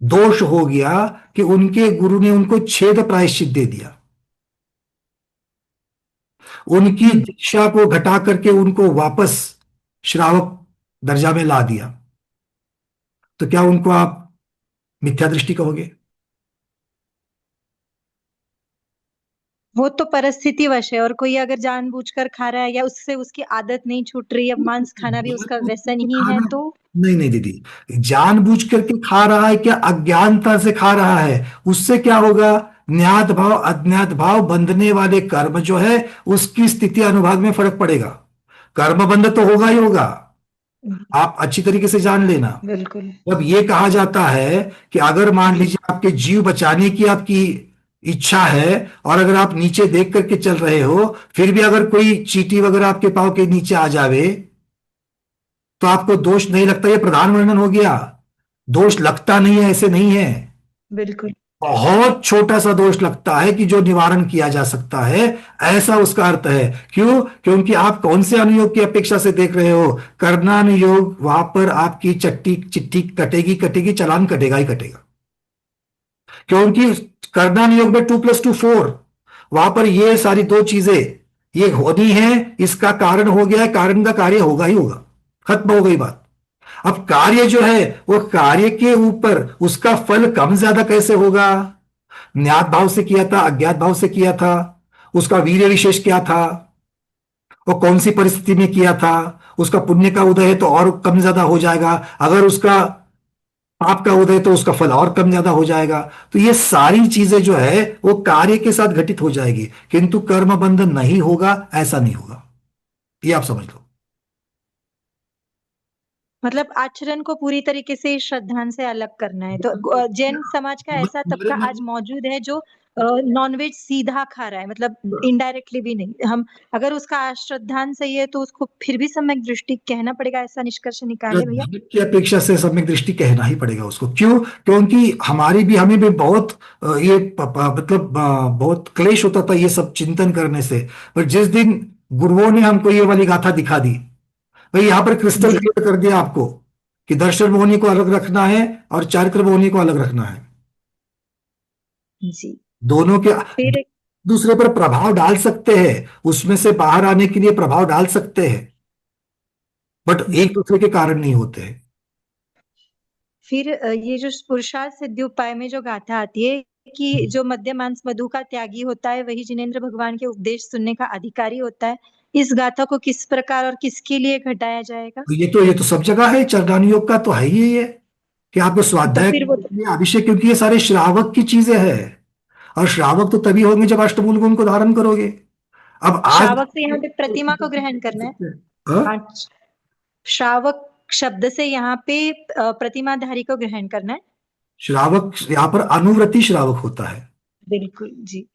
दोष हो गया कि उनके गुरु ने उनको छेद प्रायश्चित दे दिया, उनकी दीक्षा को घटा करके उनको वापस श्रावक दर्जा में ला दिया, तो क्या उनको आप मिथ्या दृष्टि कहोगे? वो तो परिस्थिति वश है, और कोई अगर जानबूझकर खा रहा है या उससे उसकी आदत नहीं छूट रही है, मांस खाना भी उसका व्यसन ही है, तो नहीं दीदी, जानबूझ करके खा रहा है क्या अज्ञानता से खा रहा है, उससे क्या होगा? ज्ञात भाव अज्ञात भाव बंधने वाले कर्म जो है, उसकी स्थिति अनुभाग में फर्क पड़ेगा। कर्म बंध तो होगा ही होगा, आप अच्छी तरीके से जान लेना। बिल्कुल। जब ये कहा जाता है कि अगर मान लीजिए आपके जीव बचाने की आपकी इच्छा है, और अगर आप नीचे देख करके चल रहे हो, फिर भी अगर कोई चींटी वगैरह आपके पांव के नीचे आ जावे तो आपको दोष नहीं लगता, ये प्रधान वर्णन हो गया। दोष लगता नहीं है, ऐसे नहीं है। बिल्कुल। बहुत छोटा सा दोष लगता है कि जो निवारण किया जा सकता है, ऐसा उसका अर्थ है। क्यों? क्योंकि आप कौन से अनुयोग की अपेक्षा से देख रहे हो? कर्णानुयोग, वहां पर आपकी चिट्ठी कटेगी कटेगी, चालान कटेगा ही कटेगा। क्योंकि कर्णानुयोग में 2+2 4, वहां पर ये सारी दो चीजें ये होनी है, इसका कारण हो गया है, कारण का कार्य होगा ही होगा, खत्म हो गई बात। अब कार्य जो है वो कार्य के ऊपर उसका फल कम ज्यादा कैसे होगा? ज्ञात भाव से किया था, अज्ञात भाव से किया था, उसका वीर्य विशेष क्या था, वो कौन सी परिस्थिति में किया था, उसका पुण्य का उदय है तो और कम ज्यादा हो जाएगा, अगर उसका पाप का उदय तो उसका फल और कम ज्यादा हो जाएगा। तो ये सारी चीजें जो है वो कार्य के साथ घटित हो जाएगी, किंतु कर्म बंधन नहीं होगा, ऐसा नहीं होगा, ये आप समझ लो। मतलब आचरण को पूरी तरीके से श्रद्धान से अलग करना है। तो जैन समाज का ऐसा तबका आज मौजूद है जो नॉनवेज सीधा खा रहा है, मतलब इनडायरेक्टली भी नहीं। हम अगर उसका अश्रद्धान सही है तो उसको फिर भी सम्यक दृष्टि कहना पड़ेगा, ऐसा निष्कर्ष निकाले भैया? की अपेक्षा से सम्यक दृष्टि कहना ही पड़ेगा उसको। क्यों? क्योंकि हमें भी बहुत ये मतलब बहुत क्लेश होता था ये सब चिंतन करने से। पर जिस दिन गुरुओं ने हमको ये वाली गाथा दिखा दी, भाई यहां पर क्रिस्टल क्लियर कर दिया आपको कि दर्शन मोहिनी को अलग रखना है और चारित्र मोहिनी को अलग रखना है। जी, दोनों के फिर दूसरे पर प्रभाव डाल सकते हैं, उसमें से बाहर आने के लिए प्रभाव डाल सकते हैं, बट एक दूसरे के कारण नहीं होते हैं। फिर ये जो पुरुषार्थ सिद्धि उपाय में जो गाथा आती है कि जो मद्य मांस मधु का त्यागी होता है वही जिनेंद्र भगवान के उपदेश सुनने का अधिकारी होता है, इस गाथा को किस प्रकार और किसके लिए घटाया जाएगा? तो ये तो सब जगह है, चरदान योग का तो है ही ये कि आपको स्वाध्याय फिर वो अभिषेक, क्योंकि ये सारे श्रावक की चीजें हैं, और श्रावक तो तभी होंगे जब अष्टमूल गुण को धारण करोगे। अब आज श्रावक से यहाँ पे प्रतिमा को ग्रहण करना है। हाँ? श्रावक शब्द से यहाँ पे प्रतिमाधारी को ग्रहण करना है। श्रावक यहाँ पर अनुव्रती श्रावक होता है। बिल्कुल जी।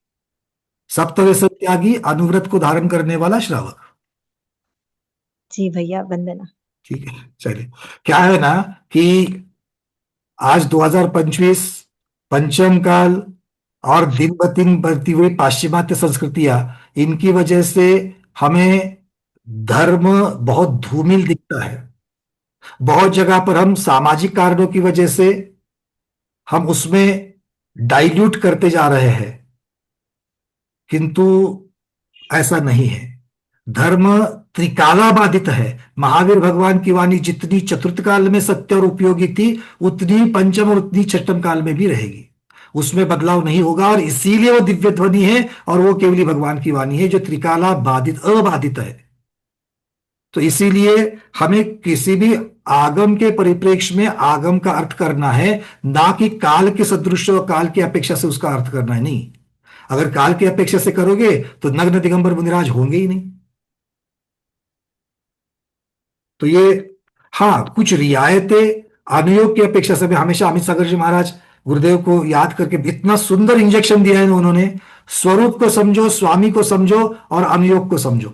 सप्तव्यसन त्यागी, अनुव्रत को धारण करने वाला श्रावक। जी भैया, वंदना। ठीक है, चलिए। क्या है ना कि आज 2025 पंचम काल और दिन ब दिन बढ़ती हुई पाश्चिमात्य संस्कृतियां, इनकी वजह से हमें धर्म बहुत धूमिल दिखता है। बहुत जगह पर हम सामाजिक कारणों की वजह से हम उसमें डाइल्यूट करते जा रहे हैं, किंतु ऐसा नहीं है। धर्म त्रिकाला बाधित है। महावीर भगवान की वाणी जितनी चतुर्थ काल में सत्य और उपयोगी थी, उतनी पंचम और उतनी छठम काल में भी रहेगी, उसमें बदलाव नहीं होगा। और इसीलिए वो दिव्य ध्वनि है और वो केवली भगवान की वाणी है जो त्रिकाला बाधित अबाधित है। तो इसीलिए हमें किसी भी आगम के परिप्रेक्ष्य में आगम का अर्थ करना है, ना कि काल के सदृश और काल की अपेक्षा से उसका अर्थ करना है। नहीं, अगर काल की अपेक्षा से करोगे तो नग्न दिगंबर मुनिराज होंगे ही नहीं। तो ये हाँ, कुछ रियायतें अनुयोग की अपेक्षा से। मैं हमेशा अमित सागर जी महाराज गुरुदेव को याद करके, इतना सुंदर इंजेक्शन दिया है उन्होंने, स्वरूप को समझो, स्वामी को समझो और अनुयोग को समझो।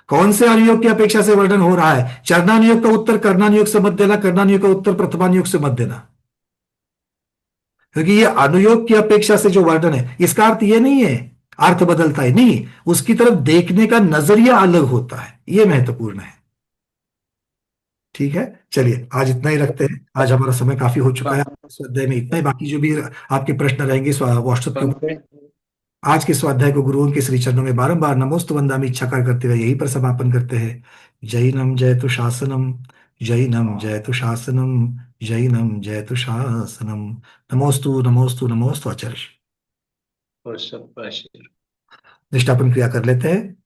कौन से अनुयोग की अपेक्षा से वर्णन हो रहा है? चरणानुयोग का उत्तर कर्णानुयोग से मत देना, कर्णानुयोग का उत्तर प्रथमानुयोग से मत देना, क्योंकि ये अनुयोग की अपेक्षा से जो वर्णन है, इसका अर्थ ये नहीं है अर्थ बदलता है, नहीं, उसकी तरफ देखने का नजरिया अलग होता है, ये महत्वपूर्ण है। ठीक है, चलिए आज इतना ही रखते हैं। आज हमारा समय काफी हो चुका है स्वाध्याय में, इतना ही। बाकी जो भी आपके प्रश्न रहेंगे व्हाट्सएप के, आज के स्वाध्याय को गुरुओं के श्री चरणों में बारंबार नमोस्तु वंदामि इच्छाकार करते हुए यहीं पर समापन करते हैं। जैनम जयतु शासनम, जैनम जयतु शासनम, जैनम जयतु शासनम। नमोस्तु नमोस्तु नमोस्तु आचार्य। और सब आशीर्वाद। निष्ठापन क्रिया कर लेते हैं।